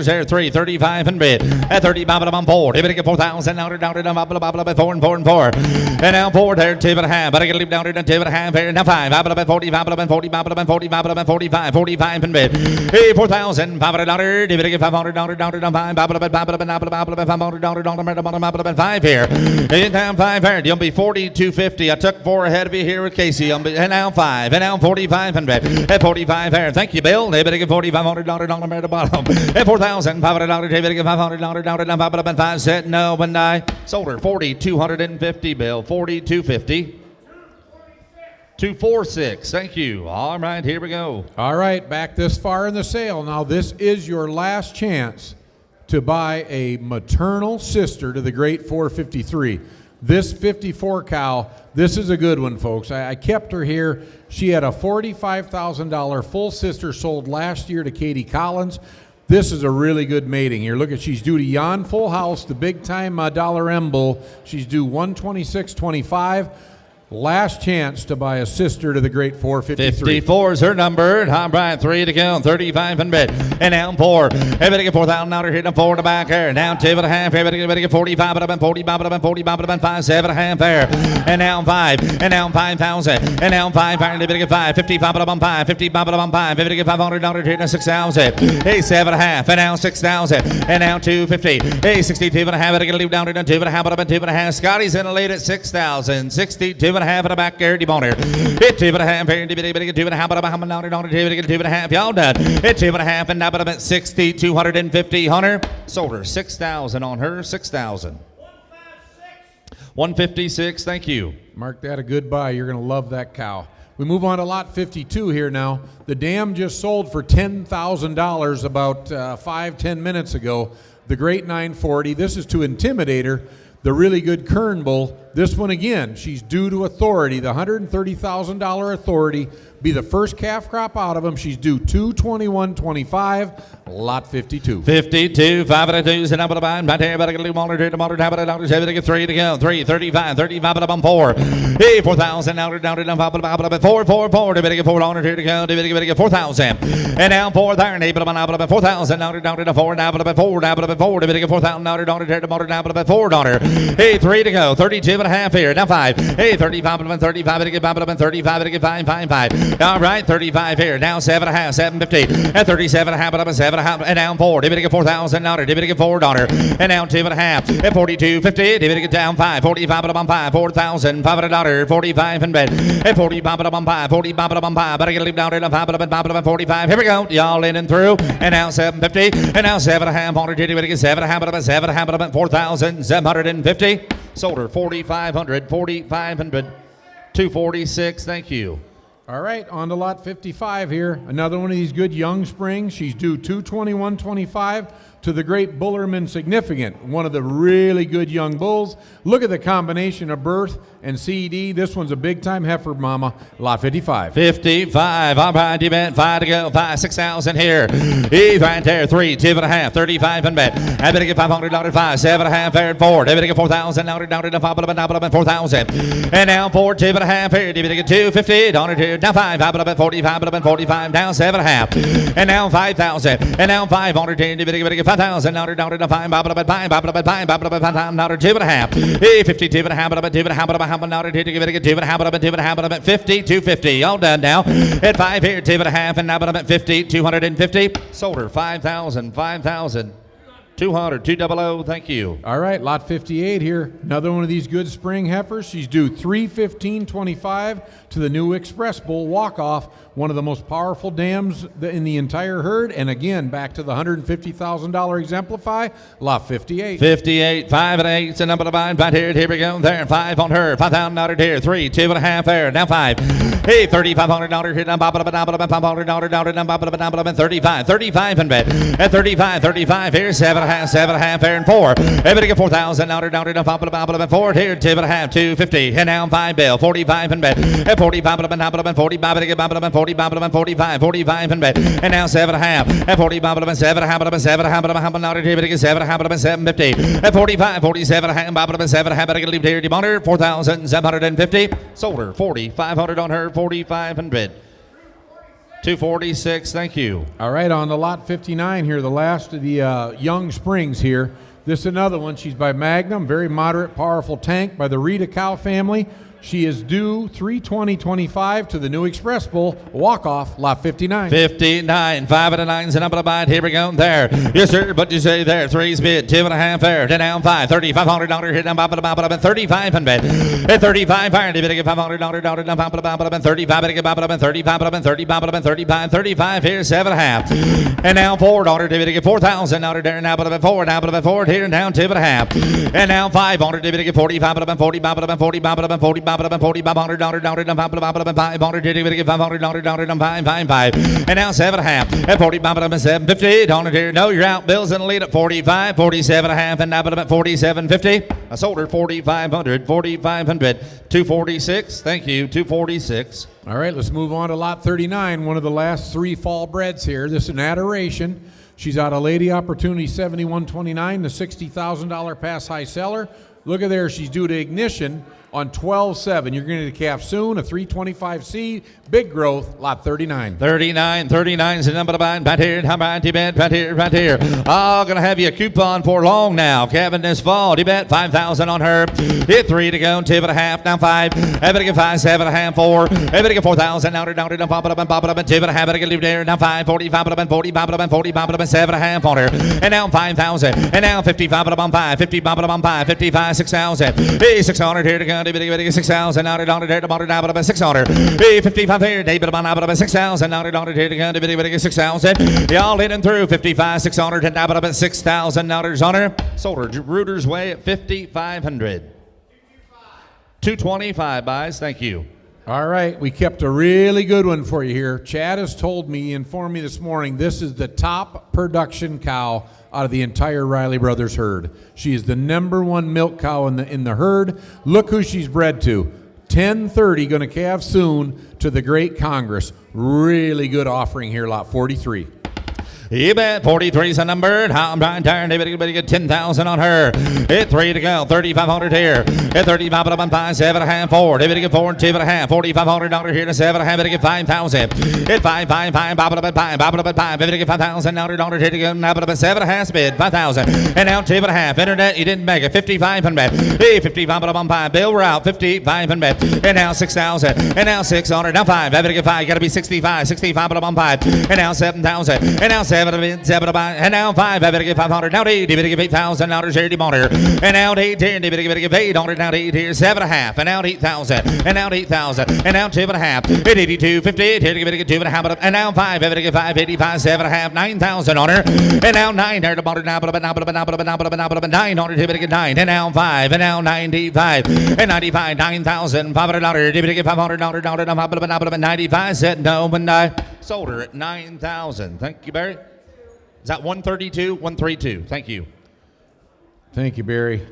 Here, 3, 35 and bid. At 30, bobble on board. Here we go, 4,000. Down, bobble, 4 and 4 and 4. And now forward there, 2.5. But I get to leave down here, 2.5 here. Now 5. Bobble, 40, bobble, 40, bobble, 40, bobble, 45. 45 and bid. Hey, 4,000. $500. Here we go, $500. Down, 5. Bobble, $500. 5 here. And down 5 here. You'll be 42.50. I took 4 ahead of you here with Casey. And now 5. And now 4,500. At 45 there. Thank you, Bill. They better get $4,500 down there at the bottom. At $4,500. They better get $500 down to 5 set. No, and I sold her 4,250, Bill. 4,250. 246. Thank you. All right, here we go. All right, back this far in the sale. Now, this is your last chance to buy a maternal sister to the great 453. This 54 cow, this is a good one, folks. I kept her here. She had a $45,000 full sister sold last year to Katie Collins. This is a really good mating here. Look at, she's due to Jan Full House, the big time dollar M bull. She's due 126.25. Last chance to buy a sister to the great 453. 54 is her number. All right, 3 to go. 3500. And down 4. Everybody get $4,000 hitting 4 to back there. Down 2.5. Everybody get 45. 40. 5. 7.5 there. And down 5. And down 5,000. And down 5. Everybody get 5. 50. 5. 50. 5. Everybody get $500 hitting 6,000. Hey, 7.5. And down 6,000. And down 250. Hey, 62.5. Everybody get leave down to 2.5. 2.5. Scotty's in a late at 6,000. 62.5 in the back there, Deboner. Hit 2.5 here, 2.5, but I'm down 2.5. Y'all done. Hit 2.5 and now but about 60, 250. Hunter sold her 6,000 on her, 6,000. 156. Thank you. Mark that a good buy. You're going to love that cow. We move on to lot 52 here now. The dam just sold for $10,000 about 5-10 minutes ago. The great 940. This is to Intimidator. The really good Kern bull. This one again, she's due to Authority, the $130,000 Authority. Be the first calf crop out of him. She's due 221.25. Lot 52. 52, 5 and 2s and up at the bind. Right here, better get a little more, tap it out, 3 to go. 3, 35, 35 at 4. Hey, 4,000 down to 4, 4, 4. They better get 4 on here to go. They better get 4,000. And down 4 there, and 4,000 down to 4, down to 4, down to 4. They better get 4,000 down to 4 down. Hey, 3 to go. 32.5 here. Now 5. Hey, 35 and 35. Better get 35. Better get 5. All right, 35 here. Now 7.5, 750. At 37.5, 7.5, and down 4. They better get 4,000 down. They better get 4 down. And down 2.5. At 42.50. They better get down 5. 45 at 5. 4,000. $500. 45 in bed. At 45 at 5. 45 at 5. Better get a leave down to 5 at 45. Here we go. Y'all in and through. And now 750. And now 7.5. 100. They better get 7.5 at 4,000. 750. Sold her 4,500. 4,500. 246. Thank you. All right, on to lot 55 here. Another one of these good young springs. She's due 221.25 to the great Bullerman Significant, one of the really good young bulls. Look at the combination of birth and CED. This one's a big-time heifer, mama. Lot 55. 55. All right, you bet. 5 to go. 6,000 here. He's right there. 3, 2.5. 35 and bet. I better get $500. 5, 7.5 there at 4. They better get 4,000 down to 4,000. And now 4, 2.5 here. They better get 250 down to now 5. 45 down 7.5. And now 5,000. And now 500. They better get 5,000 down to 5. 2.5. Hey, 52.5. Now to get 2.5. 50, 250. All done now. At 5 here, 2.5, and now about 50, 250. Sold her 5,000. 200, 200. Thank you. All right, lot 58 here. Another one of these good spring heifers. She's due 315.25 to the new Express Bull walk-off, one of the most powerful dams in the entire herd. And again, back to the $150,000 Exemplify, lot 58. 58, 5 and 8, and number to bind. Right here we go. There, 5 on her. 5,000 out here. 3, 2.5 there. Now 5. Hey, $3,500 here, $500, 35 and bet. At 35 here, 7.5 there and 4. Everybody get $4,000 forward here, 2.5, 250. And now 5 bill, 45 and bet. At 45 and 45 and bet. And now 7.5. At 45 and 7.5, 750. At 45, 47 7.5, leave here, Demonder, 4,750. Sold her, 4,500 on her, 4,500. 246, thank you. All right, on the lot 59 here, the last of the young springs here. This is another one. She's by Magnum, very moderate, powerful tank by the Rita cow family. She is due 3/20/25 to the New Express Bowl, walk-off, lot 59. 59, 5 and a 9's and up and a bite. Here we go, there. Yes, sir, but you say there. 3's bid, 2.5 there. 10 down 5, $3,500 hit down, 35 and bet. At 35, fire, you better get $500 down, 35, better get 35 here, 7.5. And now $4, you better get $4,000 there, now but forward here, and down 2.5. And now $500, you better get 45, $4,500 and now 7.5 at 45 750. No, you're out. Bill's in the lead at 45, 47.5, and now at 47.50. I sold her 4,500, 246. Thank you, 246. All right, let's move on to lot 39, one of the last 3 fall breds here. This is an adoration. She's out of Lady Opportunity 7129, the $60,000 pass high seller. Look at there, she's due to ignition on 12/7. You're going to get a calf soon, a 325C, big growth, lot 39. 39's the number to buy. Right here. Oh, going to have you a coupon for long now. Kevin this fall. You bet 5,000 on her. Hit 3 to go, 2.5, now 5. Everybody get 5, 7.5, 4. Everybody get 4,000 now. 2.5, better get leave there. Now 5, 45, 7.5 on her. And now 5,000. And now 55 on 5, 55, 6,000. Hey, 600 here to go. 6,000 now to there to bottom down about 600. Hey, 55 here, David about 6,000 now to here to go. 6,000. Y'all hitting through 55, 600 and now about 6,000 now to on her. Sold her Reuter's way at 5,500. 225 buys. Thank you. All right, we kept a really good one for you here. Chad has informed me this morning, this is the top production cow out of the entire Riley Brothers herd. She is the #1 milk cow in the herd. Look who she's bred to. 10:30, going to calve soon to the Great Congress. Really good offering here, lot 43. You bet 43's a number. I'm trying to everybody get 10,000 on her. Hit 3 to go. 3,500 here. Hit 35 on 5, 7.5 forward. Everybody get 4 and 2.5. $4,500 here to 7.5. Everybody get 5,000. Hit 5, 5. Everybody get 5,000 now to here to go. Now but 7.5 bid 5,000. And now 2.5. Internet, you didn't make it. 55 and bet. Hey, 55 on 5. Bill, we're out. 55 and bet. And now 6,000. And now 600. Now 5. Everybody get 5. Got to be 65. 65 on 5. And now 7,000. And now 7 and now 5, I better get 500, now 8, you better get $8,000 here, Demonder. And now 8, you better get 800, now 8 here, 7.5, and now 8,000, and now 8,000, and now 2.5, at 82.50, here you better get 2.5, and now 5, I better get 585, 7.5, 9,000 on her, and now 9, here, Demonder, now 900, you better get 9, and now 5, and now 95, and 95, $9,500, you better get $500, 95, said no, and I sold her at 9,000. Thank you, Barry. Is that 132? 132. Thank you. Thank you, Barry.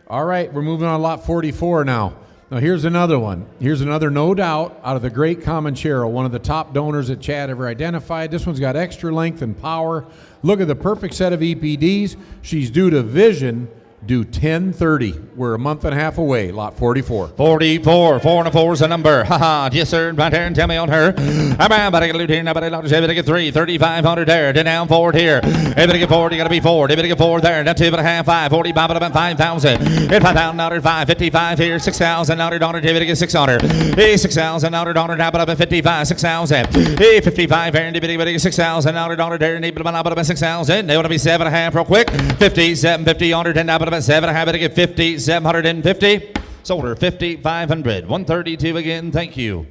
All right, we're moving on lot 44 now. Now, here's another one. Here's another, no doubt, out of the Great Comanchero, one of the top donors that Chad ever identified. This one's got extra length and power. Look at the perfect set of EPDs. She's due to vision, due 10:30. We're a month and a half away, lot 44. 44, 4 and a 4 is a number. Haha, yes, sir. Right here and tell me on her. I'm about to get a loot here. Now, but I get 3, 3,500 there. Then down forward here. Everybody get forward. You got to be forward. Everybody get forward there. Now 2.5, 5, 45, about 5,000. Hit $5,000, 555 here. 6,000 $100. Everybody get 600. Hey, 6,000 $100. Now, but 55, 6,000. Hey, 55 here. Everybody get 6,000 $100 there. Need about 6,000. They want to be 7.5 real quick. 50, 750, 100, and now, but 7.5 to get 50, 750. Sold her 5,500. 132 again. Thank you.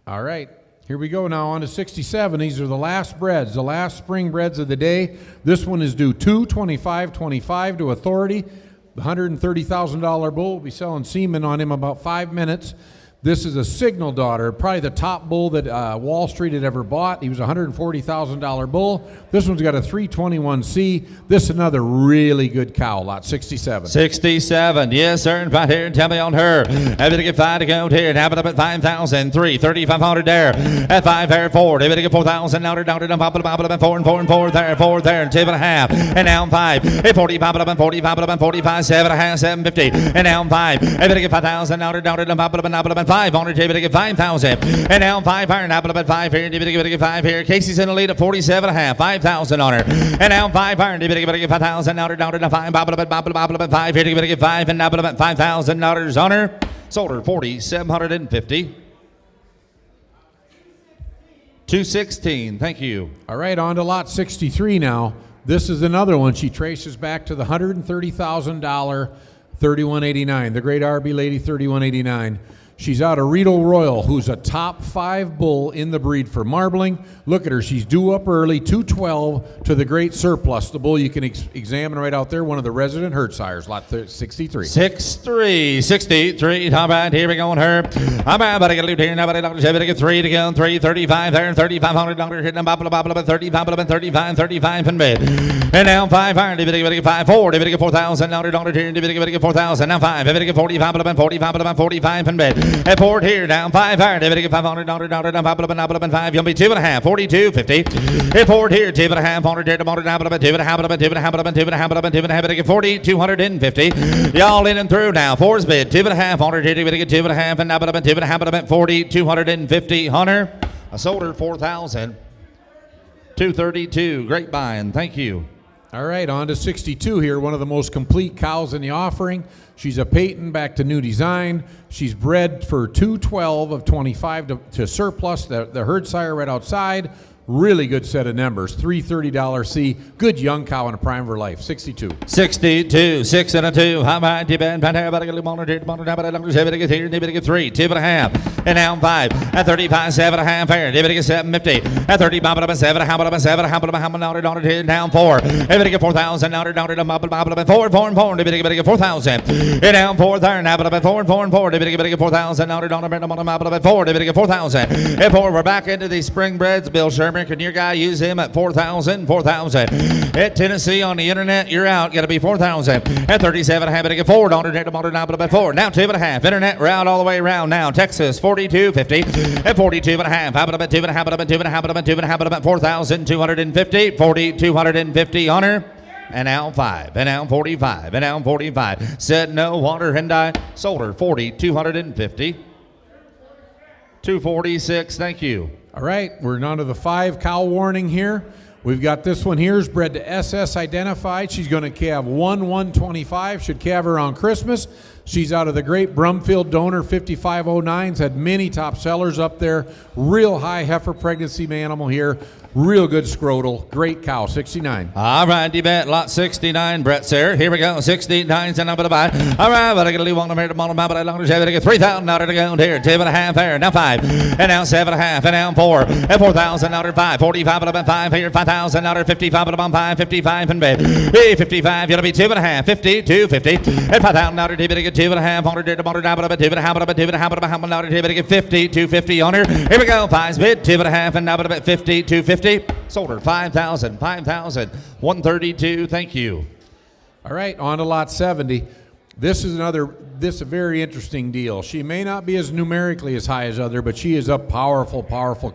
All right. Here we go now on to 67. These are the last breds, the last spring breds of the day. This one is due 2/25/25 to Authority. The $130,000 bull will be selling semen on him about 5 minutes. This is a Signal Daughter, probably the top bull that Wall Street had ever bought. He was a $140,000 bull. This one's got a 321C. This is another really good cow, lot 67. 67, yes, sir. And right here, tell me on her. Able to get 5 to go here. Have it up at 5,000. 3, 3,500 there. At 5 there, 4. Able to get 4,000. Now they're down to pop it up, 4 and 4 and 4 there, 4 there, and 2.5. And now 5. At 45 up and 45 up and 45, 7.5, 750. And now 5. Able to get 5,000. Now they're down to pop it up and 500. Able to get 5,000. And now 5 iron. Apple up at 5 here. Able to get 5 here. Casey's in the lead at 47.5. 5,000 on her. And now 5 iron. Able to get 5,000. Now they're down to 5. Apple up at 5 here. Able to get 5. And Apple up at $5,000 on her. Sold her 4,750. 216. Thank you. All right, on to lot 63 now. This is another one. She traces back to the $130,000 3189, the great RB Lady 3189. She's out of Riedel Royal, who's a top 5 bull in the breed for marbling. Look at her. She's due up early, 212 to the great Surplus, the bull you can examine right out there, one of the resident herd sires, lot 63. 63. All right, here we go on her. All right, but I got to leave here now, but I got to get 3 to go, 335 there, $3,500 hitting them, bobble, 35 and mid. And now 5 iron, David get 5, 4, David get 4,000, now $100 here, David get 4,000, now 5, David get 45 and mid. At 4 here, down 5 iron, David get $500, $5, 5, you'll be 2.5, 42.50. At 4 here, 2.5, here, tomorrow, $2.5, get 4,250. Y'all in and through now. 4's bid, 2.5, here, David get 2.5, and 2.5, 4,250. Hunter, I sold her 4,000. 232. Great buying. Thank you. All right, on to 62 here, one of the most complete cows in the offering. She's a Peyton back to new design. She's bred for 212 of 25 to Surplus, the herd sire right outside. Really good set of numbers. $330 C. Good young cow in a prime of her life. 62. 62. 6 and a 2. How about you, Ben? Get 3. 2.5. And now 5. At 35, 7.5 fair. David get 750. At 30, bobble up and 7. How about 7? How about down 4. David get 4,000. Now down to bobble up 4 and 4. David get 4,000. And down 4 there. Now up at 4 and 4. David get 4,000. Now down to 4. David get 4,000. At 4, we're back into these spring breds. Bill Sherman. Can your guy use him at 4,000? 4,000. At Tennessee on the internet, you're out. Got to be 4,000. At 37, having to get 4. Don't about 4. Now 2.5. Internet route all the way around. Now Texas 42.50. At 42.5. How about 2.5? About 4,250. 4,250 on her. And now 5. And now 45. And now 45. Said no. Water and I sold her 4,250. 246. Thank you. All right, we're on to the 5 cow warning here. We've got this one here is bred to SS identified. She's going to calve 1/125. Should calve around Christmas. She's out of the great Brumfield donor 5509s. Had many top sellers up there. Real high heifer pregnancy animal here. Real good scrotal. Great cow. 69. All right, D-Bet, lot 69. Brett Sayre. Here we go. 69's and number to buy. All right, but I got to leave one here to bottom, but I longer have to get $3,000 to go here. 2.5 there. Now 5. And now 7.5. And now 4. And 4,000 out 5. 45 about 5 here. 5,000 out 55 about 5. 55 and bed. 55. You'll be 2.5. 50. 250. And 5,000 out to get 2.5. 100 to bottom, but 2.5 to get 50. 250 on her. Here we go. 5's bid. 2.5 and now about 50. 250. Sold her 5,000, 132. Thank you. All right, on to lot 70. This is a very interesting deal. She may not be as numerically as high as other, but she is a powerful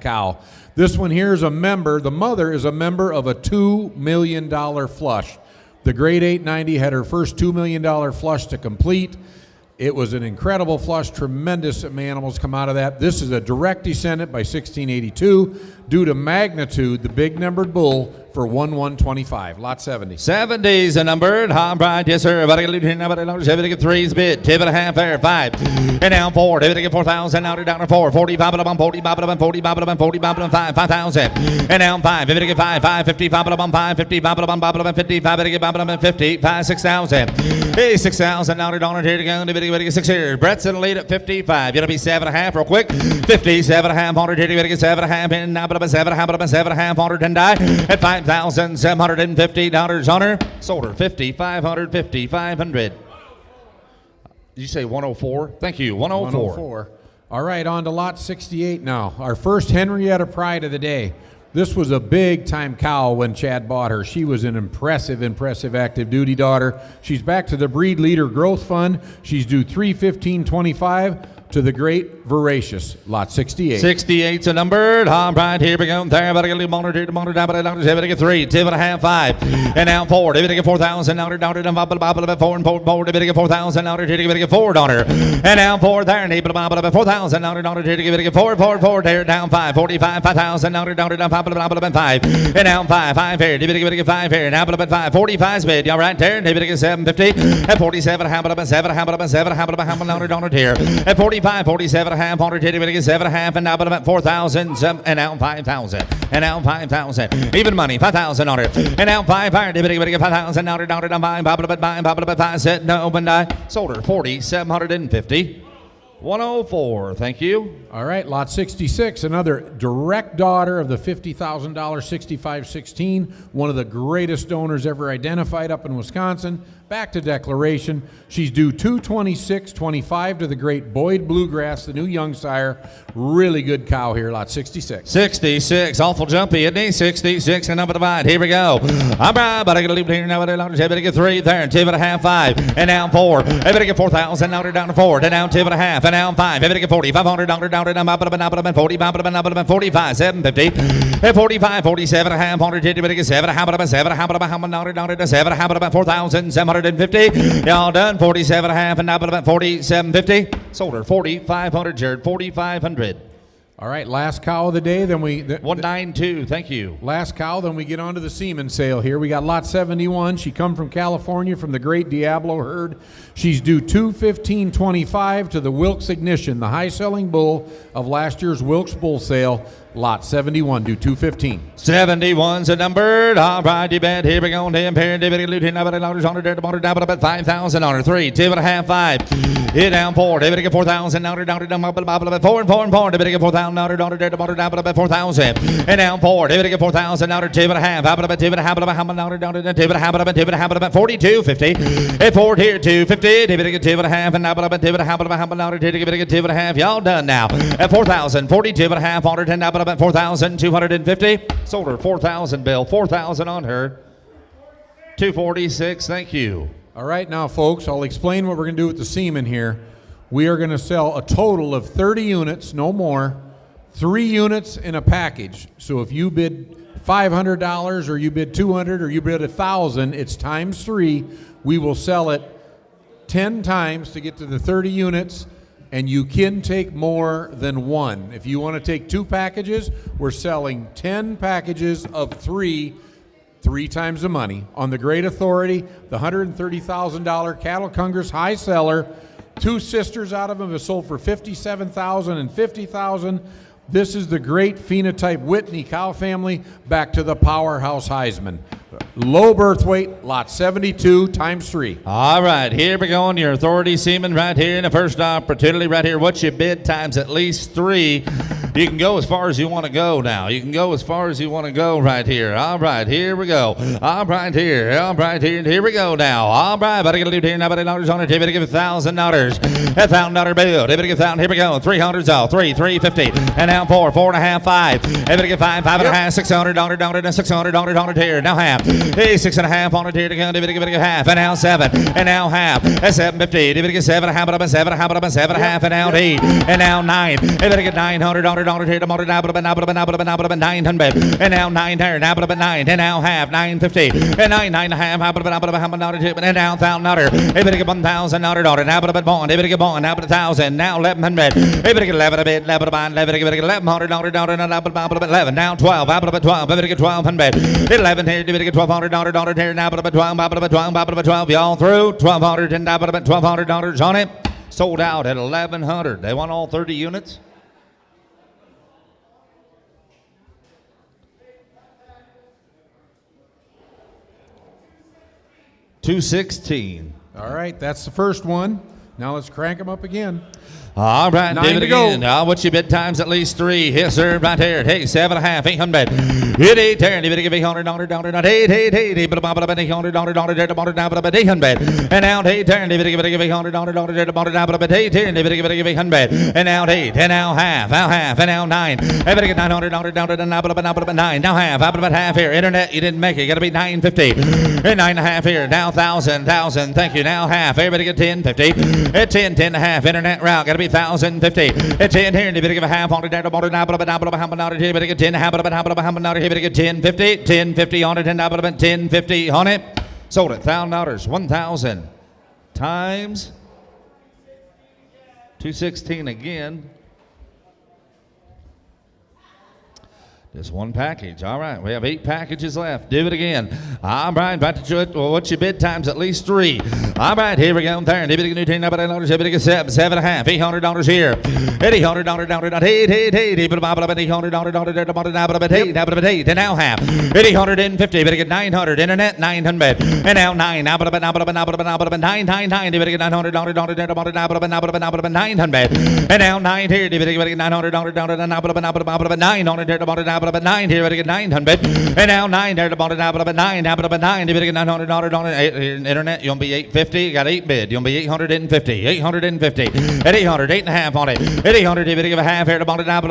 cow. This one here is a member. The mother is a member of a $2 million flush. The grade 890 had her first $2 million flush to complete. It was an incredible flush. Tremendous animals come out of that. This is a direct descendant by 1682. Due to magnitude, the big numbered bull for 1/125. Lot 70. 70's a numbered. Hot bride, yes sir. About to get 3's bid. 2.5 there. 5. And now 4. David get 4,000. Now down to 4. 45 of them. 40 bob of them. 40 bob of them. 40 bob of them. 5,000. And now 5. David get 5. 50 bob of them. 50 bob of them. Bob of them. 55. David get bob of them. 50. 5. 6,000. Hey, 6,000. Now down here to go. David get 6 here. Brett's in the lead at 55. You're gonna be 7.5 real quick. 57.5. 100 here. David get 7.5. And now 7.5. 100 and die at $5,750 on her. Sold her 5,550. 500. Did you say 104? Thank you. 104. All right, on to lot 68 now. Our first Henrietta Pride of the day. This was a big-time cow when Chad bought her. She was an impressive active duty daughter. She's back to the Breed Leader Growth Fund. She's due $315.25 to the great Voracious, lot 68. 68's a numbered. All right, here we go. There, but I get a monitor to monitor down, but I don't have it. 3, 2.5, 5, and now 4. If it get 4,000, now they're down to the 4 and 4. If it get 4,000, now they're to get 4 daughter, and now 4 there, and 4,000, now they're down to get 4, there, down 5, 45, 5,000, now they're down to 5, and now 5 here. If it get 5 here, now 5, 45 bid. All right, there, if it get 750, and 47, how about 7, now they're down here, and 45, 47, 7.5, and now about 4,000, and now 5,000, and now 5,000, even money, 5,000 on it, and now 5, 5,000, now they're down to 5, set, no, but I sold her 4,750. 104, thank you. All right, lot 66, another direct daughter of the $50,000 6516, one of the greatest donors ever identified up in Wisconsin. Back to declaration. She's due $226.25 to the great Boyd Bluegrass, the new young sire. Really good cow here, lot 66. 66, awful jumpy, isn't he? 66, and number divide. Here we go. I'm right, but I got to leave it here now. But I better get 3 there, and 2.5, 5, and now 4. I better get 4,000. Now they're down to 4, and now 2.5, and now 5. I better get 40, 500 down to 45, 750, and 45, 47, 500. You better get 7. How about 7? How about down to 7? How about 4,000, 750? Y'all done 47, and now about 4750. Sold her 4,500, Jared. 4,500. All right, last cow of the day, then we... 192, thank you. Last cow, then we get on to the Semen sale here. We got lot 71. She come from California from the great Diablo herd. She's due $215.25 to the Wilkes Ignition, the high-selling bull of last year's Wilkes Bull sale. Lot 71, due $215. 71's a numbered. All right, you bet. Here we go. Damn pair. David Luton. Now $100 on her. Down about 5,000 on her. 3, 2.5, 5. Hit down 4. David get 4,000. Now down to 4 and 4 and 4. David get 4,000. Now down to about 4,000. And down 4. David get 4,000. Now to 2.5. How about 2.5? How about down to 2.5? About 42.50. At 4 here 250. David get 2.5. And now about 2.5. How about now to get 2.5? Y'all done now. At 4,000. 42.5 on her. 10 now about 4,250. Sold her 4,000 bill. 4,000 on her. 246. Thank you. All right, now, folks, I'll explain what we're going to do with the Semen here. We are going to sell a total of 30 units, no more, 3 units in a package. So if you bid $500 or you bid $200 or you bid $1,000, it's times 3. We will sell it 10 times to get to the 30 units, and you can take more than 1. If you want to take 2 packages, we're selling 10 packages of 3 times the money. On the great authority, the $130,000 Cattle Congress high seller. 2 sisters out of them have sold for $57,000 and $50,000. This is the great phenotype Whitney cow family, back to the powerhouse Heisman. Low birth weight, lot 72 times 3. All right, here we go on your authority Semen right here in the first opportunity right here. What's your bid times at least 3? You can go as far as you want to go now. You can go as far as you want to go right here. All right, here we go. All right, here. All right, here we go now. All right, but I got to do here now. But $100 on it. They better give $1,000. $1,000 bill. They better give $1,000. Here we go. 300's out. 350, and now 4, 4.5, 5. They better give 5, 5.5, $600 down to $600 on it here. Now half. Hey, 6.5 on it here to go. They better give half, and now 7, and now half. That's 750. They better get 7, half about 7, half about 7.5, and now 8, and now 9. They better get $900 here to motor now, but 900, and now 9 there, now but 9, and now half 950, and 9.5, and now $1,000. They better get $1,000 now, but bond. They better get bond now, but 1,000, now 1,100. They better get 11 a bit, 11 bond. They better get $1,100 now, but 11, now 12, about 12. They better get 1,200. 11 here, they better get $1,200 here now, but 12, y'all through $1,200 and now, but $1,200 on it. Sold out at 1,100. They want all 30 units. $216. All right, that's the first one. Now let's crank them up again. All right, 9 do it to go. again. What's your bid times? At least 3. Yes, sir, right here. Hey, 7.5, 800. Hit 8, turn. Give it $800, not 8, 8, 8, but about $800, 800. And out 8, turn. Give it $800, about 8, turn. Give it $800. And out 8, and now half, and now 9. Give it $900, 9. Now half, about half here. Internet, you didn't make it. Got to be 950. And 9.5 here. Now 1,000. Thank you. Now half. Everybody get 10.50. At 10, 10.5. Internet route. Got to be 1,050. At 10 here. You better give a half on it. Here, better get 10. Here, better get 10.50. 10.50 on it. 10.50 on it. Sold it. $1,000. 1,000 times 216 again. Just one package. All right, we have 8 packages left. Do it again. All right, about to do it. Well, what's your bid times? At least 3. All right, here we go. There. $7.5. $800 here. $800. $800. And now half. $850. Better get 900. Internet 900. And now 9. 999. Better get $900. 900. And now 9 here. Better get $900. 900. 9 here, better get 900. And now 9 there, about 9, you better get $900. Internet, you'll be 850. Got 8 bid. You'll be 850. 850. At 800, 8.5 on it. At 800, you better give a half here, about a half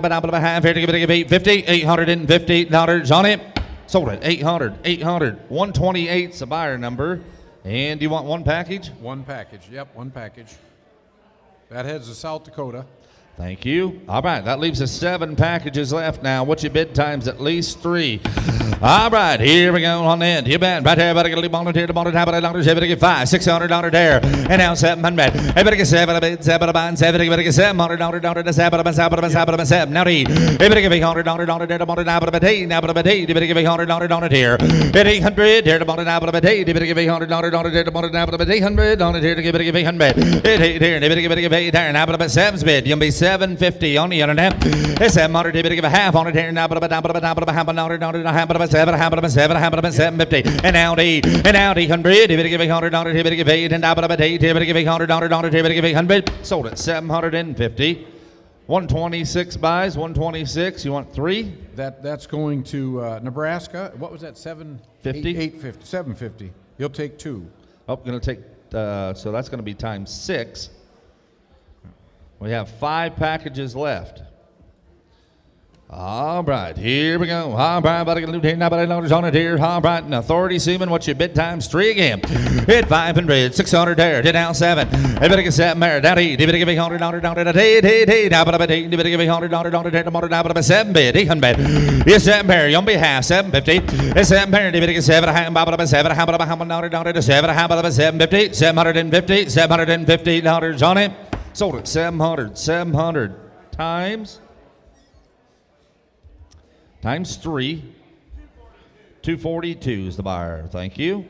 here, you better give 850. $850 on it. Sold it. 800. 128's the buyer number. And you want one package? One package. Yep, one package. That heads to South Dakota. Thank you. All right, that leaves us 7 packages left now. What's your bid times? At least 3. All right, here we go on the end. You bet. Right here, better get a little here, better get $500, $600 there. And now 700. Hey, better get 7, better get $700, $7. Now eat. Hey, better give $800 there, now you better give $800 here. At 800 here, about an apple of a day. You better give $800 there, about an apple of a day. $800 here to give it $800. Here, you better give $800 there, an apple of a 7's bid. You'll be $750 on the internet. It's $700. You better give a half on it here, an apple of a $750. And now the $800. You better give $800. You better give $800. And apple of a day. You better give $800. You better give $800. Sold it. $750. 126 buys. 126. You want 3? That's going to Nebraska. What was that? 750? 850. 750. You'll take 2. Oh, going to take, so that's going to be times 6. We have 5 packages left. All right, here we go. All right, about to get $900 on it here. All right, and authority semen, what's your bid times? 3 again. Hit 500, 600 there. Did down 7. You better get 7 there. Down 8. You better give $800 down to 8. Now, but about 8. You better give $800 down to 7 bid. 800. Yes, 7 there. You'll be half. 750. It's 7 there. You better get 7. How about 7? How about $100 down to 7? How about 750? $750 on it. Sold it. 700 times 3. 242 is the buyer. Thank you.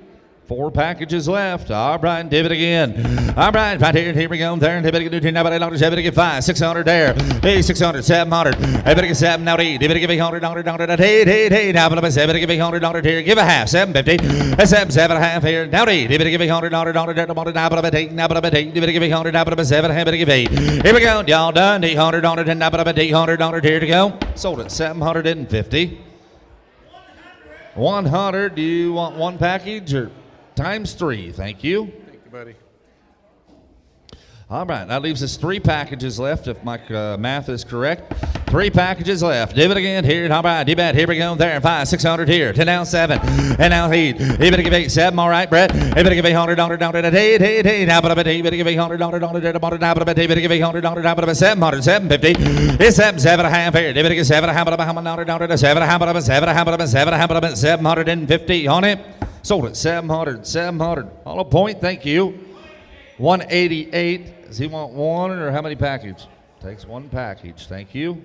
4 packages left. All right, and it again. All right, right here we go. There, and better get $500, 600 there. Hey, 600, 700. I better get 7 now. You better give $800 down to 8. Now, but I better give $800 here. Give a half, 750. That's 7.5 here. Now, you better give $800 down to 8. Now, but I better give $800 now, but I 7. I better give 8. Here we go. Y'all done. $800 and now, but I $800 here to go. Sold it. 750. 100. Do you want one package or times 3? Thank you. Thank you, buddy. All right, that leaves us 3 packages left, if my math is correct. 3 packages left. Do it again here. All right, you bet. Here we go. There, 5, 600 here. 10 now 7. And now he. You better give 8, 7. All right, Brett. You better give $800 down to 8. Now, but I bet you better give $800 down to 8. Now, but I bet you better give $800 down to 700, 750. It's 7.5 here. You better give 7. How about down to 7? How about 750 on it? Sold it. 700. Hollow point. Thank you. 188. Does he want one or how many package? Takes 1 package. Thank you.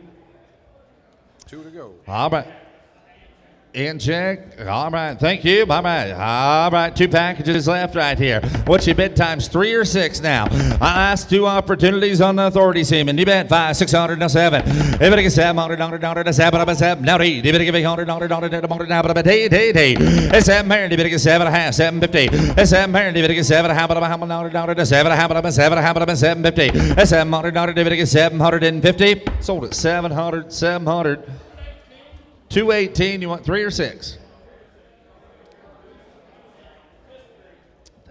2 to go. All right. And check. All right, thank you. All right, 2 packages left right here. What's your bid times, 3 or 6 now? Last 2 opportunities on the authority semen. You bet 5, 600, now 7. Everybody gets $700, now 7, now 8. Everybody give $100, now but hey. It's 7 here, everybody gets 7.5, 750. It's 7 here, everybody gets 7, $7, $7.50. It's $700, everybody gets 750. Sold at 700. 218, you want 3 or 6?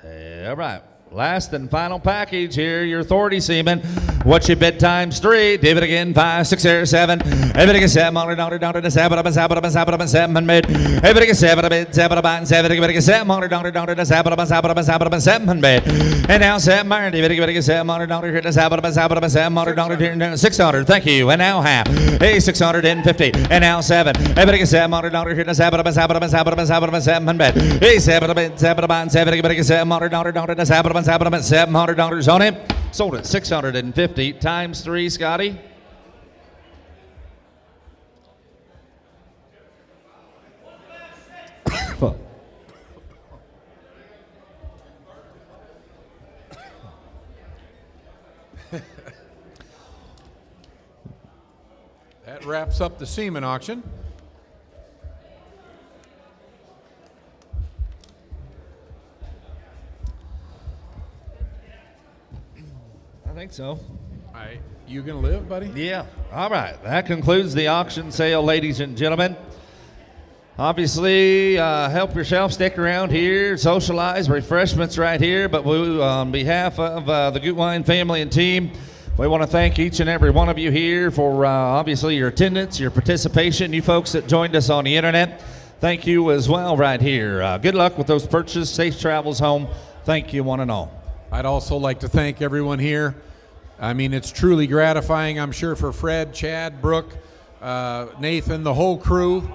All right. Last and final package here, your authority semen. What's your bid times 3? Did it again, 5, 6, 7. Everybody gets $700, $7 mid. Everybody gets $7 mid, everybody gets $700, mid. And now $700, everybody gets $700 here, $700 here, 600, thank you. And now half, hey, 650. And now 7, everybody gets $700 here, $7 mid. Hey, $7 mid, everybody gets $700, $700 on him. Sold at 650 times 3, Scotty. That wraps up the semen auction. I think so. You gonna live, buddy? Yeah. All right. That concludes the auction sale, ladies and gentlemen. Obviously, help yourself. Stick around here. Socialize. Refreshments right here. But we, on behalf of the Gutwein family and team, we want to thank each and every one of you here for obviously your attendance, your participation. You folks that joined us on the internet, thank you as well right here. Good luck with those purchases. Safe travels home. Thank you, one and all. I'd also like to thank everyone here. I mean, it's truly gratifying, I'm sure, for Fred, Chad, Brooke, Nathan, the whole crew.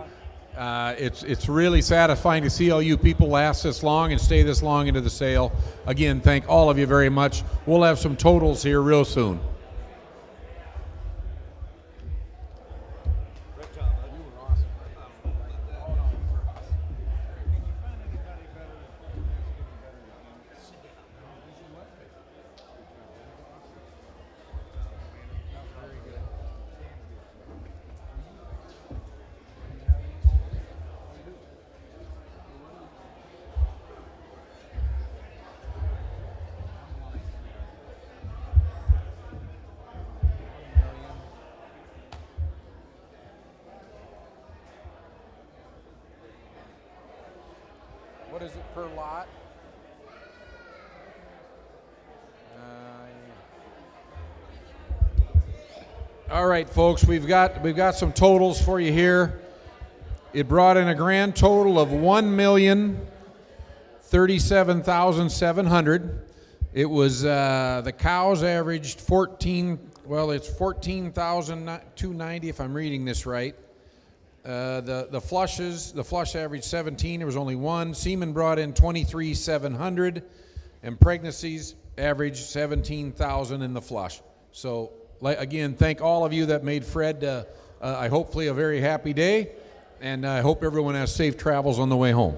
It's really satisfying to see all you people last this long and stay this long into the sale. Again, thank all of you very much. We'll have some totals here real soon. What is it per lot? All right, folks, we've got some totals for you here. It brought in a grand total of $1,037,700. It was the cows averaged 14,290 if I'm reading this right. The flush averaged 17. There was only one. Semen brought in 23,700, and pregnancies averaged 17,000 in the flush. So again, thank all of you that made Fred hopefully a very happy day, and I hope everyone has safe travels on the way home.